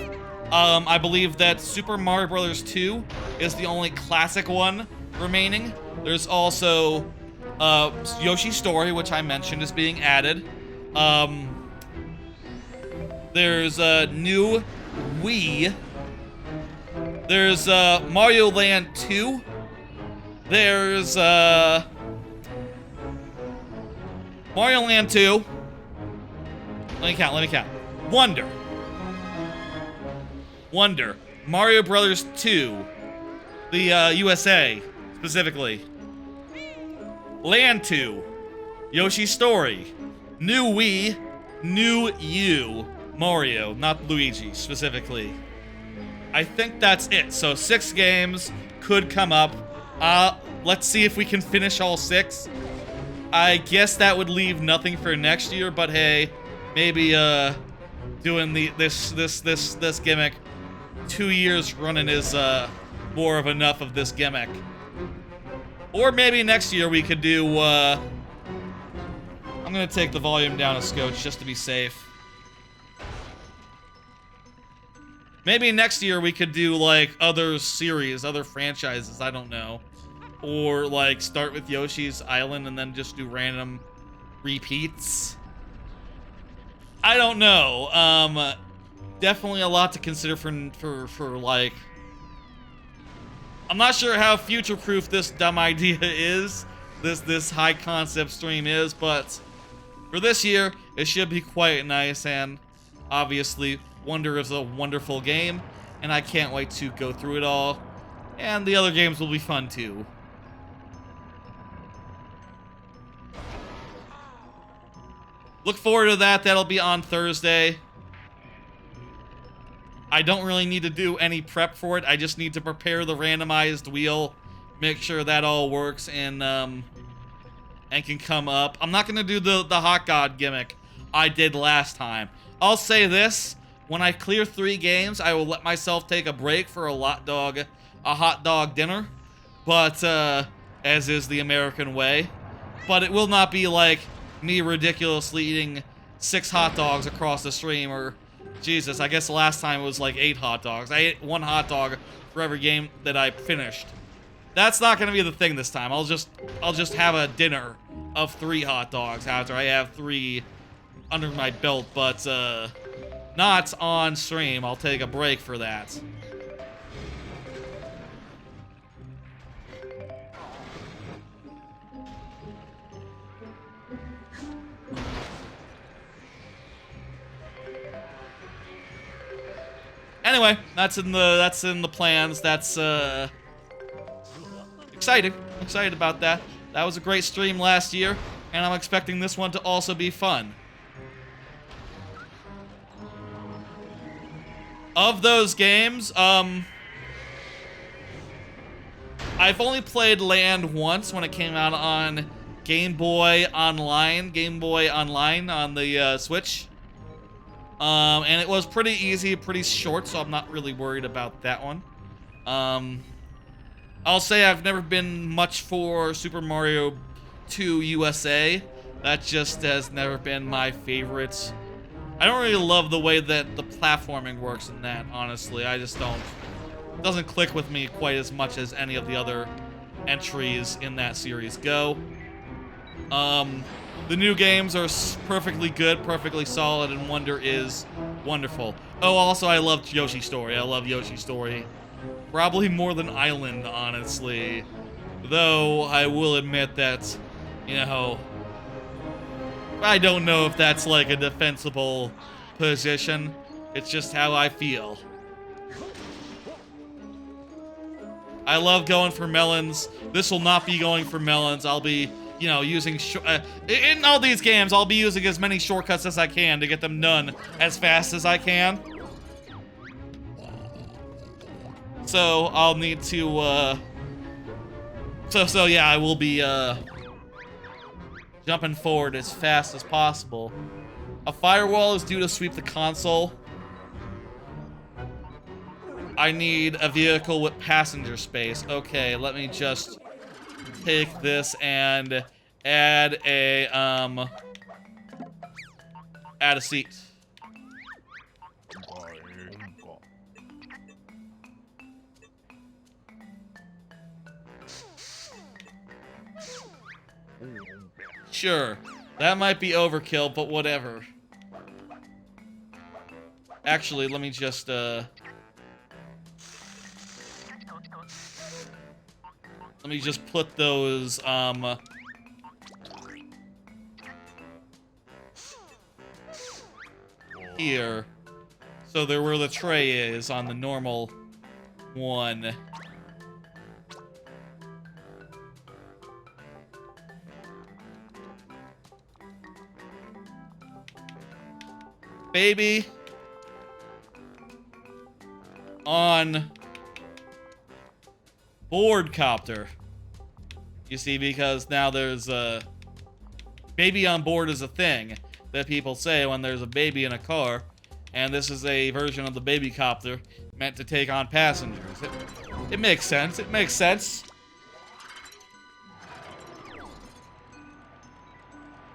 I believe that Super Mario Bros. 2 is the only classic one remaining. There's also Yoshi's Story, which I mentioned is being added. There's a new Wii. There's Mario Land 2. There's Mario Land 2. Let me count. Wonder. Mario Brothers 2. The USA, specifically. Land 2. Yoshi's Story. New Wii. New U. Mario, not Luigi, specifically. I think that's it. So 6 games could come up. Let's see if we can finish all 6. I guess that would leave nothing for next year, but hey, maybe doing this gimmick 2 years running is more of enough of this gimmick. Or maybe next year we could do I'm gonna take the volume down a scotch just to be safe. Maybe next year we could do, like, other series, other franchises, I don't know. Or, like, start with Yoshi's Island and then just do random repeats. I don't know. Definitely a lot to consider for like... I'm not sure how future-proof this dumb idea is, this high-concept stream is, but for this year, it should be quite nice, and obviously... Wonder is a wonderful game, and I can't wait to go through it all. And the other games will be fun too. Look forward to that. That'll be on Thursday. I don't really need to do any prep for it. I just need to prepare the randomized wheel, make sure that all works, and can come up. I'm not gonna do the Hot God gimmick I did last time. I'll say this. When I clear 3 games, I will let myself take a break for a hot dog dinner. But, as is the American way. But it will not be like me ridiculously eating 6 hot dogs across the stream, or, Jesus, I guess the last time it was like 8 hot dogs. I ate 1 hot dog for every game that I finished. That's not gonna be the thing this time. I'll just have a dinner of 3 hot dogs after I have 3 under my belt, but, not on stream. I'll take a break for that. Anyway, that's in the plans. That's exciting. I'm excited about that. That was a great stream last year, and I'm expecting this one to also be fun. Of those games, I've only played Land once when it came out on Game Boy Online on the Switch. And it was pretty easy, pretty short, so I'm not really worried about that one. I'll say I've never been much for Super Mario 2 USA. That just has never been my favorite. I don't really love the way that the platforming works in that, honestly. I just don't. It doesn't click with me quite as much as any of the other entries in that series go. The new games are perfectly good, perfectly solid, and Wonder is wonderful. Oh, also, I love Yoshi's Story. I love Yoshi's Story. Probably more than Island, honestly. Though, I will admit that, you know, I don't know if that's like a defensible position. It's just how I feel. I love going for melons. This will not be going for melons. I'll be, you know, using... in all these games, I'll be using as many shortcuts as I can to get them done as fast as I can. So, I'll need to, So yeah, I will be, jumping forward as fast as possible. A firewall is due to sweep the console. I need a vehicle with passenger space. Okay, let me just take this and add a seat. Sure, that might be overkill, but whatever. Actually, let me just, let me just put those, here. So they're where the tray is on the normal one. Baby. On board copter. You see, because now there's a baby on board is a thing that people say when there's a baby in a car, and this is a version of the baby copter meant to take on passengers. It makes sense. It makes sense.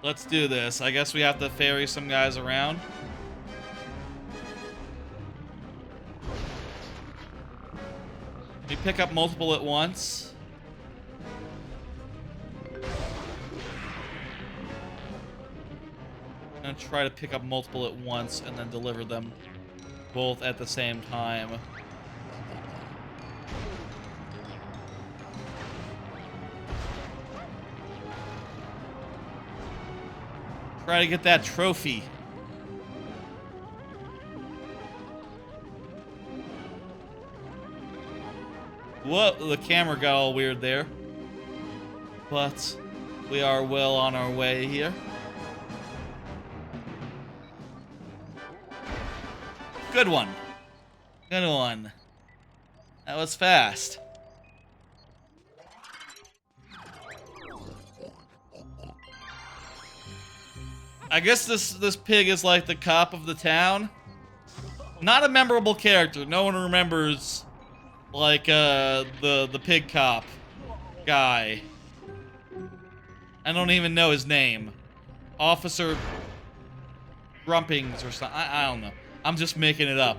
Let's do this. I guess we have to ferry some guys around. We pick up multiple at once. I'm gonna try to pick up multiple at once and then deliver them both at the same time. Try to get that trophy. Whoa, the camera got all weird there. But we are well on our way here. Good one. Good one. That was fast. I guess this pig is like the cop of the town. Not a memorable character. No one remembers like the pig cop guy. I don't even know his name. Officer Grumpings or something. I don't know. I'm just making it up.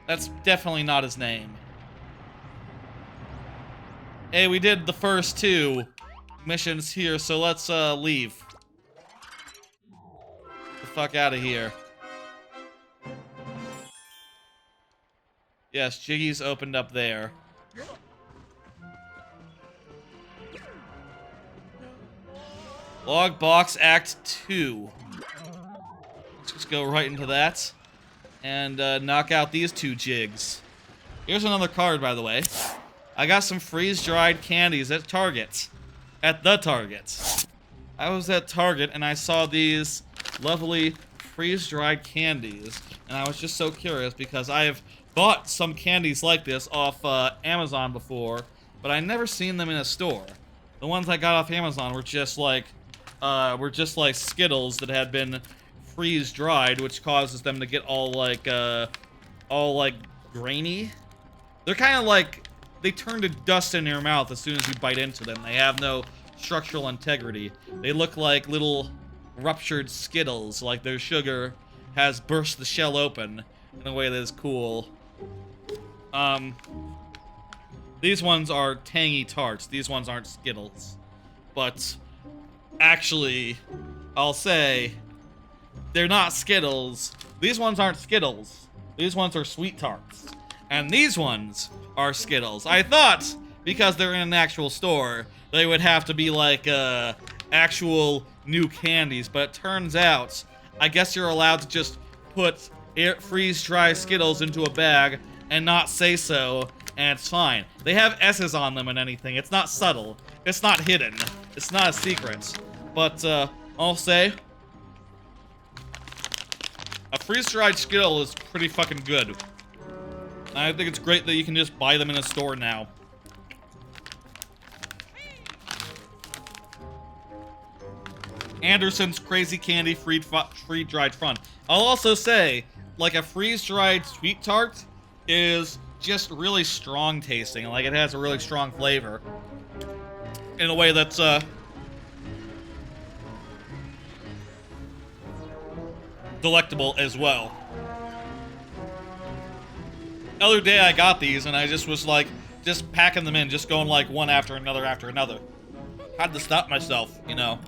That's definitely not his name. Hey, we did the first 2 missions here, so let's leave. Get the fuck out of here. Yes, Jiggy's opened up there. Logbox Act 2. Let's just go right into that. and knock out these 2 jigs. Here's another card, by the way. I got some freeze-dried candies at Target. At the Target. I was at Target and I saw these lovely freeze-dried candies. And I was just so curious because I have bought some candies like this off Amazon before, but I never seen them in a store. The ones I got off Amazon were just like Skittles that had been freeze-dried, which causes them to get all like grainy. They're kind of like, they turn to dust in your mouth as soon as you bite into them. They have no structural integrity. They look like little ruptured Skittles, like their sugar has burst the shell open in a way that is cool. These ones are tangy tarts. These ones aren't Skittles. But actually, I'll say they're not Skittles. These ones aren't Skittles. These ones are sweet tarts. And these ones are Skittles. I thought, because they're in an actual store, they would have to be like actual new candies, but it turns out, I guess you're allowed to just put freeze-dry Skittles into a bag and not say so, and it's fine. They have S's on them and anything. It's not subtle. It's not hidden. It's not a secret. But I'll say, a freeze-dried Skittle is pretty fucking good. I think it's great that you can just buy them in a store now. Anderson's Crazy Candy Free-Dried Fun. I'll also say, like, a freeze-dried sweet tart is just really strong tasting. Like, it has a really strong flavor. In a way that's, delectable as well. The other day I got these and I just was like, just packing them in, just going like one after another after another. Had to stop myself, you know.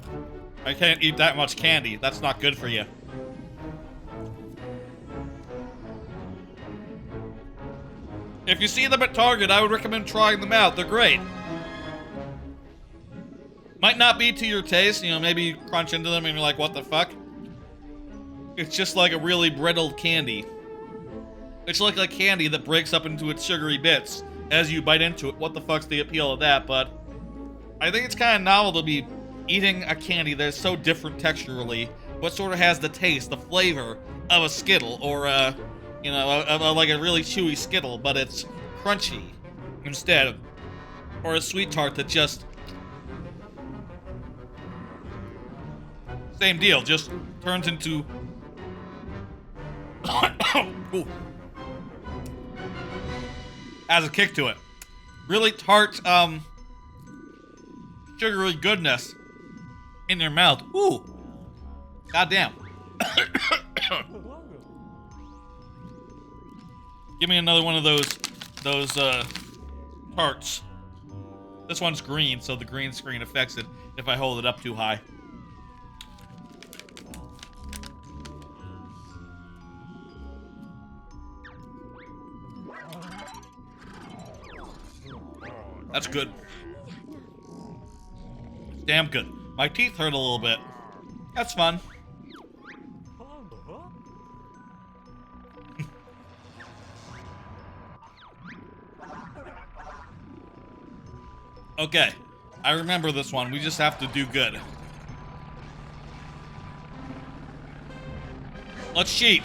I can't eat that much candy. That's not good for you. If you see them at Target, I would recommend trying them out. They're great. Might not be to your taste, you know, maybe you crunch into them and you're like, what the fuck? It's just like a really brittle candy. It's like a candy that breaks up into its sugary bits as you bite into it. What the fuck's the appeal of that? But I think it's kind of novel to be eating a candy that's so different texturally, but sort of has the taste, the flavor of a Skittle, or you know, like a really chewy Skittle, but it's crunchy instead, or a sweet tart that just same deal, just turns into ooh. Has a kick to it. Really tart, sugary goodness in your mouth. Ooh. Goddamn. Give me another one of those tarts. This one's green, so the green screen affects it if I hold it up too high. That's good. Damn good. My teeth hurt a little bit. That's fun. Okay. I remember this one. We just have to do good. Let's cheat.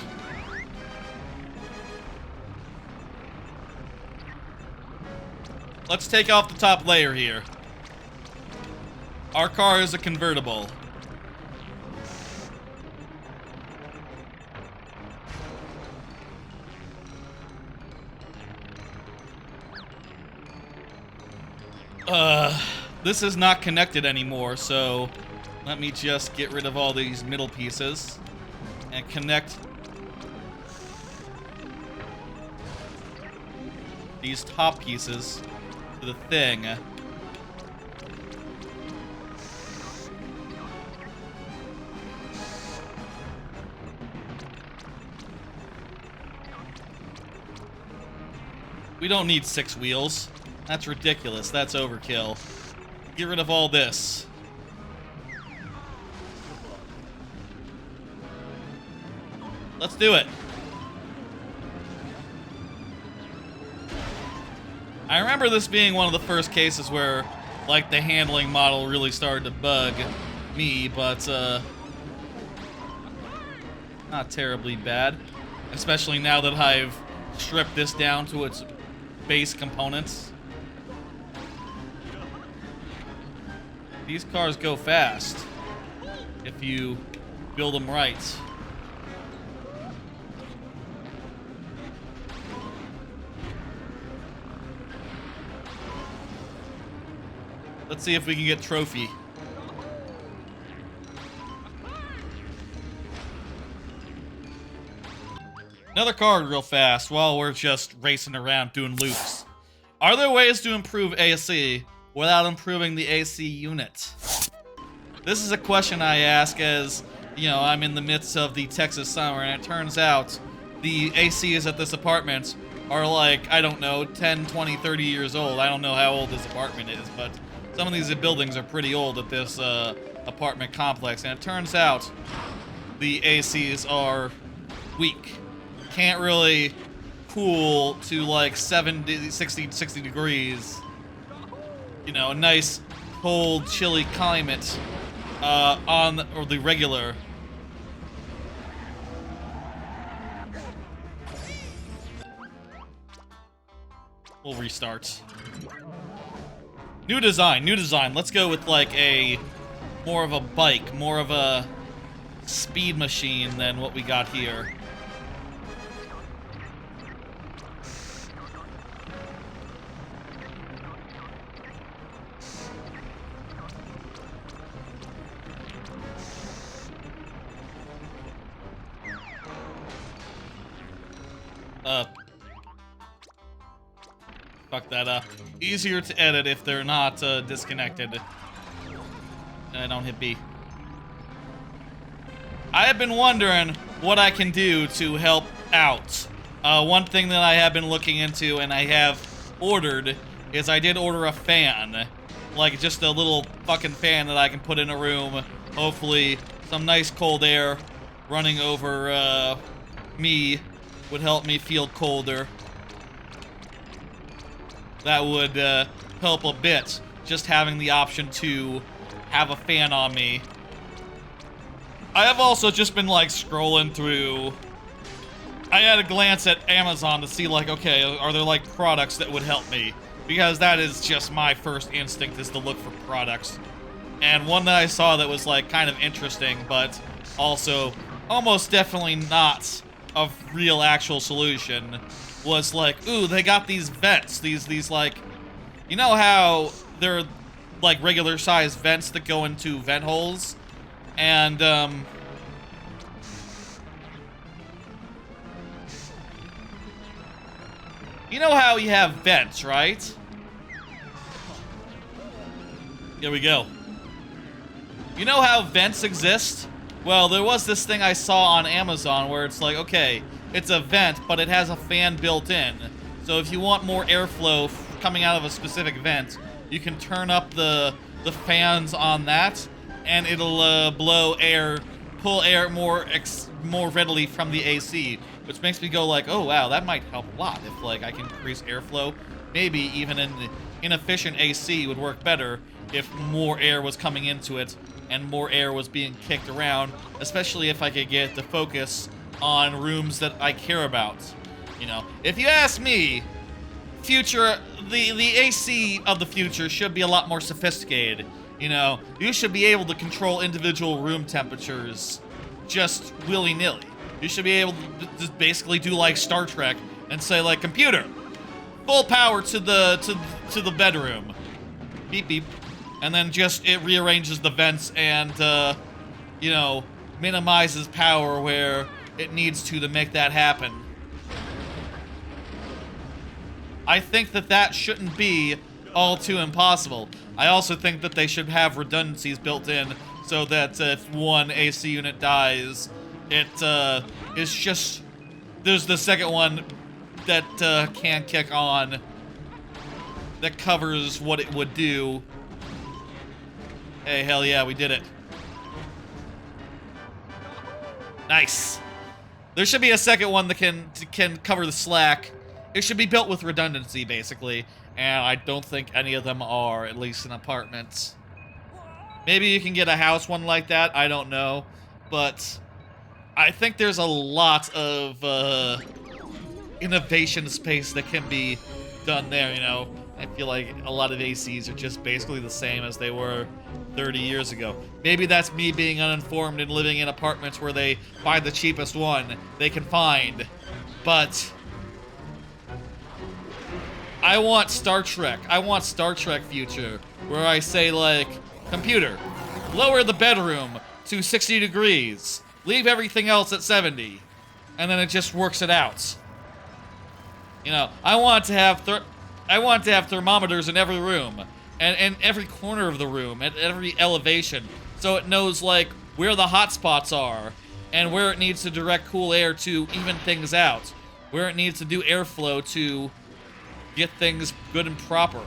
Let's take off the top layer here. Our car is a convertible. This is not connected anymore, so let me just get rid of all these middle pieces and connect these top pieces to the thing. We don't need 6 wheels. That's ridiculous. That's overkill. Get rid of all this. Let's do it. I remember this being one of the first cases where, like, the handling model really started to bug me, but, not terribly bad. Especially now that I've stripped this down to its base components. These cars go fast if you build them right. Let's see if we can get trophy. Another card real fast while we're just racing around doing loops. Are there ways to improve AC without improving the AC unit? This is a question I ask as, you know, I'm in the midst of the Texas summer, and it turns out the ACs at this apartment are like, I don't know, 10, 20, 30 years old. I don't know how old this apartment is, but some of these buildings are pretty old at this apartment complex, and it turns out the ACs are weak. Can't really cool to like 60 degrees. You know, a nice, cold, chilly climate on the regular. We'll restart. New design, new design. Let's go with like a more of a bike, more of a speed machine than what we got here. Fuck that up. Easier to edit if they're not disconnected. Don't hit B. I have been wondering what I can do to help out. One thing that I have been looking into and I have ordered is I did order a fan. Like just a little fucking fan that I can put in a room. Hopefully some nice cold air running over me would help me feel colder. That would help a bit, just having the option to have a fan on me. I have also just been like scrolling through. I had a glance at Amazon to see like, okay, are there like products that would help me? Because that is just my first instinct, is to look for products. And one that I saw that was like kind of interesting, but also almost definitely not a real actual solution, was like, ooh, they got these vents, these like, you know how they're like regular sized vents that go into vent holes, and you know how you have vents, right? Here we go. You know how vents exist? Well, there was this thing I saw on Amazon where it's like, okay, it's a vent, but it has a fan built in. So if you want more airflow coming out of a specific vent, you can turn up the fans on that, and it'll blow air, pull air more readily from the AC, which makes me go like, oh wow, that might help a lot if like I can increase airflow. Maybe even an inefficient AC would work better if more air was coming into it and more air was being kicked around, especially if I could get the focus on rooms that I care about. You know, if you ask me, the AC of the future should be a lot more sophisticated. You know, you should be able to control individual room temperatures just willy-nilly. You should be able to just basically do like Star Trek and say like, computer, full power to the bedroom. Beep beep. And then just it rearranges the vents and you know, minimizes power where it needs to make that happen. I think that shouldn't be all too impossible. I also think that they should have redundancies built in so that if one AC unit dies, it is just, there's the second one that can kick on that covers what it would do. Hey, hell yeah, we did it. Nice. There should be a second one that can cover the slack. It should be built with redundancy, basically. and I don't think any of them are, at least in apartments. Maybe you can get a house one like that, I don't know, but I think there's a lot of innovation space that can be done there, you know? I feel like a lot of ACs are just basically the same as they were 30 years ago. Maybe that's me being uninformed and living in apartments where they find the cheapest one they can find. But I want Star Trek. I want Star Trek future where I say, like, computer, lower the bedroom to 60 degrees. Leave everything else at 70. And then it just works it out. You know, I want to have thermometers in every room, and in every corner of the room, at every elevation, so it knows, like, where the hot spots are, and where it needs to direct cool air to even things out, where it needs to do airflow to get things good and proper.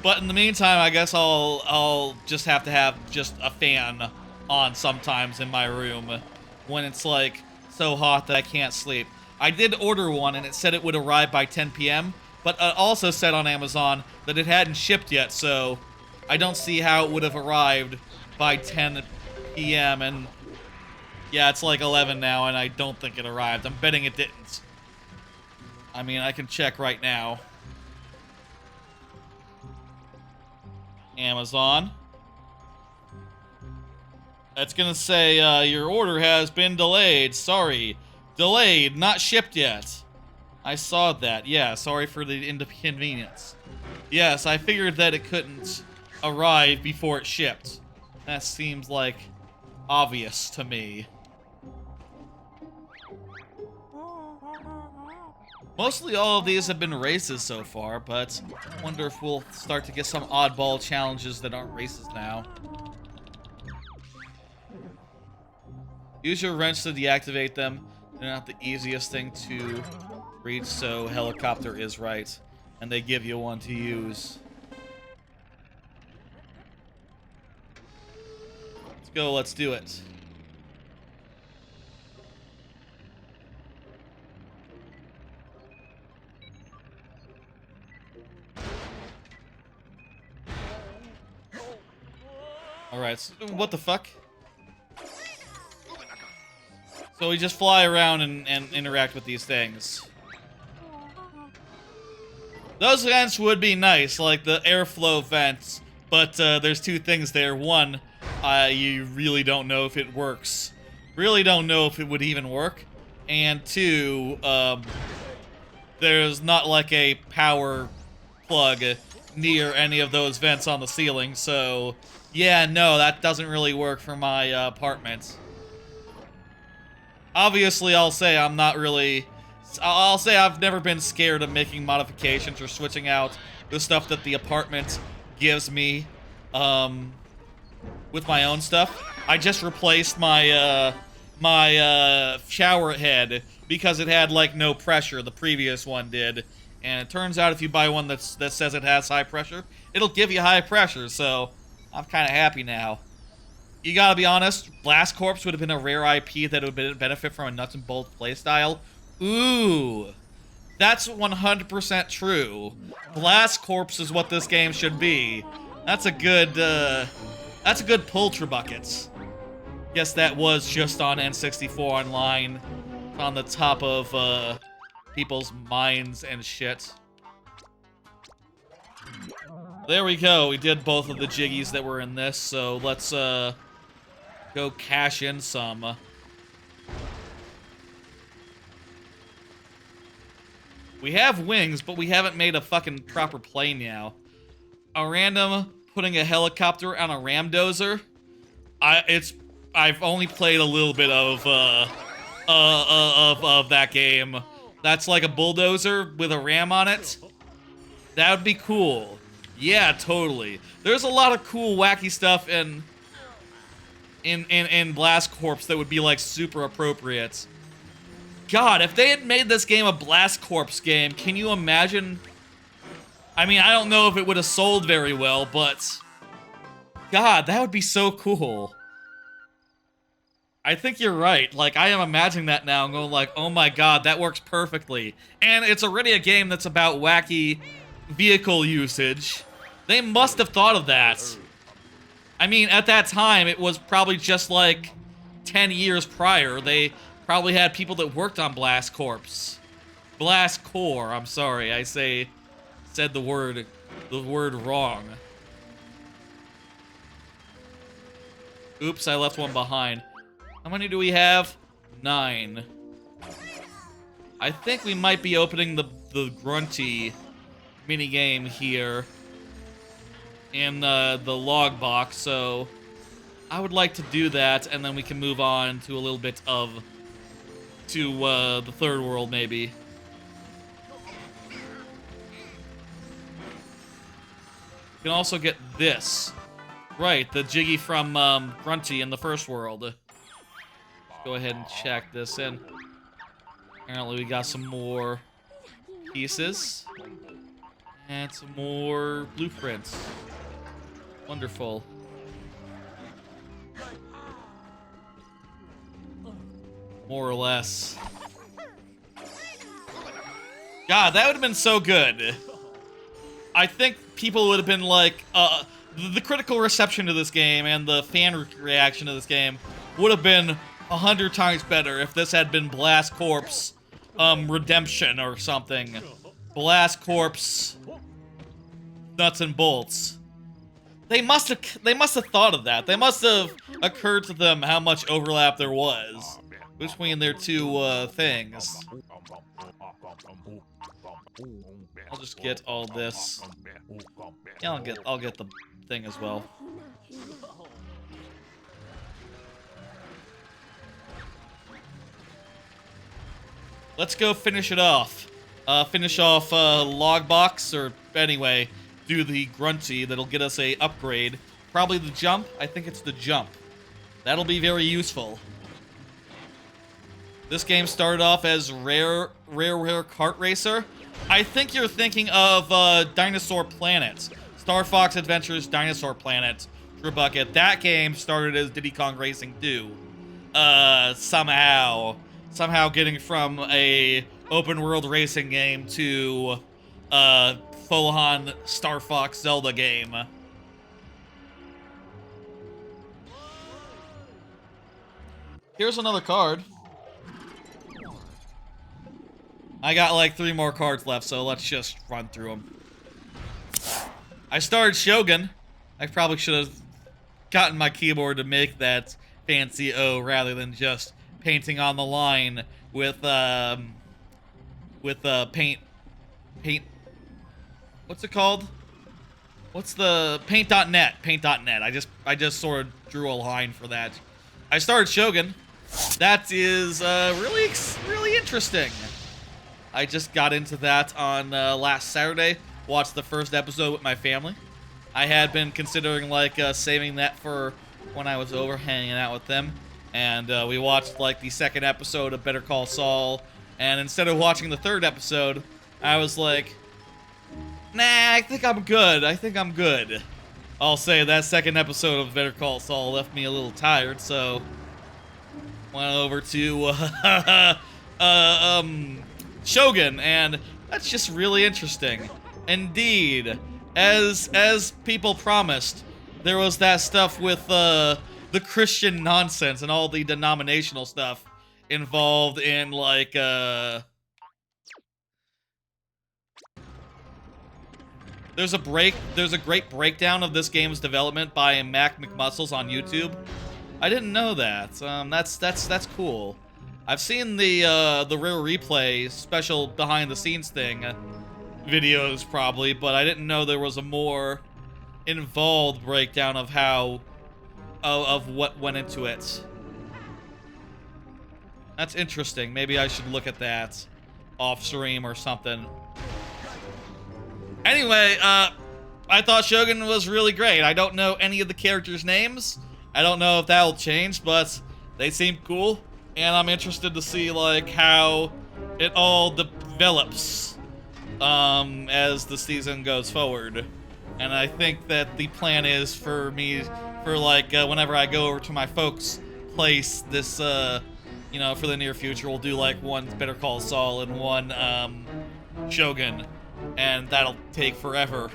But in the meantime, I guess I'll just have to have just a fan on sometimes in my room when it's like so hot that I can't sleep. I did order one and it said it would arrive by 10 p.m. but it also said on Amazon that it hadn't shipped yet, so I don't see how it would have arrived by 10 p.m. and yeah, it's like 11 now and I don't think it arrived. I'm betting it didn't. I mean, I can check right now. Amazon. That's gonna say, your order has been delayed. Sorry. Delayed, not shipped yet. I saw that. Yeah, sorry for the inconvenience. Yes, I figured that it couldn't arrive before it shipped. That seems like obvious to me. Mostly all of these have been races so far, but I wonder if we'll start to get some oddball challenges that aren't races now. Use your wrench to deactivate them. They're not the easiest thing to reach, so helicopter is right. And they give you one to use. Let's go, let's do it. Alright, so what the fuck? So we just fly around and interact with these things. Those vents would be nice, like the airflow vents, but there's two things there. One, you really don't know if it works. Really don't know if it would even work. And two, there's not like a power plug near any of those vents on the ceiling, so yeah, no, that doesn't really work for my apartment. Obviously, I'll say I'm not really... I'll say I've never been scared of making modifications or switching out the stuff that the apartment gives me with my own stuff. I just replaced my shower head because it had, like, no pressure. The previous one did. And it turns out if you buy one that says it has high pressure, it'll give you high pressure, so I'm kind of happy now. You gotta be honest, Blast Corps would have been a rare IP that would benefit from a nuts and bolts playstyle. Ooh, that's 100% true. Blast Corps is what this game should be. That's a good pull, Trebuckets. Guess that was just on N64 Online, on the top of people's minds and shit. There we go. We did both of the jiggies that were in this, so let's go cash in some. We have wings, but we haven't made a fucking proper plane now. A random putting a helicopter on a ramdozer. I've only played a little bit of that game. That's like a bulldozer with a ram on it. That would be cool. Yeah, totally. There's a lot of cool, wacky stuff in Blast Corps that would be, like, super appropriate. God, if they had made this game a Blast Corps game, can you imagine? I mean, I don't know if it would have sold very well, but God, that would be so cool. I think you're right. Like, I am imagining that now and going like, oh my god, that works perfectly. And it's already a game that's about wacky vehicle usage. They must have thought of that. I mean, at that time, it was probably just like 10 years prior. They probably had people that worked on Blast Corps. Blast Core, I'm sorry. I said the word wrong. Oops, I left one behind. How many do we have? 9. I think we might be opening the Grunty minigame here in the Logbox, so I would like to do that, and then we can move on to a little bit of the third world, maybe. You can also get this. Right, the Jiggy from Grunty in the first world. Let's go ahead and check this in. Apparently we got some more pieces. And some more blueprints. Wonderful. More or less. God, that would have been so good. I think people would have been like, the critical reception to this game and the fan reaction to this game would have been 100 times better if this had been Blast Corps Redemption or something. Blast Corps Nuts and Bolts. They must have thought of that. They must have occurred to them how much overlap there was between their two things. I'll just get all this. Yeah, I'll get the thing as well. Let's go finish it off. Finish off Logbox, or anyway, do the Grunty. That'll get us a upgrade. Probably the jump. I think it's the jump. That'll be very useful. This game started off as Rare Kart Racer. I think you're thinking of Dinosaur Planet. Star Fox Adventures Dinosaur Planet. True Bucket. That game started as Diddy Kong Racing 2. Somehow getting from a open world racing game to full-on Star Fox Zelda game. Here's another card. I got like 3 more cards left, so let's just run through them. I started Shogun. I probably should have gotten my keyboard to make that fancy O rather than just painting on the line with paint. What's it called? What's the paint.net? Paint.net. I just sort of drew a line for that. I started Shogun. That is really interesting. I just got into that on last Saturday. Watched the first episode with my family. I had been considering like saving that for when I was over hanging out with them, and we watched like the second episode of Better Call Saul. And instead of watching the third episode, I was like, nah, I think I'm good. I'll say that second episode of Better Call Saul left me a little tired, so went over to Shogun, and that's just really interesting. Indeed, as people promised, there was that stuff with the Christian nonsense and all the denominational stuff involved in like there's a great breakdown of this game's development by Mac McMuscles on YouTube. I didn't know that. That's cool. I've seen the Rare Replay special behind the scenes thing videos probably, but I didn't know there was a more involved breakdown of how of what went into it. That's interesting. Maybe I should look at that off stream or something. Anyway, I thought Shogun was really great. I don't know any of the characters' names. I don't know if that'll change, but they seem cool. And I'm interested to see, like, how it all develops as the season goes forward. And I think that the plan is for me, for, like, whenever I go over to my folks' place this, you know, for the near future. We'll do like one Better Call Saul and one Shogun, and that'll take forever.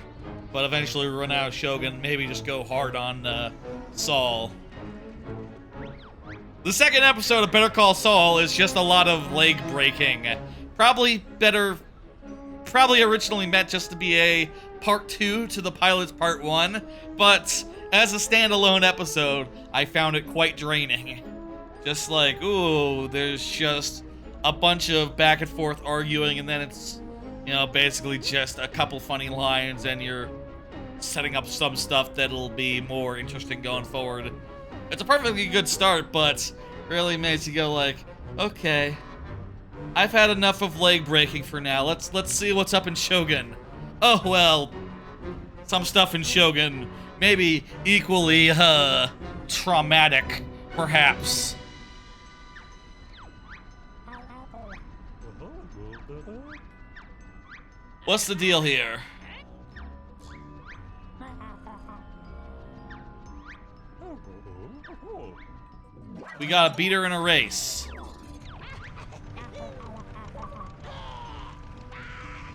But eventually we run out of Shogun, maybe just go hard on Saul. The second episode of Better Call Saul is just a lot of leg breaking. Probably originally meant just to be a part 2 to the pilot's part 1, but as a standalone episode, I found it quite draining. Just like, ooh, there's just a bunch of back and forth arguing, and then it's, you know, basically just a couple funny lines, and you're setting up some stuff that'll be more interesting going forward. It's a perfectly good start, but really makes you go like, okay, I've had enough of leg breaking for now. Let's see what's up in Shogun. Oh well, some stuff in Shogun maybe equally traumatic, perhaps. What's the deal here? We gotta beat her in a race.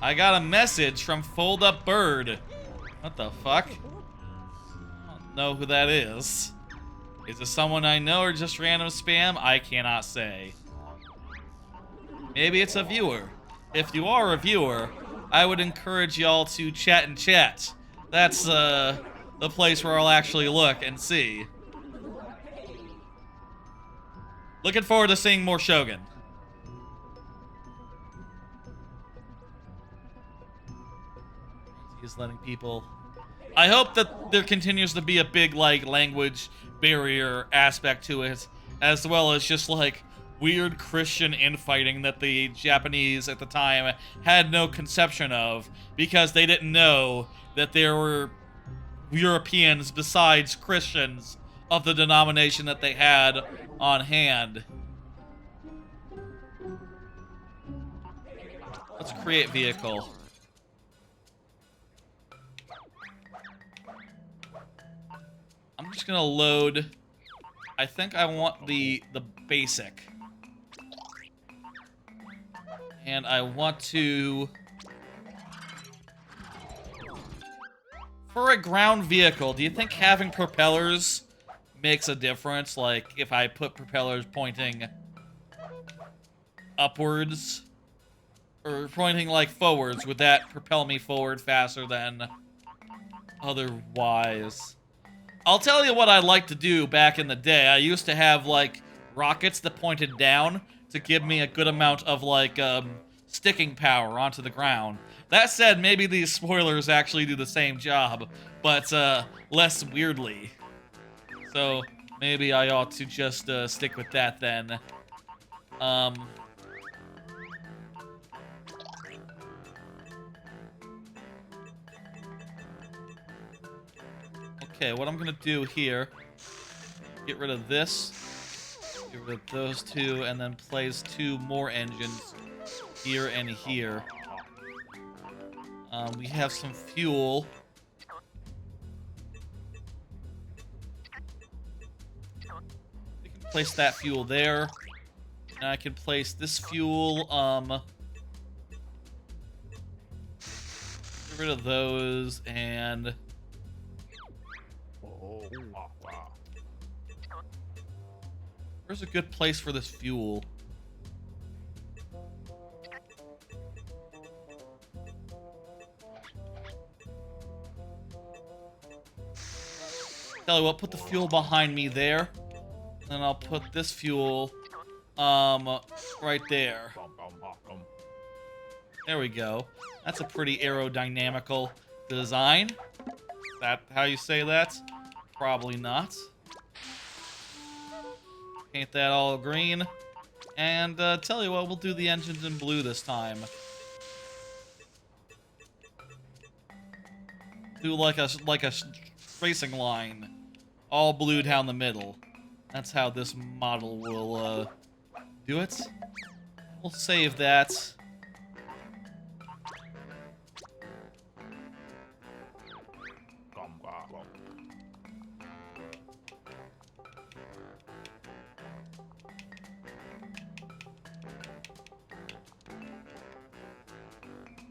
I got a message from Fold Up Bird. What the fuck? I don't know who that is. Is it someone I know or just random spam? I cannot say. Maybe it's a viewer. If you are a viewer, I would encourage y'all to chat in chat. That's the place where I'll actually look and see. Looking forward to seeing more Shogun. He's letting people... I hope that there continues to be a big, like, language barrier aspect to it, as well as just, like, weird Christian infighting that the Japanese at the time had no conception of, because they didn't know that there were Europeans besides Christians of the denomination that they had on hand. Let's create vehicle. I'm just gonna load. I think I want the basic. And I want to... For a ground vehicle, do you think having propellers makes a difference? Like, if I put propellers pointing upwards, or pointing, like, forwards, would that propel me forward faster than otherwise? I'll tell you what I like to do back in the day. I used to have, like, rockets that pointed down to give me a good amount of, like, sticking power onto the ground. That said, maybe these spoilers actually do the same job, but less weirdly. So maybe I ought to just stick with that then. Okay, what I'm gonna do here, get rid of this, get rid of those two, and then place 2 more engines here and here. We have some fuel. We can place that fuel there. And I can place this fuel, get rid of those, and... Where's a good place for this fuel? Tell you what, put the fuel behind me there. And I'll put this fuel, right there. There we go. That's a pretty aerodynamical design. Is that how you say that? Probably not. Paint that all green. And, tell you what, we'll do the engines in blue this time. Do like a racing line. All blue down the middle. That's how this model will, do it. We'll save that.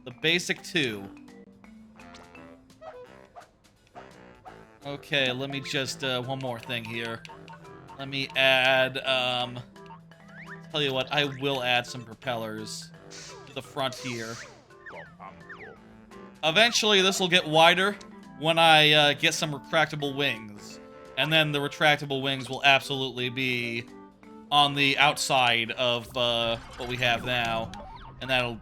The basic 2. Okay, let me just, one more thing here. Let me add, tell you what, I will add some propellers to the front here. Eventually, this will get wider when I get some retractable wings. And then the retractable wings will absolutely be on the outside of what we have now. And that'll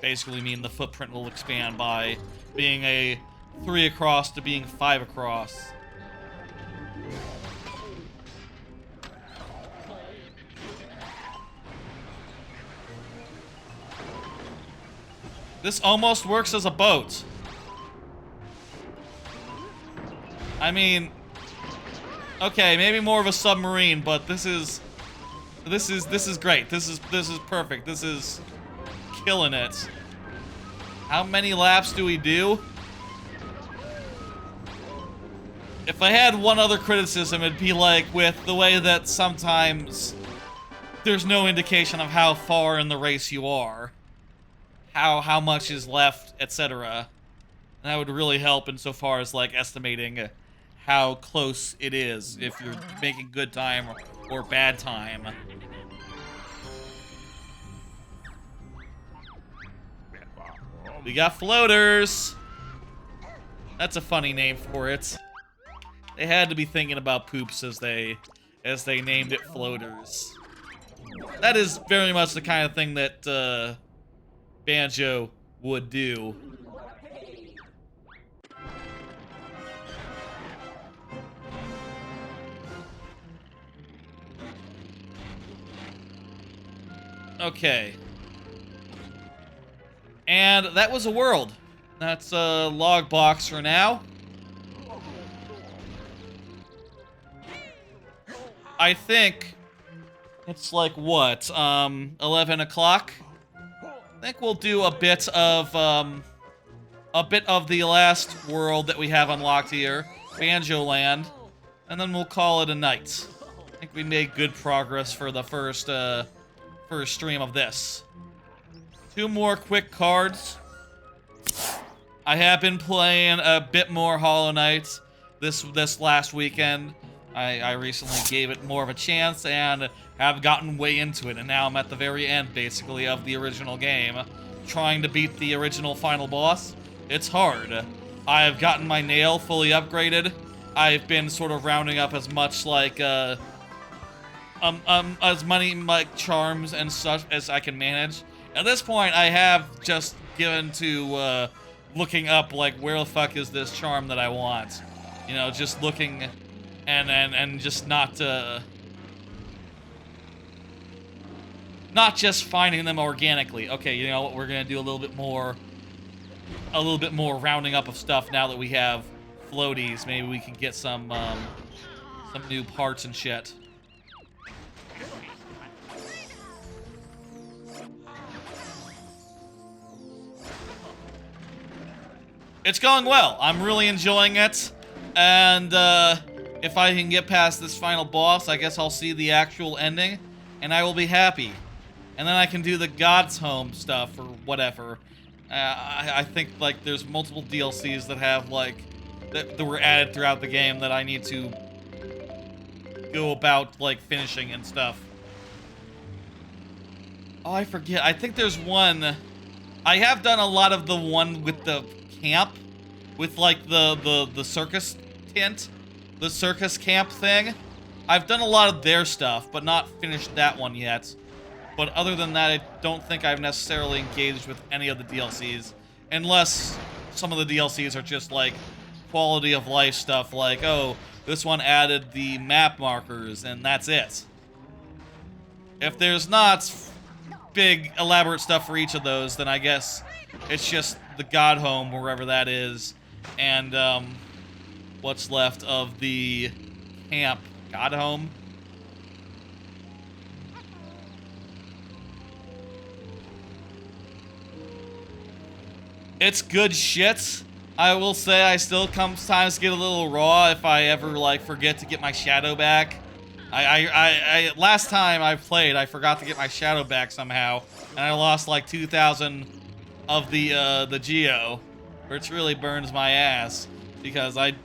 basically mean the footprint will expand by being a 3 across to being 5 across. This almost works as a boat. I mean, okay, maybe more of a submarine, but this is great. This is perfect. This is killing it. How many laps do we do? If I had one other criticism, it'd be like with the way that sometimes there's no indication of how far in the race you are. How much is left, etc. And that would really help insofar as like estimating how close it is, if you're making good time or bad time. We got floaters! That's a funny name for it. They had to be thinking about poops as they named it floaters. That is very much the kind of thing that Banjo would do. Okay. And that was a world. That's a Logbox for now. I think it's like what, 11 o'clock? I think we'll do a bit of the last world that we have unlocked here, Banjoland, and then we'll call it a night. I think we made good progress for the first stream of this. 2 more quick cards. I have been playing a bit more Hollow Knight this last weekend. I recently gave it more of a chance and have gotten way into it, and now I'm at the very end, basically, of the original game, trying to beat the original final boss. It's hard. I've gotten my nail fully upgraded. I've been sort of rounding up as much like as many like charms and such as I can manage. At this point, I have just given to looking up like where the fuck is this charm that I want. You know, just looking and just not just finding them organically. Okay, you know what? We're gonna do a little bit more rounding up of stuff now that we have floaties. Maybe we can get some new parts and shit. It's going well. I'm really enjoying it, and if I can get past this final boss, I guess I'll see the actual ending, and I will be happy. And then I can do the God's Home stuff or whatever. I think like there's multiple DLCs that have like that were added throughout the game that I need to go about like finishing and stuff. Oh, I forget. I think there's one. I have done a lot of the one with the camp, with like the circus tent, the circus camp thing. I've done a lot of their stuff, but not finished that one yet. But other than that, I don't think I've necessarily engaged with any of the DLCs, unless some of the DLCs are just like quality of life stuff, like, oh, this one added the map markers, and that's it. If there's not big elaborate stuff for each of those, then I guess it's just the God Home, wherever that is, and what's left of the camp. God Home? It's good shit. I will say I still sometimes get a little raw if I ever like forget to get my shadow back. Last time I played, I forgot to get my shadow back somehow, and I lost like 2,000 of the Geo, which really burns my ass because I'm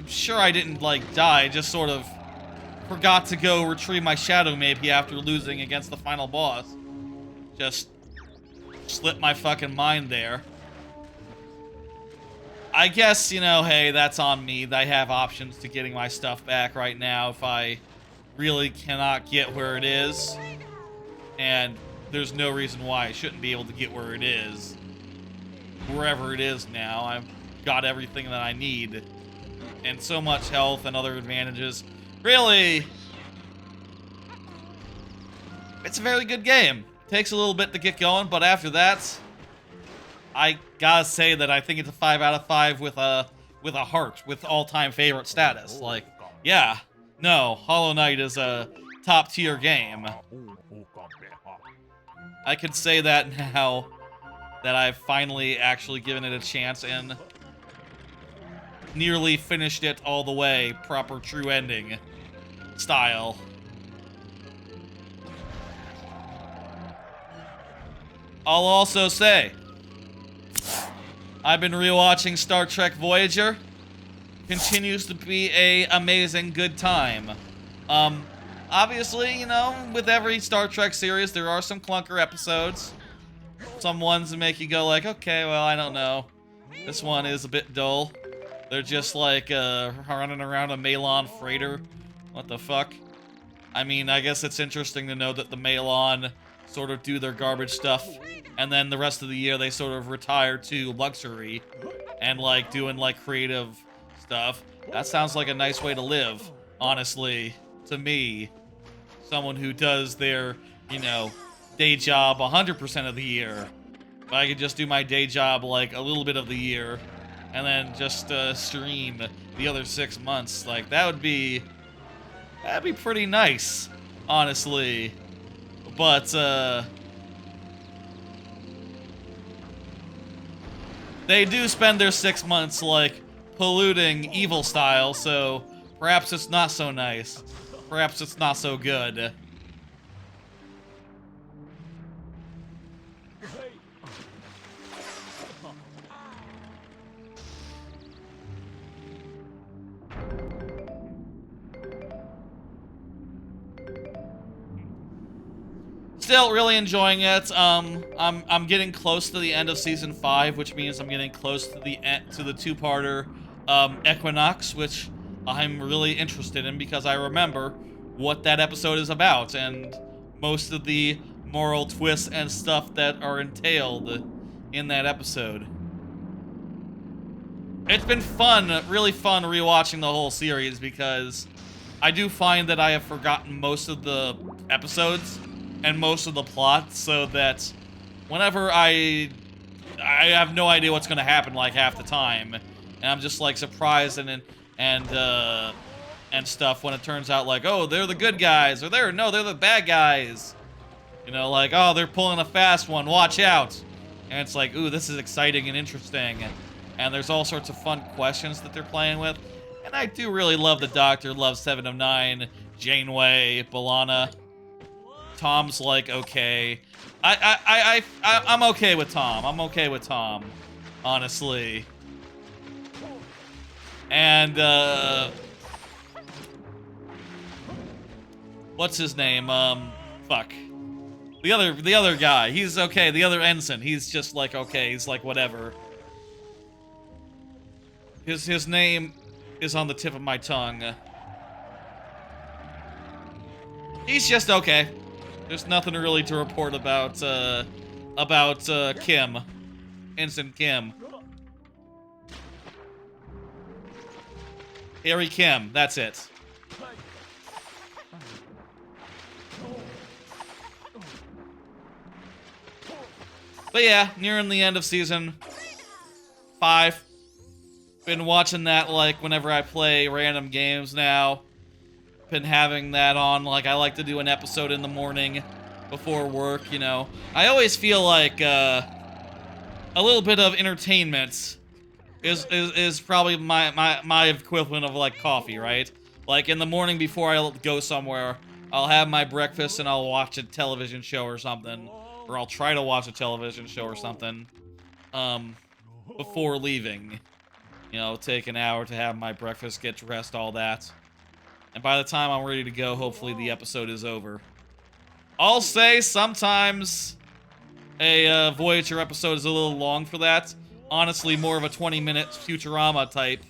sure I didn't like die, just sort of forgot to go retrieve my shadow maybe after losing against the final boss. Just slipped my fucking mind there. I guess, you know, hey, that's on me. I have options to getting my stuff back right now if I really cannot get where it is. And there's no reason why I shouldn't be able to get where it is. Wherever it is now, I've got everything that I need. And so much health and other advantages. Really, it's a very good game. Takes a little bit to get going, but after that, I gotta say that I think it's a 5 out of 5 with a heart, with all-time favorite status. Like, yeah, no, Hollow Knight is a top-tier game. I could say that now that I've finally actually given it a chance and nearly finished it all the way, proper true ending style. I'll also say, I've been rewatching Star Trek Voyager. Continues to be a amazing good time. Obviously, you know, with every Star Trek series, there are some clunker episodes. Some ones that make you go like, okay, well, I don't know. This one is a bit dull. They're just like, running around a Malon freighter. What the fuck? I mean, I guess it's interesting to know that the Malon sort of do their garbage stuff, and then the rest of the year they sort of retire to luxury and, like, doing, like, creative stuff. That sounds like a nice way to live, honestly, to me. Someone who does their, you know, day job 100% of the year. If I could just do my day job, like, a little bit of the year, and then just, stream the other 6 months, like, that'd be pretty nice, honestly. But, they do spend their 6 months, like, polluting evil style, so perhaps it's not so nice. Perhaps it's not so good. Still really enjoying it. I'm getting close to the end of season 5, which means I'm getting close to the two-parter Equinox, which I'm really interested in because I remember what that episode is about and most of the moral twists and stuff that are entailed in that episode. It's been fun, really fun rewatching the whole series because I do find that I have forgotten most of the episodes and most of the plot, so that whenever I have no idea what's gonna happen like half the time, and I'm just like surprised and stuff when it turns out like, oh, they're the good guys, or they're the bad guys. You know, like, oh, they're pulling a fast one, watch out. And it's like, ooh, this is exciting and interesting. And there's all sorts of fun questions that they're playing with. And I do really love the Doctor, love 7 of 9, Janeway, B'Elanna. Tom's like, okay. I'm okay with Tom. I'm okay with Tom, honestly. And, what's his name? Fuck. The other guy. He's okay. The other ensign. He's just like, okay. He's like, whatever. His name is on the tip of my tongue. He's just okay. There's nothing really to report about Kim. Ensign Kim. Harry Kim, that's it. But yeah, nearing the end of season 5. Been watching that, like, whenever I play random games now. Been having that on, like, I like to do an episode in the morning before work, you know. I always feel like, a little bit of entertainment is probably my equivalent of, like, coffee, right? Like, in the morning before I go somewhere, I'll have my breakfast and I'll watch a television show or something. Or I'll try to watch a television show or something. before leaving. You know, take an hour to have my breakfast, get dressed, all that. And by the time I'm ready to go, hopefully the episode is over. I'll say sometimes a Voyager episode is a little long for that. Honestly, more of a 20-minute Futurama type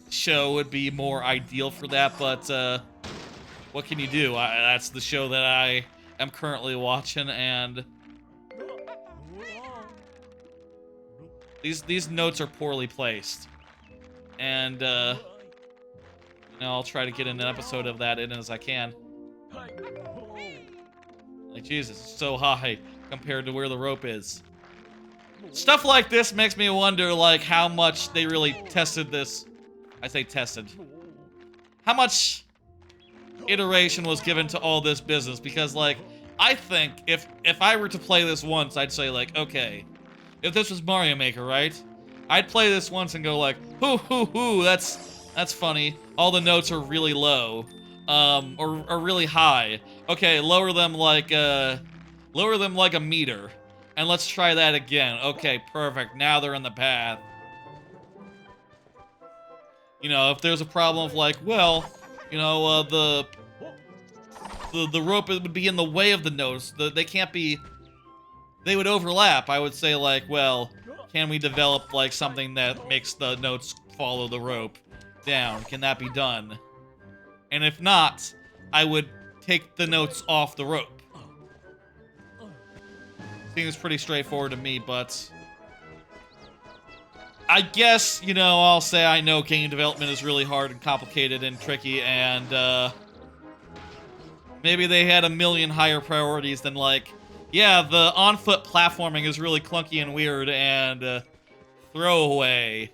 show would be more ideal for that, but what can you do? That's the show that I am currently watching, and these notes are poorly placed. And you know, I'll try to get an episode of that in as I can. Like, Jesus, it's so high compared to where the rope is. Stuff like this makes me wonder, like, how much they really tested this. I say tested. How much iteration was given to all this business? Because, like, I think if I were to play this once, I'd say, like, okay, if this was Mario Maker, right? I'd play this once and go, like, hoo hoo hoo, that's funny. All the notes are really low, or really high. Okay, lower them like a meter. And let's try that again. Okay, perfect. Now they're in the path. You know, if there's a problem of like, well, you know, the rope would be in the way of the notes. They can't be. They would overlap. I would say like, well, can we develop like something that makes the notes follow the rope down? Can that be done? And if not, I would take the notes off the rope. Seems pretty straightforward to me, but I guess, you know, I'll say I know game development is really hard and complicated and tricky, and maybe they had a million higher priorities than, like, yeah, the on-foot platforming is really clunky and weird, and throwaway.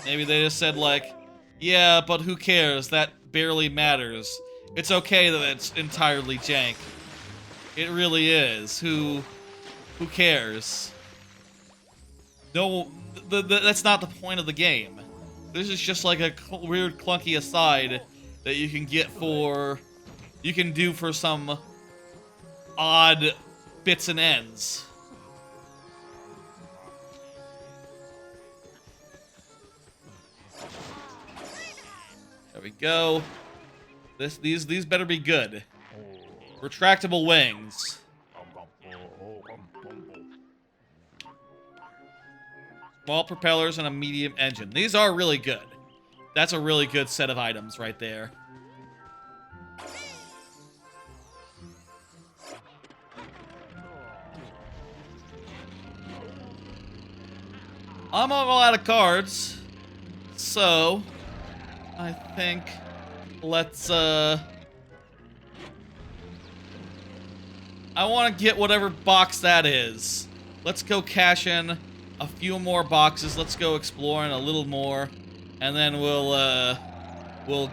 Maybe they just said, like, yeah, but who cares? That barely matters. It's okay that it's entirely jank. It really is. Who cares? No, that's not the point of the game. This is just like a weird, clunky aside that you can get for... You can do for some odd bits and ends. There we go. These better be good. Retractable wings. Small propellers and a medium engine. These are really good. That's a really good set of items right there. I'm all out of cards, so I think let's, I want to get whatever box that is. Let's go cash in a few more boxes. Let's go exploring a little more, and then we'll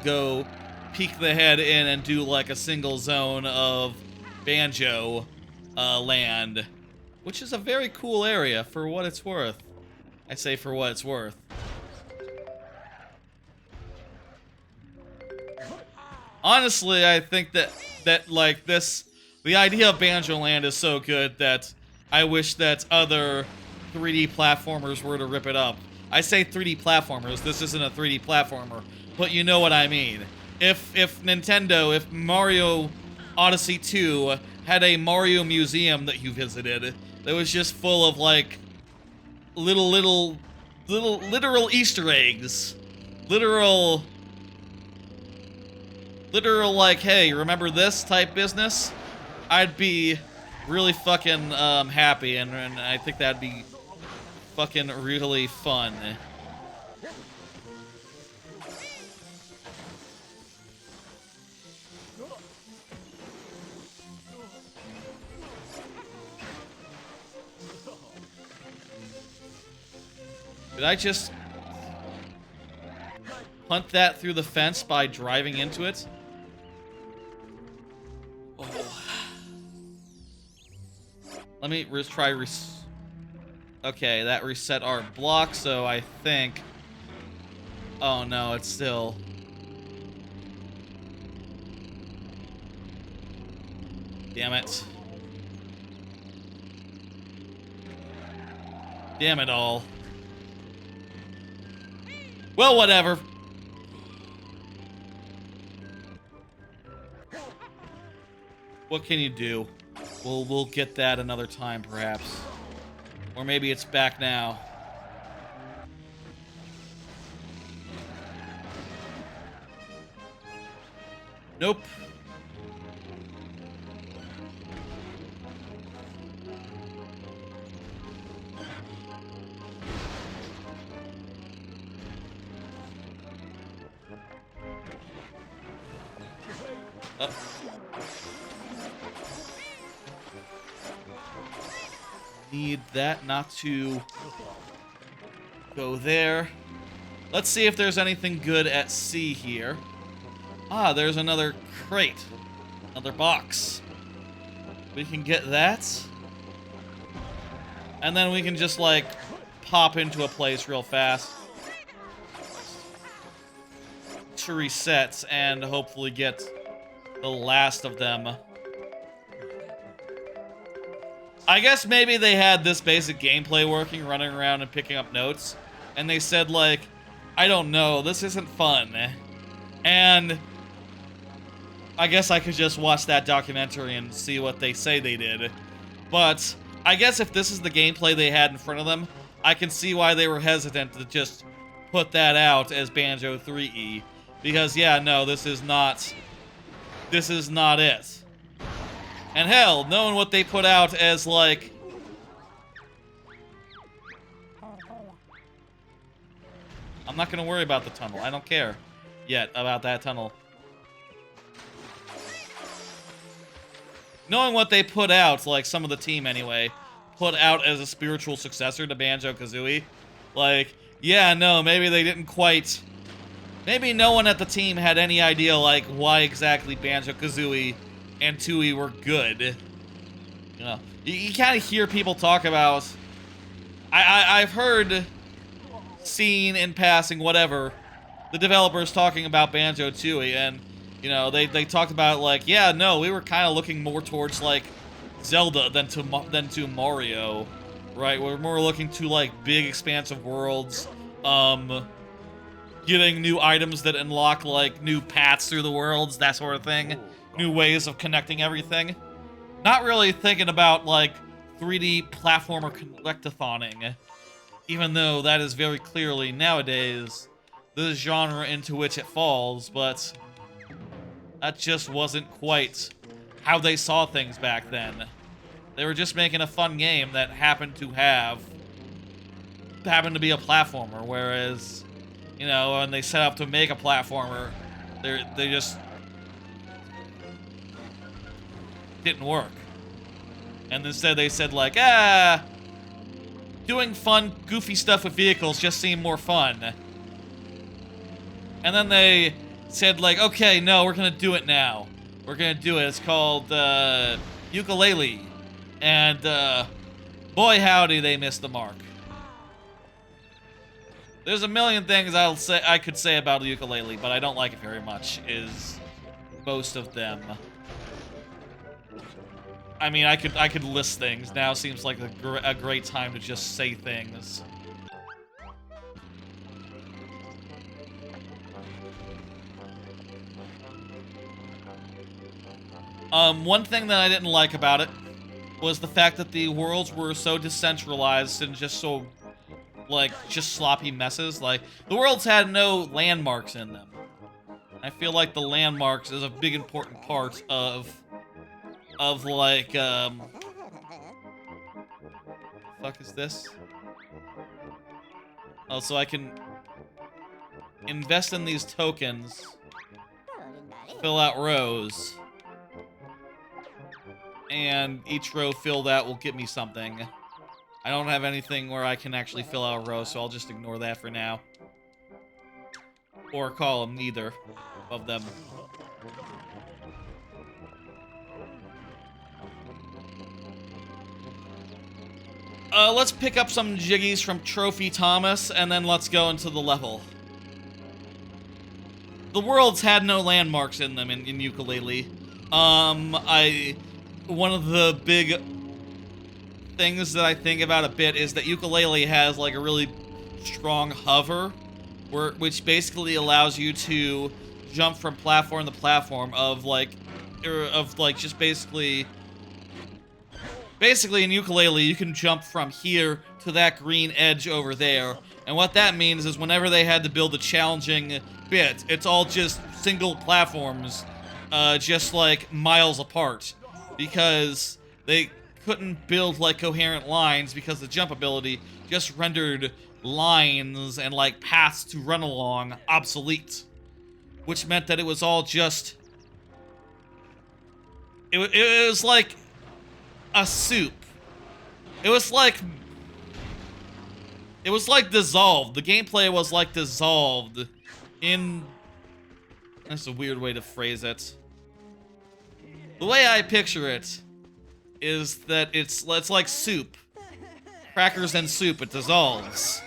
go peek the head in and do like a single zone of Banjo land, which is a very cool area for what it's worth. I say for what it's worth. Honestly, I think that like the idea of Banjoland is so good that I wish that other 3D platformers were to rip it up. I say 3D platformers, this isn't a 3D platformer, but you know what I mean. If Nintendo, if Mario Odyssey 2 had a Mario museum that you visited that was just full of like little literal Easter eggs, literal like, hey, remember this type business? I'd be really fucking happy, and I think that'd be fucking really fun. Did I just punt that through the fence by driving into it? Oh. Let me try. Okay, that reset our block, so I think Oh no, it's still... Damn it. Damn it all. Well, whatever. What can you do? We'll get that another time, perhaps. Or maybe it's back now. Nope. Need that not to go there. Let's see if there's anything good at C here. Ah, there's another crate. Another box. We can get that. And then we can just, like, pop into a place real fast to reset and hopefully get the last of them. I guess maybe they had this basic gameplay working, running around and picking up notes, and they said, like, I don't know, this isn't fun. And I guess I could just watch that documentary and see what they say they did. But I guess if this is the gameplay they had in front of them, I can see why they were hesitant to just put that out as Banjo-Tooie. Because, yeah, no, this is not it. And hell, knowing what they put out as, like... I'm not gonna worry about the tunnel. I don't care yet about that tunnel. Knowing what they put out, like some of the team anyway, put out as a spiritual successor to Banjo-Kazooie, like, yeah, no, maybe they didn't quite... Maybe no one at the team had any idea, like, why exactly Banjo-Kazooie and Tooie were good. You know, you kind of hear people talk about... I've heard, seen in passing, whatever, the developers talking about Banjo-Tooie, and, you know, they talked about, like, yeah, no, we were kind of looking more towards, like, Zelda than to Mario, right? We're more looking to, like, big, expansive worlds, getting new items that unlock, like, new paths through the worlds, that sort of thing. New ways of connecting everything. Not really thinking about, like, 3D platformer collectathoning, even though that is very clearly, nowadays, the genre into which it falls, but that just wasn't quite how they saw things back then. They were just making a fun game that happened to be a platformer, whereas, you know, when they set up to make a platformer, they just didn't work. And instead they said, like, doing fun, goofy stuff with vehicles just seemed more fun. And then they said, like, okay, no, we're gonna do it now. We're gonna do it. It's called, ukulele. And, boy howdy, they missed the mark. There's a million things I could say about the ukulele, but I don't like it very much, is most of them. I mean, I could list things. Now seems like a great time to just say things. One thing that I didn't like about it was the fact that the worlds were so decentralized and just so, like, just sloppy messes. Like, the worlds had no landmarks in them. I feel like the landmarks is a big important part of like, fuck is this? Oh, so I can invest in these tokens, fill out rows, and each row filled out will get me something. I don't have anything where I can actually fill out a row, so I'll just ignore that for now. Or a column, neither of them. Let's pick up some jiggies from Trophy Thomas, and then let's go into the level. the worlds had no landmarks in them in Ukulele. One of the big things that I think about a bit is that Ukulele has like a really strong hover, which basically allows you to jump from platform to platform just basically in Ukulele you can jump from here to that green edge over there. And what that means is whenever they had to build a challenging bit, it's all just single platforms, just like miles apart, because they couldn't build like coherent lines because the jump ability just rendered lines and like paths to run along obsolete, which meant that it was all just it was like a soup. It was like dissolved. The gameplay was like dissolved in... That's a weird way to phrase it. The way I picture it is that it's like soup. Crackers and soup, it dissolves.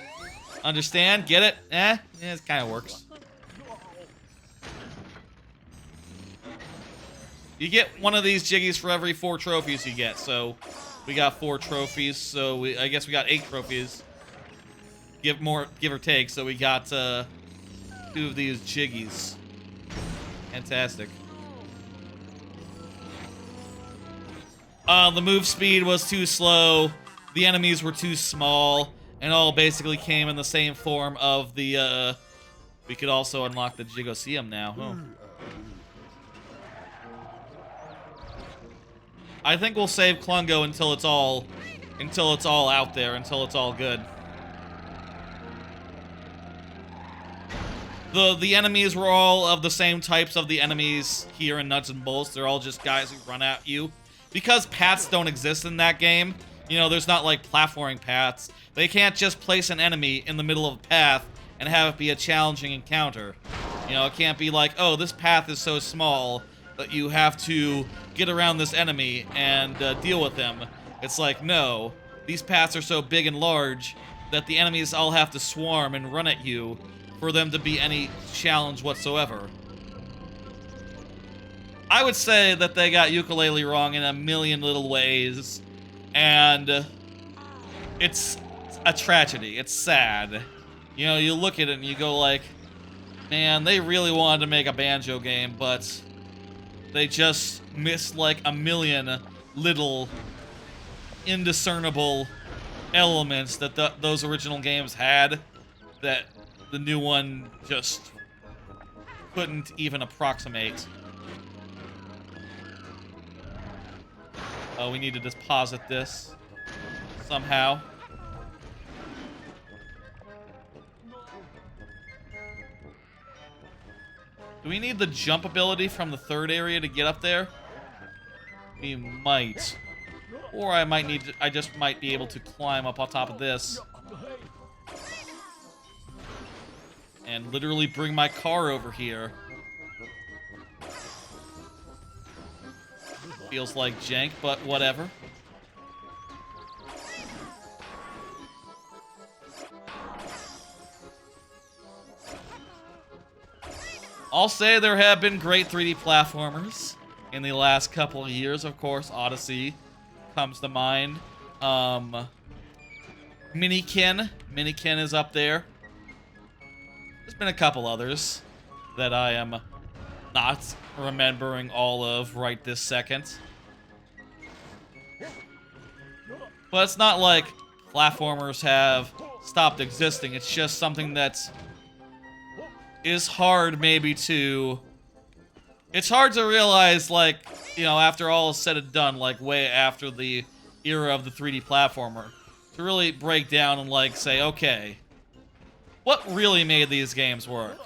Understand? Get it? Yeah, it kind of works. You get one of these jiggies for every 4 trophies you get, so we got 4 trophies, so I guess we got 8 trophies. Give or take, so we got 2 of these jiggies. Fantastic. The move speed was too slow, the enemies were too small, and all basically came in the same form of the, we could also unlock the Jigoseum now. Oh. I think we'll save Klungo until it's all out there, until it's all good. The enemies were all of the same types of the enemies here in Nuts and Bolts. They're all just guys who run at you. Because paths don't exist in that game, you know, there's not like platforming paths. They can't just place an enemy in the middle of a path and have it be a challenging encounter. You know, it can't be like, oh, this path is so small that you have to get around this enemy and deal with them. It's like, no, these paths are so big and large that the enemies all have to swarm and run at you for them to be any challenge whatsoever. I would say that they got Ukulele wrong in a million little ways, and it's a tragedy. It's sad. You know, you look at it and you go like, man, they really wanted to make a Banjo game, but they just missed like a million little indiscernible elements that those original games had that the new one just couldn't even approximate. Oh, we need to deposit this somehow. Do we need the jump ability from the 3rd area to get up there? We might. Or I just might be able to climb up on top of this and literally bring my car over here. Feels like jank, but whatever. I'll say there have been great 3D platformers in the last couple of years. Of course, Odyssey comes to mind. Minikin is up there. There's been a couple others that I am not remembering all of right this second. But it's not like platformers have stopped existing. It's just something that is hard maybe to... It's hard to realize, like, you know, after all is said and done, like, way after the era of the 3D platformer, to really break down and, like, say, okay, what really made these games work?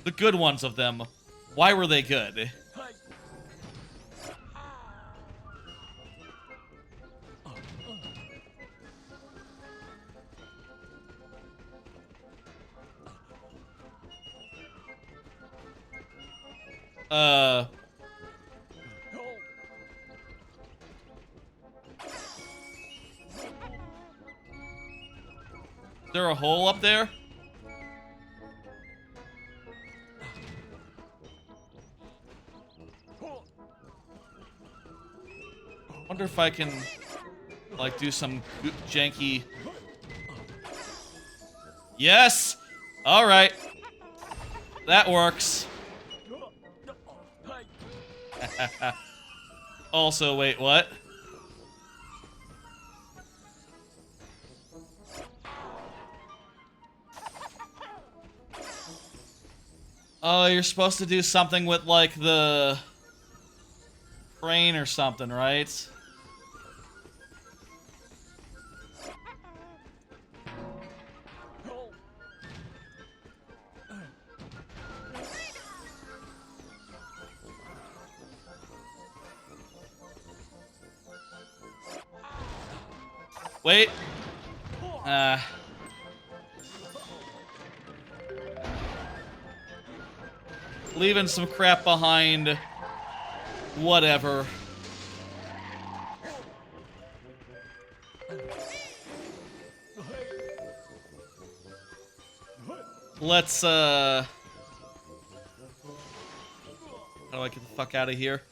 The good ones of them, why were they good? Is there a hole up there? Wonder if I can, like, do some janky... Yes! Alright. That works. Also, wait, what? Oh, you're supposed to do something with, like, the crane or something, right? Wait. Leaving some crap behind. Whatever. Let's, how do I get the fuck out of here?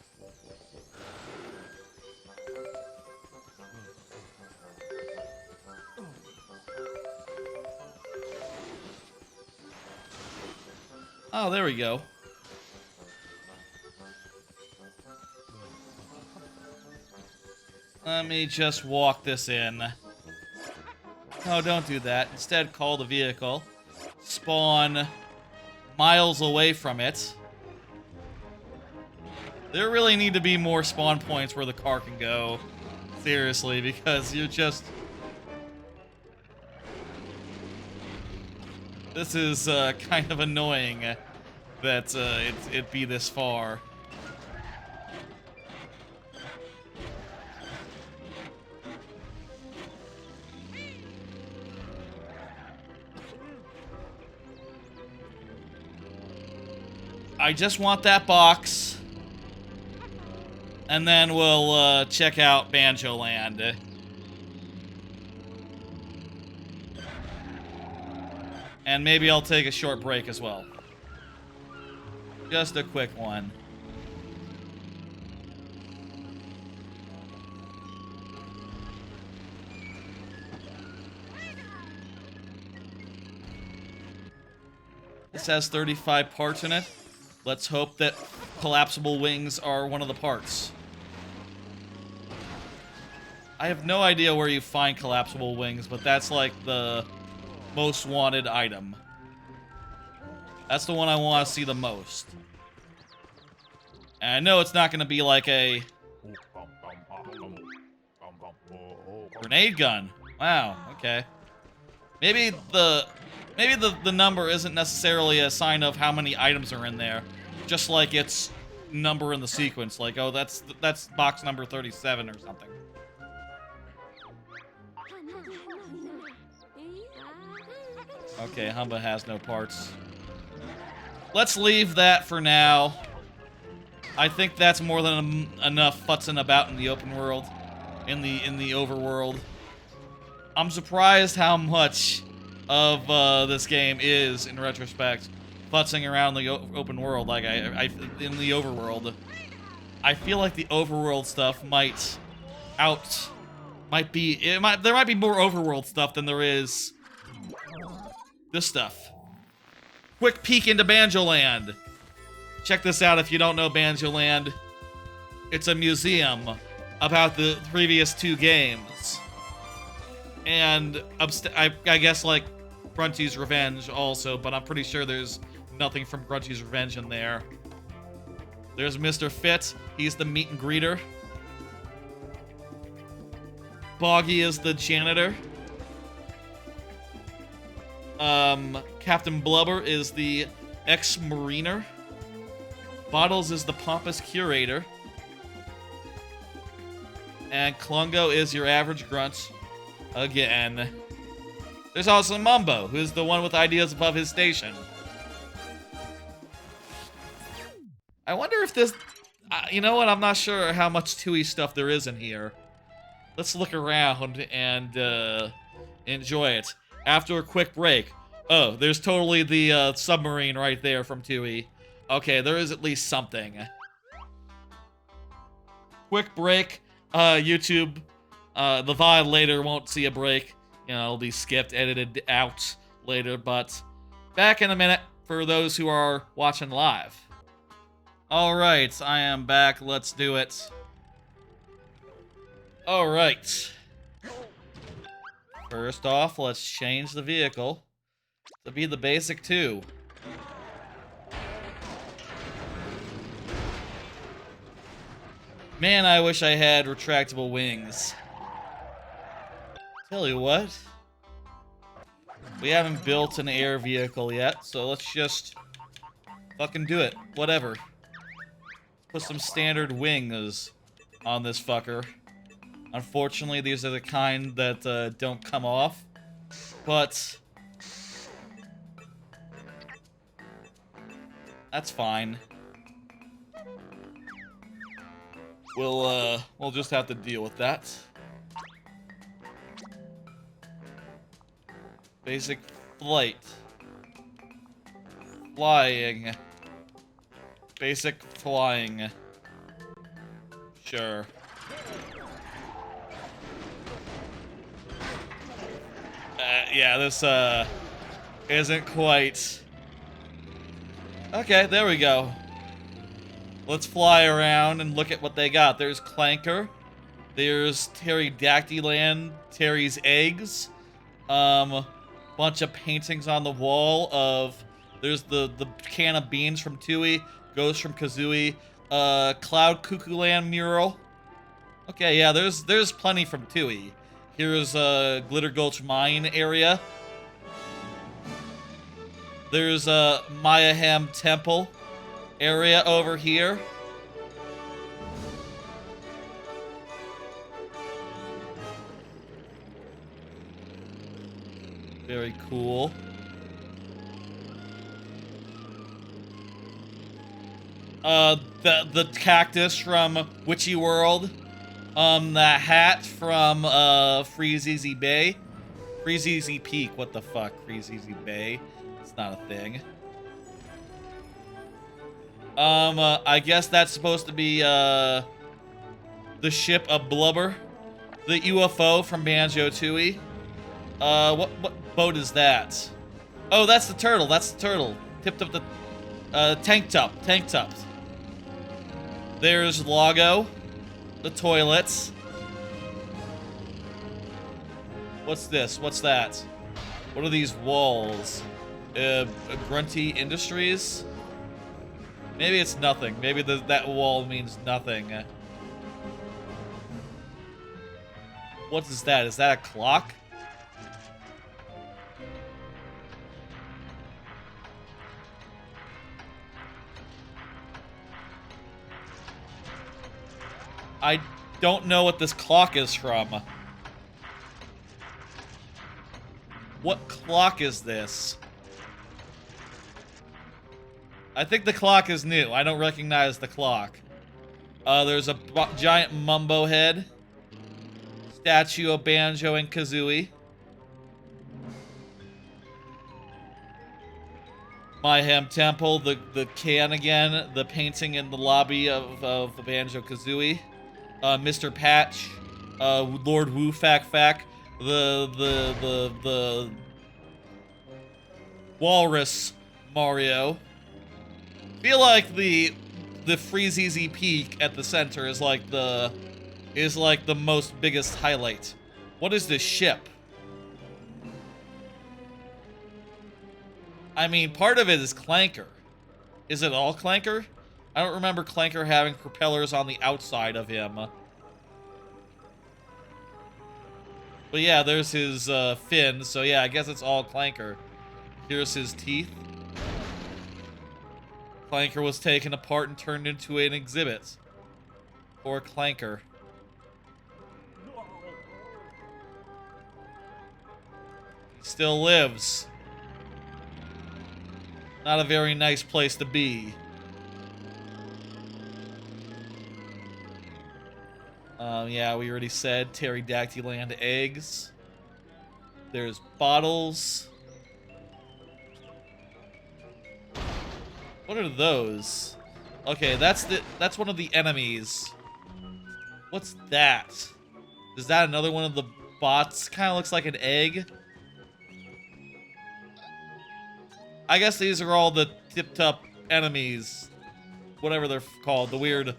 Oh, there we go. Let me just walk this in. No, don't do that. Instead, call the vehicle. Spawn miles away from it. There really need to be more spawn points where the car can go. Seriously, because you're just... This is kind of annoying that it be this far. I just want that box. And then we'll check out Banjoland. And maybe I'll take a short break as well. Just a quick one. This has 35 parts in it. Let's hope that collapsible wings are one of the parts. I have no idea where you find collapsible wings, but that's like the most wanted item. That's the one I want to see the most. And I know it's not going to be like a grenade gun. Wow, okay. Maybe the number isn't necessarily a sign of how many items are in there. Just like its number in the sequence. Like, oh, that's box number 37 or something. Okay, Humba has no parts. Let's leave that for now. I think that's more than enough futzing about in the open world. In the overworld. I'm surprised how much of this game is, in retrospect, futzing around the open world. Like, in the overworld. I feel like the overworld stuff there might be more overworld stuff than there is this stuff. Quick peek into Banjoland. Check this out if you don't know Banjoland. It's a museum about the previous two games. And I guess like Grunty's Revenge also, but I'm pretty sure there's nothing from Grunty's Revenge in there. There's Mr. Fit. He's the meet and greeter. Boggy is the janitor. Captain Blubber is the ex-mariner. Bottles is the pompous curator. And Klungo is your average grunt. Again. There's also Mumbo, who's the one with ideas above his station. I wonder if this... you know what? I'm not sure how much Tooie stuff there is in here. Let's look around and enjoy it. After a quick break. Oh, there's totally the submarine right there from Tooie. Okay, there is at least something. Quick break. YouTube, the VOD later won't see a break. You know, it'll be skipped, edited out later, but back in a minute for those who are watching live. Alright, I am back. Let's do it. Alright. First off, let's change the vehicle to be the basic 2. Man, I wish I had retractable wings. Tell you what. We haven't built an air vehicle yet, so let's just fucking do it. Whatever. Put some standard wings on this fucker. Unfortunately, these are the kind that don't come off. But that's fine. We'll just have to deal with that. Basic flight. Flying. Basic flying. Sure. Yeah, this, isn't quite... Okay, there we go. Let's fly around and look at what they got. There's Clanker. There's Pterodactyland, Terry's eggs. Bunch of paintings on the wall of... There's the can of beans from Tooie. Ghost from Kazooie. Cloud Cuckoo Land mural. Okay, yeah, there's plenty from Tooie. Here's Glitter Gulch Mine area. There's Mayhem Temple area over here. Very cool. The cactus from Witchy World. The hat from Freezeezy Bay. Freezeezy Peak, what the fuck? Freezeezy Bay. It's not a thing. I guess that's supposed to be the ship of Blubber. The UFO from Banjo-Tooie. What boat is that? Oh, that's the turtle. That's the turtle. Tipped up the tank top. There's Logo. The toilets. What's this? What's that? What are these walls? Grunty Industries? Maybe it's nothing. Maybe that wall means nothing. What is that? Is that a clock? I don't know what this clock is from. What clock is this? I think the clock is new. I don't recognize the clock. There's a giant Mumbo head. Statue of Banjo and Kazooie. Mayhem Temple, the can again, the painting in the lobby of the Banjo-Kazooie. Mr. Patch, Lord Woo Fack, the Walrus Mario. Feel like the Freezeezy Peak at the center is like the most biggest highlight. What is this ship? I mean, part of it is Clanker. Is it all Clanker? I don't remember Clanker having propellers on the outside of him. But yeah, there's his fin, so yeah, I guess it's all Clanker. Here's his teeth. Clanker was taken apart and turned into an exhibit. Poor Clanker. He still lives. Not a very nice place to be. Yeah, we already said Pterodactyland eggs. There's bottles. What are those? Okay, that's one of the enemies. What's that? Is that another one of the bots? Kind of looks like an egg. I guess these are all the tip-top enemies. Whatever they're called. The weird,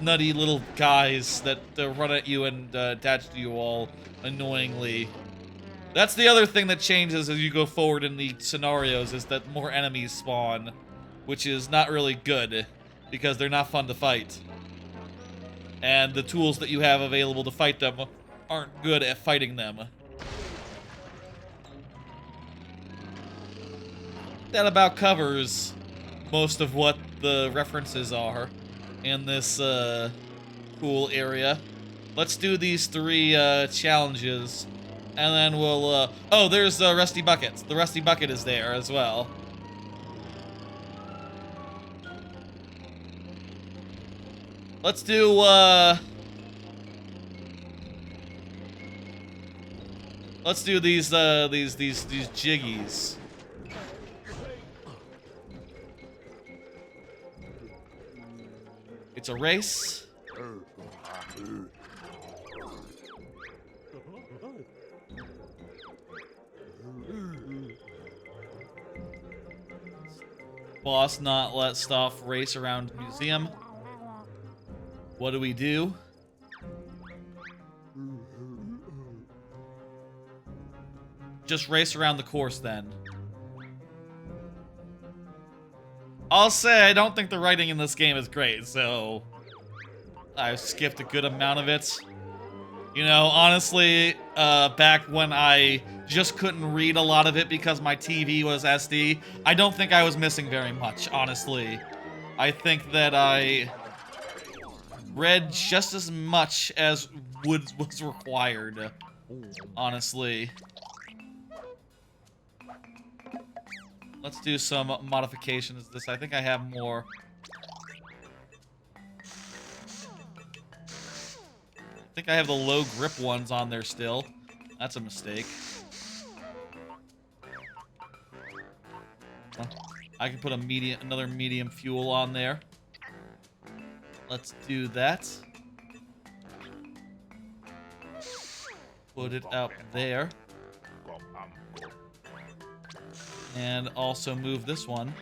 nutty little guys that run at you and attach to you all annoyingly. That's the other thing that changes as you go forward in the scenarios, is that more enemies spawn, which is not really good, because they're not fun to fight. And the tools that you have available to fight them aren't good at fighting them. That about covers most of what the references are in this cool area. Let's do these 3 challenges, and then we'll... oh, there's Rusty Buckets. The Rusty Bucket is there as well. Let's do, let's do these jiggies. It's a race. Boss not let stuff race around the museum. What do we do? Just race around the course then. I'll say I don't think the writing in this game is great, so I've skipped a good amount of it. You know, honestly, back when I just couldn't read a lot of it because my TV was SD, I don't think I was missing very much, honestly. I think that I read just as much as was required, honestly. Let's do some modifications to this. I think I have more. I think I have the low grip ones on there still. That's a mistake. I can put another medium fuel on there. Let's do that. Put it up there. And also move this one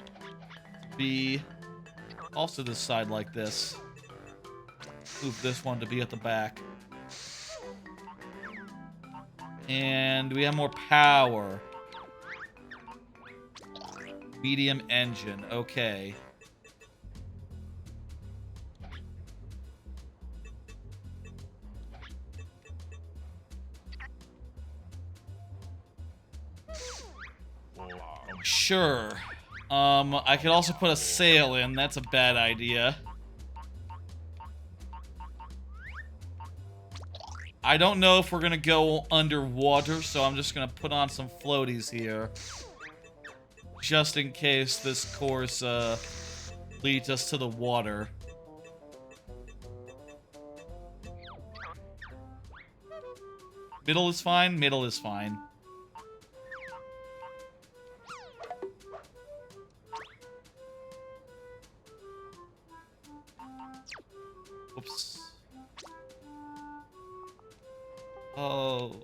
to be also this side like this. Move this one to be at the back. And we have more power. Medium engine, okay. Sure. I could also put a sail in. That's a bad idea. I don't know if we're gonna go underwater, so I'm just gonna put on some floaties here. Just in case this course, leads us to the water. Middle is fine? Middle is fine. Oops. Oh.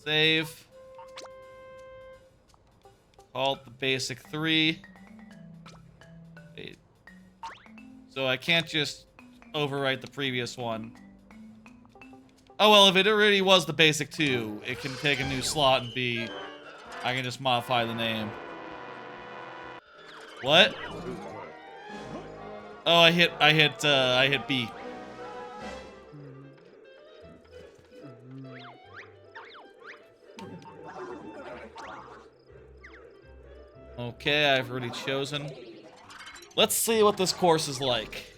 Save. Call it the basic 3. Wait. So I can't just overwrite the previous one. Oh well, if it already was the basic 2, it can take a new slot and be... I can just modify the name. What? Oh, I hit B. Okay, I've already chosen. Let's see what this course is like.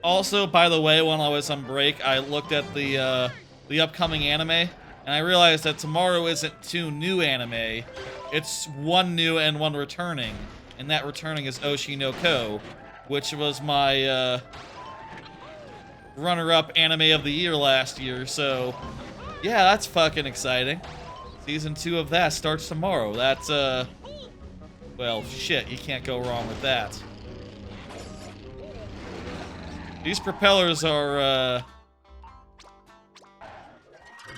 Also, by the way, when I was on break, I looked at the upcoming anime, and I realized that tomorrow isn't 2 new anime. It's 1 new and 1 returning. And that returning is Oshi no Ko, which was my runner-up anime of the year last year, so yeah, that's fucking exciting. Season 2 of that starts tomorrow. That's, well, shit, you can't go wrong with that. These propellers are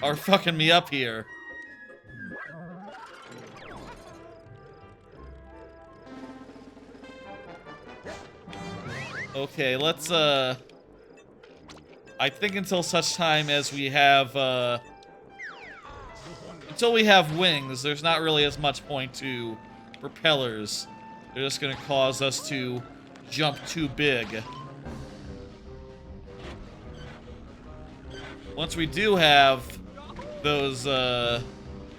fucking me up here. Okay, let's, I think until such time as we have, until we have wings, there's not really as much point to propellers. They're just gonna cause us to jump too big. Once we do have those,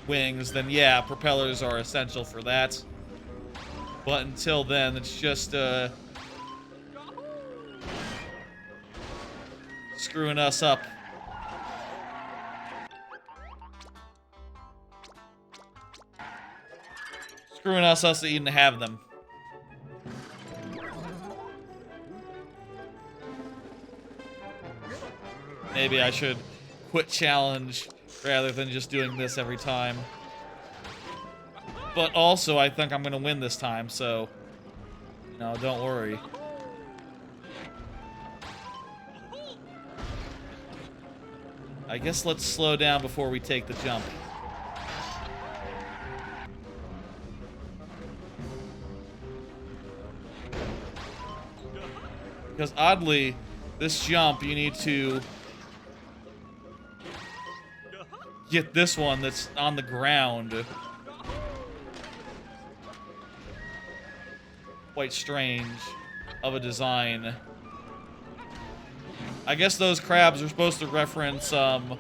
wings, then yeah, propellers are essential for that. But until then, it's just, screwing us up. Screwing us to even have them. Maybe I should quit challenge rather than just doing this every time. But also, I think I'm gonna win this time, so, you know, don't worry. I guess let's slow down before we take the jump. Because oddly, this jump, you need to get this one that's on the ground. Quite strange of a design. I guess those crabs are supposed to reference, and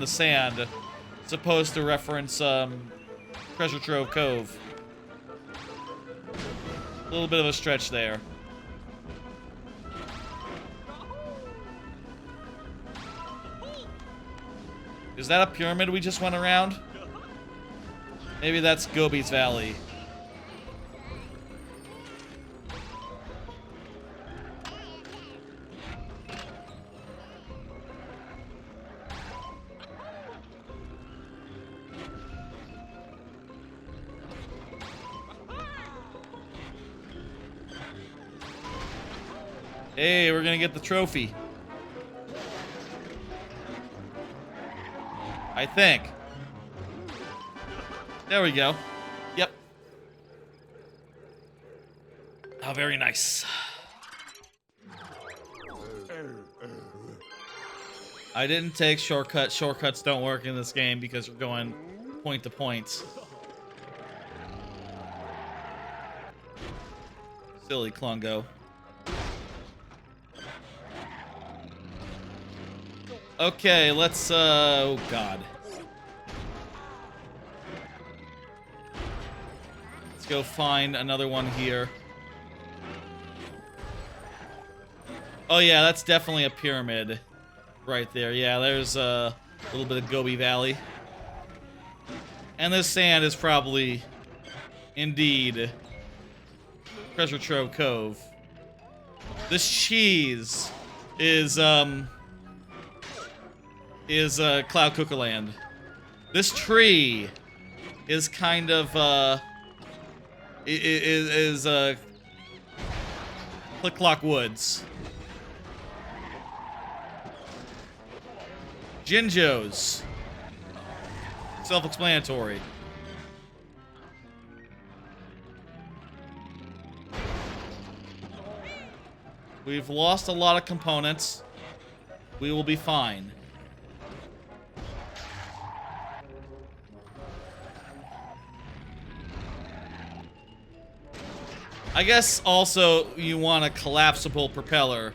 the sand, supposed to reference, Treasure Trove Cove. A little bit of a stretch there. Is that a pyramid we just went around? Maybe that's Gobi's Valley. Hey, we're gonna get the trophy. I think. There we go. Yep. Oh, very nice. I didn't take shortcuts. Shortcuts don't work in this game because we're going point to point. Silly Klungo. Okay, let's, oh god. Let's go find another one here. Oh yeah, that's definitely a pyramid. Right there, yeah, there's a little bit of Gobi Valley. And this sand is probably, indeed, Treasure Trove Cove. This cheese is Cloud Cookerland. This tree is kind of, Click Clock Woods. Jinjo's. Self-explanatory. We've lost a lot of components. We will be fine. I guess also you want a collapsible propeller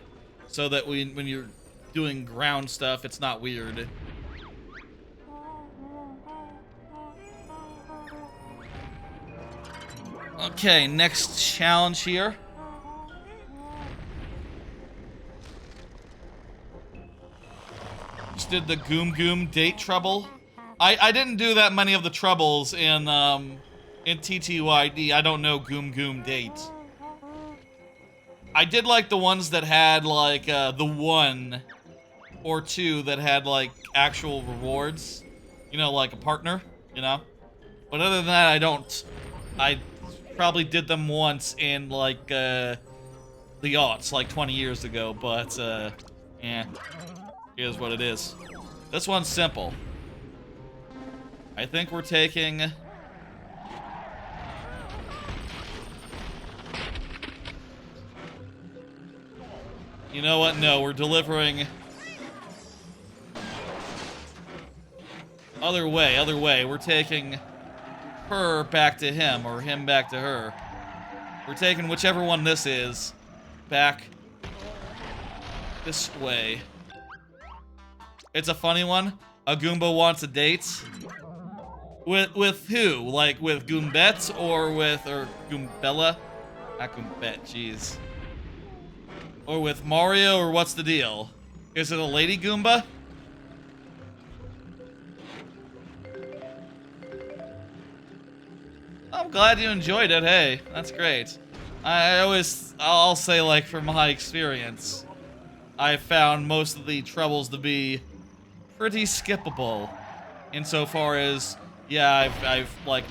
so that when you're doing ground stuff, it's not weird. Okay, next challenge here. Just did the Goom Goom date trouble. I didn't do that many of the troubles in TTYD. I don't know Goom Goom date. I did like the ones that had like the 1 or 2 that had like actual rewards. You know, like a partner, you know? But other than that, I don't. I probably did them once in like the aughts, like 20 years ago, but, yeah, here's what it is. This one's simple. I think we're taking... You know what? No, we're delivering... Other way. We're taking her back to him, or him back to her. We're taking whichever one this is back this way. It's a funny one. A Goomba wants a date. With who? Like with Goombette or Goombella? Not Goombette, jeez. Or with Mario, or what's the deal? Is it a Lady Goomba? I'm glad you enjoyed it, hey, that's great. I'll say, like, from my experience, I found most of the troubles to be pretty skippable, insofar as, yeah, I've like,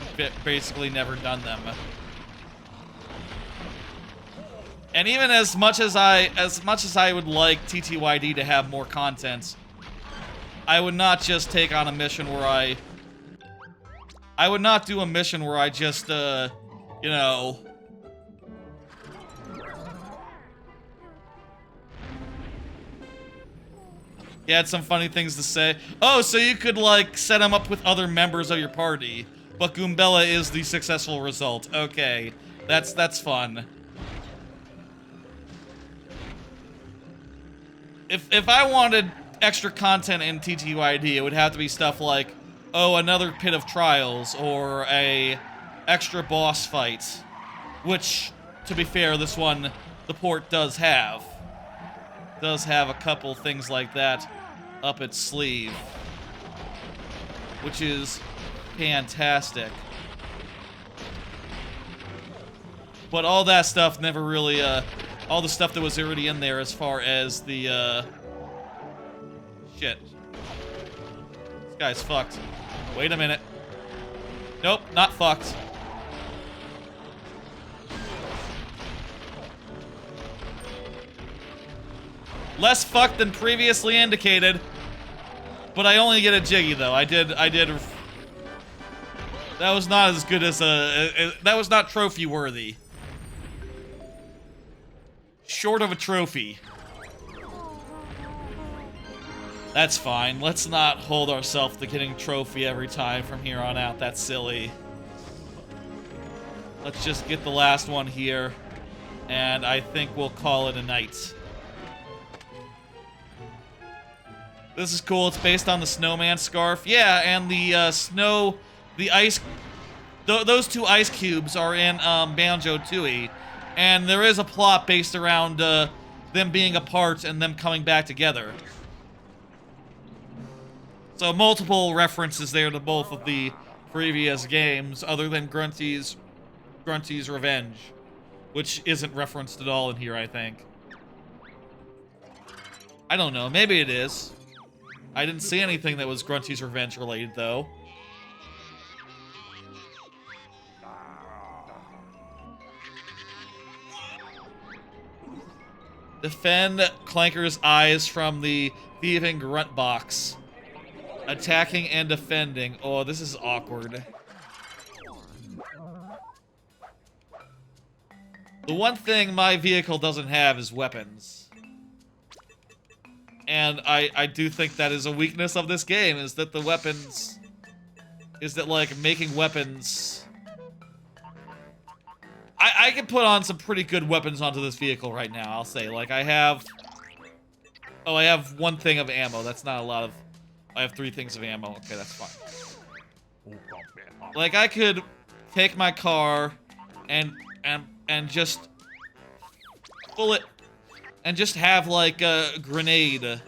basically never done them. And even as much as I would like TTYD to have more content, I would not just take on a mission where I would not do a mission where I just, you know... You had some funny things to say. Oh, so you could, like, set him up with other members of your party. But Goombella is the successful result. Okay. That's fun. If I wanted extra content in TTYD, it would have to be stuff like... Oh, another Pit of Trials, or a extra boss fight. Which, to be fair, this one, the port does have. Does have a couple things like that up its sleeve. Which is fantastic. But all that stuff never really, all the stuff that was already in there as far as the, shit. This guy's fucked. Wait a minute. Nope, not fucked. Less fucked than previously indicated. But I only get a Jiggy, though. I did... That was not as good as that was not trophy-worthy. Short of a trophy. That's fine. Let's not hold ourselves to getting trophy every time from here on out. That's silly. Let's just get the last one here. And I think we'll call it a night. This is cool. It's based on the snowman scarf. Yeah, and the ice... those two ice cubes are in Banjo-Tooie. And there is a plot based around them being apart and them coming back together. So multiple references there to both of the previous games, other than Grunty's Revenge, which isn't referenced at all in here, I think. I don't know, maybe it is. I didn't see anything that was Grunty's Revenge related, though. Defend Clanker's eyes from the thieving grunt box. Attacking and defending. Oh, this is awkward. The one thing my vehicle doesn't have is weapons. And I do think that is a weakness of this game, is that the weapons... Is that, like, making weapons... I can put on some pretty good weapons onto this vehicle right now, I'll say. Like, I have... Oh, I have one thing of ammo. That's not a lot of... I have 3 things of ammo. Okay, that's fine. Like, I could take my car and just pull it and just have, like, grenade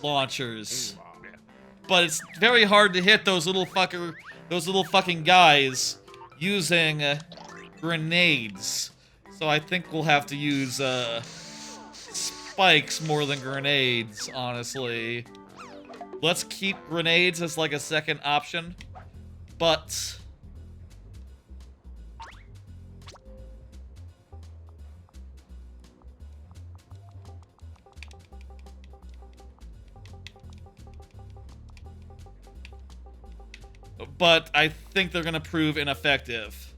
launchers. But it's very hard to hit those little fucking guys using grenades. So I think we'll have to use spikes more than grenades, honestly. Let's keep grenades as, like, a second option. But... but I think they're gonna prove ineffective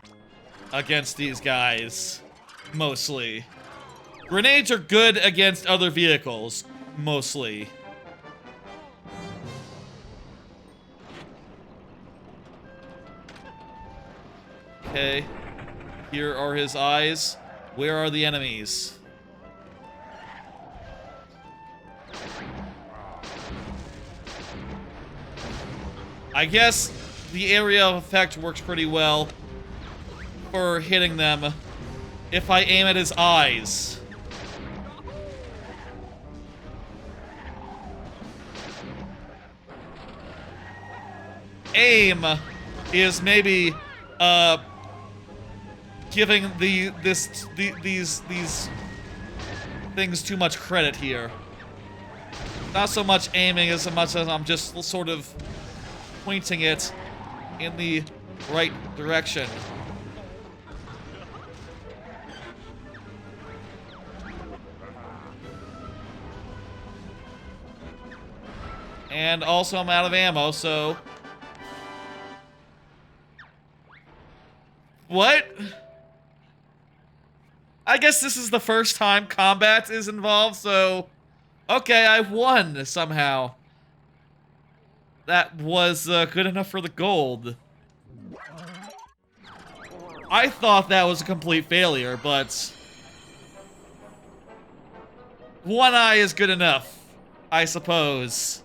against these guys, mostly. Grenades are good against other vehicles, mostly. Okay, here are his eyes. Where are the enemies? I guess the area of effect works pretty well for hitting them if I aim at his eyes. Aim is maybe giving these things too much credit here. Not so much aiming as much as I'm just sort of pointing it in the right direction. And also I'm out of ammo, so... What? I guess this is the first time combat is involved, so... Okay, I won somehow. That was good enough for the gold. I thought that was a complete failure, but... One eye is good enough, I suppose.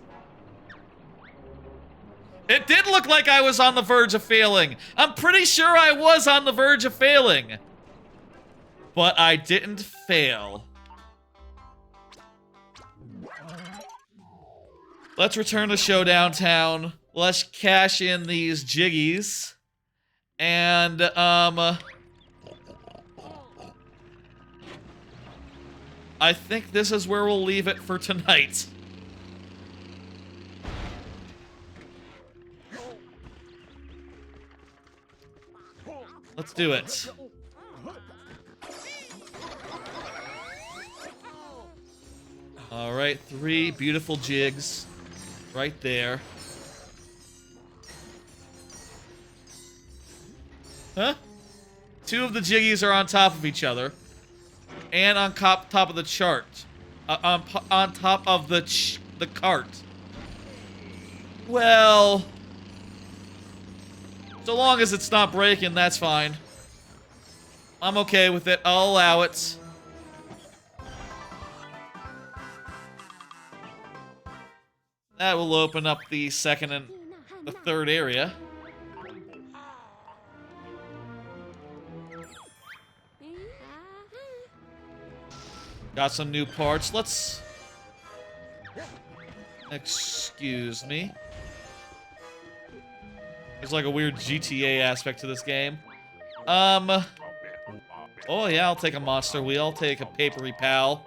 It did look like I was on the verge of failing. I'm pretty sure I was on the verge of failing. But I didn't fail. Let's return to Showdown Town. Let's cash in these jiggies. And, I think this is where we'll leave it for tonight. Let's do it. Alright, 3 beautiful jigs. Right there. Huh? 2 of the jiggies are on top of each other. And on top of the chart. On top of the cart. Well... So long as it's not breaking, that's fine. I'm okay with it. I'll allow it. That will open up the second and the third area. Got some new parts. Let's... Excuse me. There's like a weird GTA aspect to this game. Oh yeah, I'll take a monster wheel. I'll take a papery pal.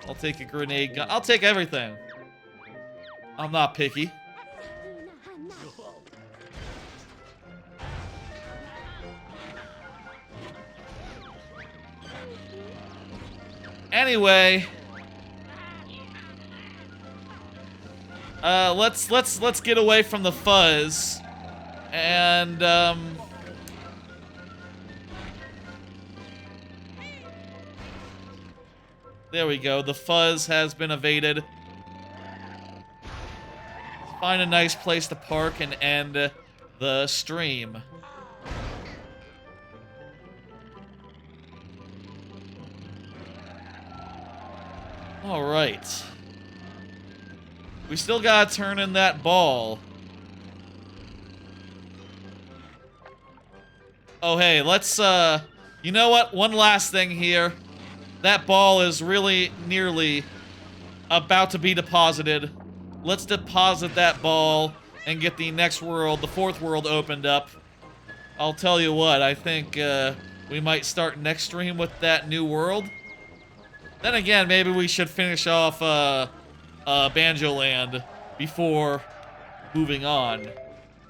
I'll take a grenade gun. I'll take everything. I'm not picky. Anyway, let's get away from the fuzz, and there we go. The fuzz has been evaded. Find a nice place to park and end the stream. Alright. We still gotta turn in that ball. Oh, hey, let's, you know what? One last thing here. That ball is really nearly about to be deposited. Let's deposit that ball and get the next world, the 4th world, opened up. I'll tell you what, I think we might start next stream with that new world. Then again, maybe we should finish off Banjoland before moving on.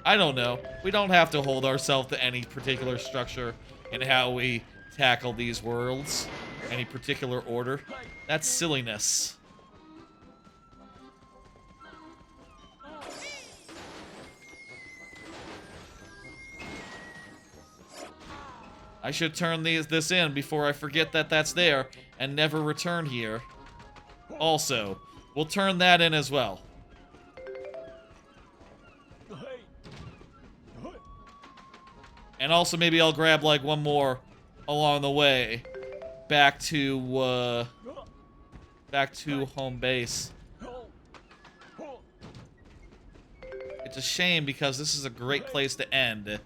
I don't know. We don't have to hold ourselves to any particular structure in how we tackle these worlds. Any particular order. That's silliness. I should turn this in before I forget that that's there and never return here. Also, we'll turn that in as well. And also maybe I'll grab like one more along the way back to home base. It's a shame because this is a great place to end. This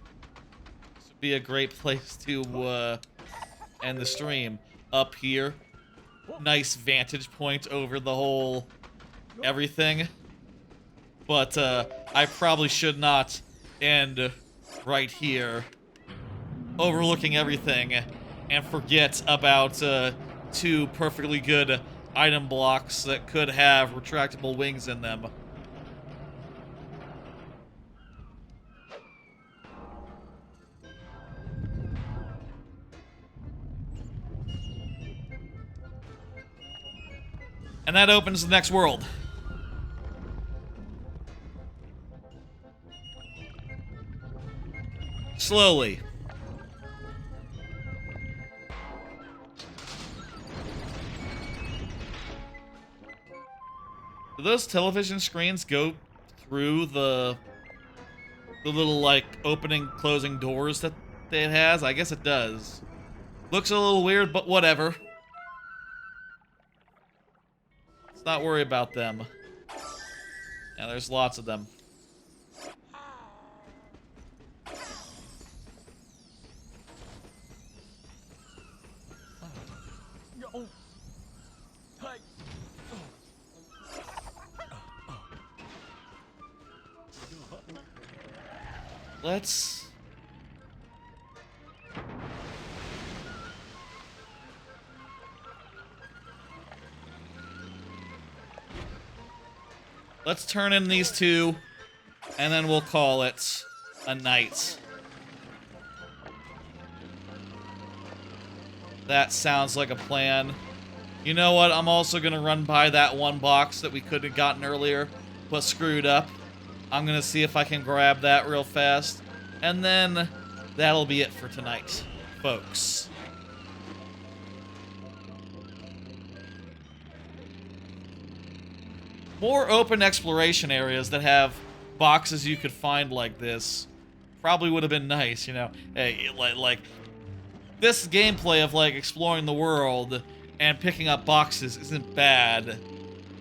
would be a great place to end the stream. Up here. Nice vantage point over the whole everything. But I probably should not end right here, overlooking everything, and forget about 2 perfectly good item blocks that could have retractable wings in them. And that opens the next world. Slowly. Do those television screens go through the little, like, opening, closing doors that it has? I guess it does. Looks a little weird, but whatever. Let's not worry about them. Yeah, there's lots of them. Let's turn in these 2, and then we'll call it a night. That sounds like a plan. You know what? I'm also gonna run by that one box that we could have gotten earlier, but screwed up. I'm gonna see if I can grab that real fast. And then that'll be it for tonight, folks. More open exploration areas that have boxes you could find like this probably would have been nice, you know? Hey, like this gameplay of, like, exploring the world and picking up boxes isn't bad,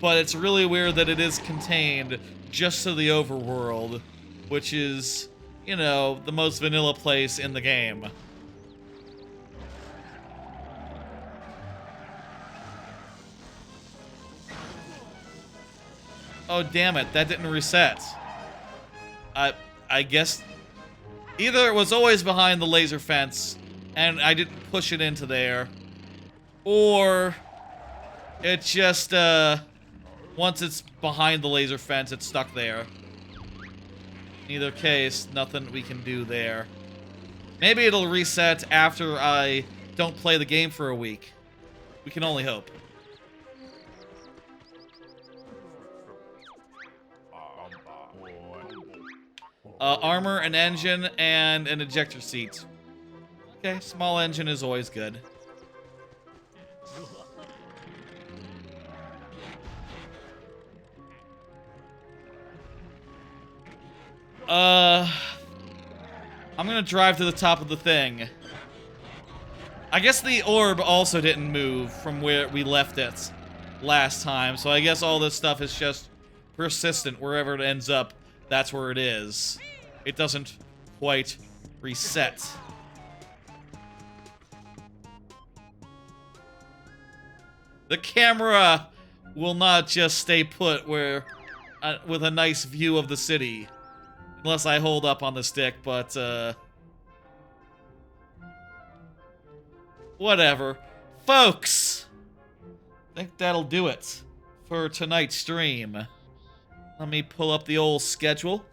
but it's really weird that it is contained just to the overworld, which is, you know, the most vanilla place in the game. Oh, damn it, that didn't reset. I guess either it was always behind the laser fence and I didn't push it into there, or it just, once it's behind the laser fence, it's stuck there. In either case, nothing we can do there. Maybe it'll reset after I don't play the game for a week. We can only hope. Armor, an engine, and an ejector seat. Okay, small engine is always good. I'm gonna drive to the top of the thing. I guess the orb also didn't move from where we left it last time, so I guess all this stuff is just persistent. Wherever it ends up, that's where it is. It doesn't quite reset. The camera will not just stay put where, with a nice view of the city. Unless I hold up on the stick, but, whatever. Folks! I think that'll do it for tonight's stream. Let me pull up the old schedule.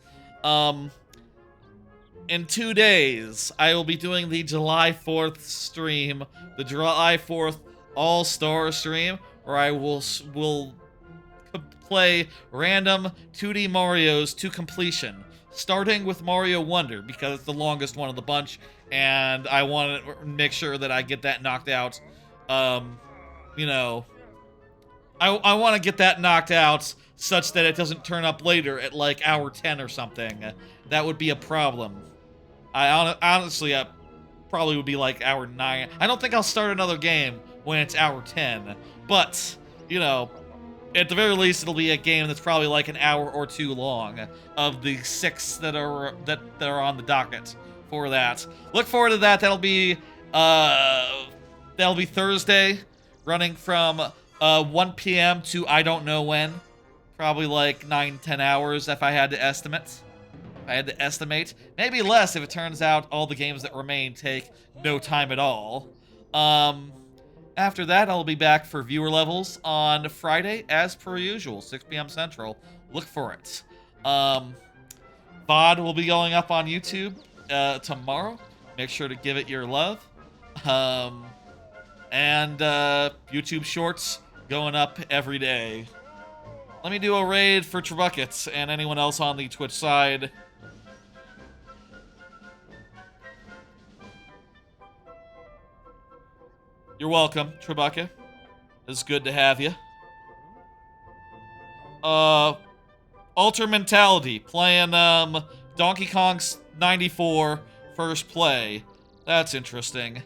In 2 days, I will be doing the July 4th stream, the July 4th All-Star stream, where I will play random 2D Marios to completion. starting with Mario Wonder because it's the longest one of the bunch, and I want to make sure that I get that knocked out. You know, I want to get that knocked out such that it doesn't turn up later at like hour 10 or something. That would be a problem. Honestly, I probably would be like hour 9. I don't think I'll start another game when it's hour 10, but, you know, at the very least, it'll be a game that's probably like an hour or 2 long of the 6 that are on the docket for that. Look forward to that. That'll be Thursday, running from 1 p.m. to I don't know when. Probably like 9-10 hours if I had to estimate. Maybe less if it turns out all the games that remain take no time at all. After that, I'll be back for viewer levels on Friday, as per usual, 6 p.m. Central. Look for it. VOD will be going up on YouTube tomorrow. Make sure to give it your love. And YouTube Shorts going up every day. Let me do a raid for Trebuckets and anyone else on the Twitch side. You're welcome, Trebucket. It's good to have you. Alter Mentality, playing Donkey Kong 94 first play. That's interesting.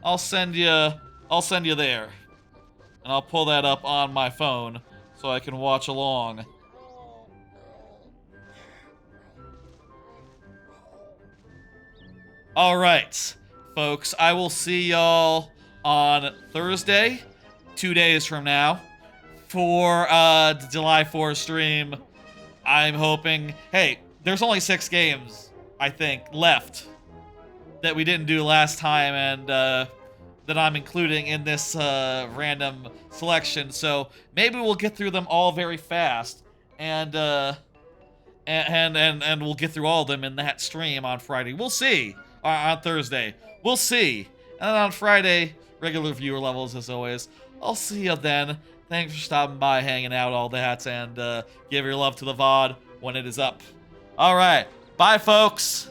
I'll send you there. And I'll pull that up on my phone so I can watch along. Alright, folks, I will see y'all on Thursday, 2 days from now, for the July 4th stream. I'm hoping... Hey, there's only 6 games, I think, left that we didn't do last time, and that I'm including in this random selection, so maybe we'll get through them all very fast, and we'll get through all of them in that stream on Friday. We'll see. On Thursday. We'll see. And then on Friday, regular viewer levels as always. I'll see you then. Thanks for stopping by, hanging out, all that, and give your love to the VOD when it is up. Alright. Bye, folks.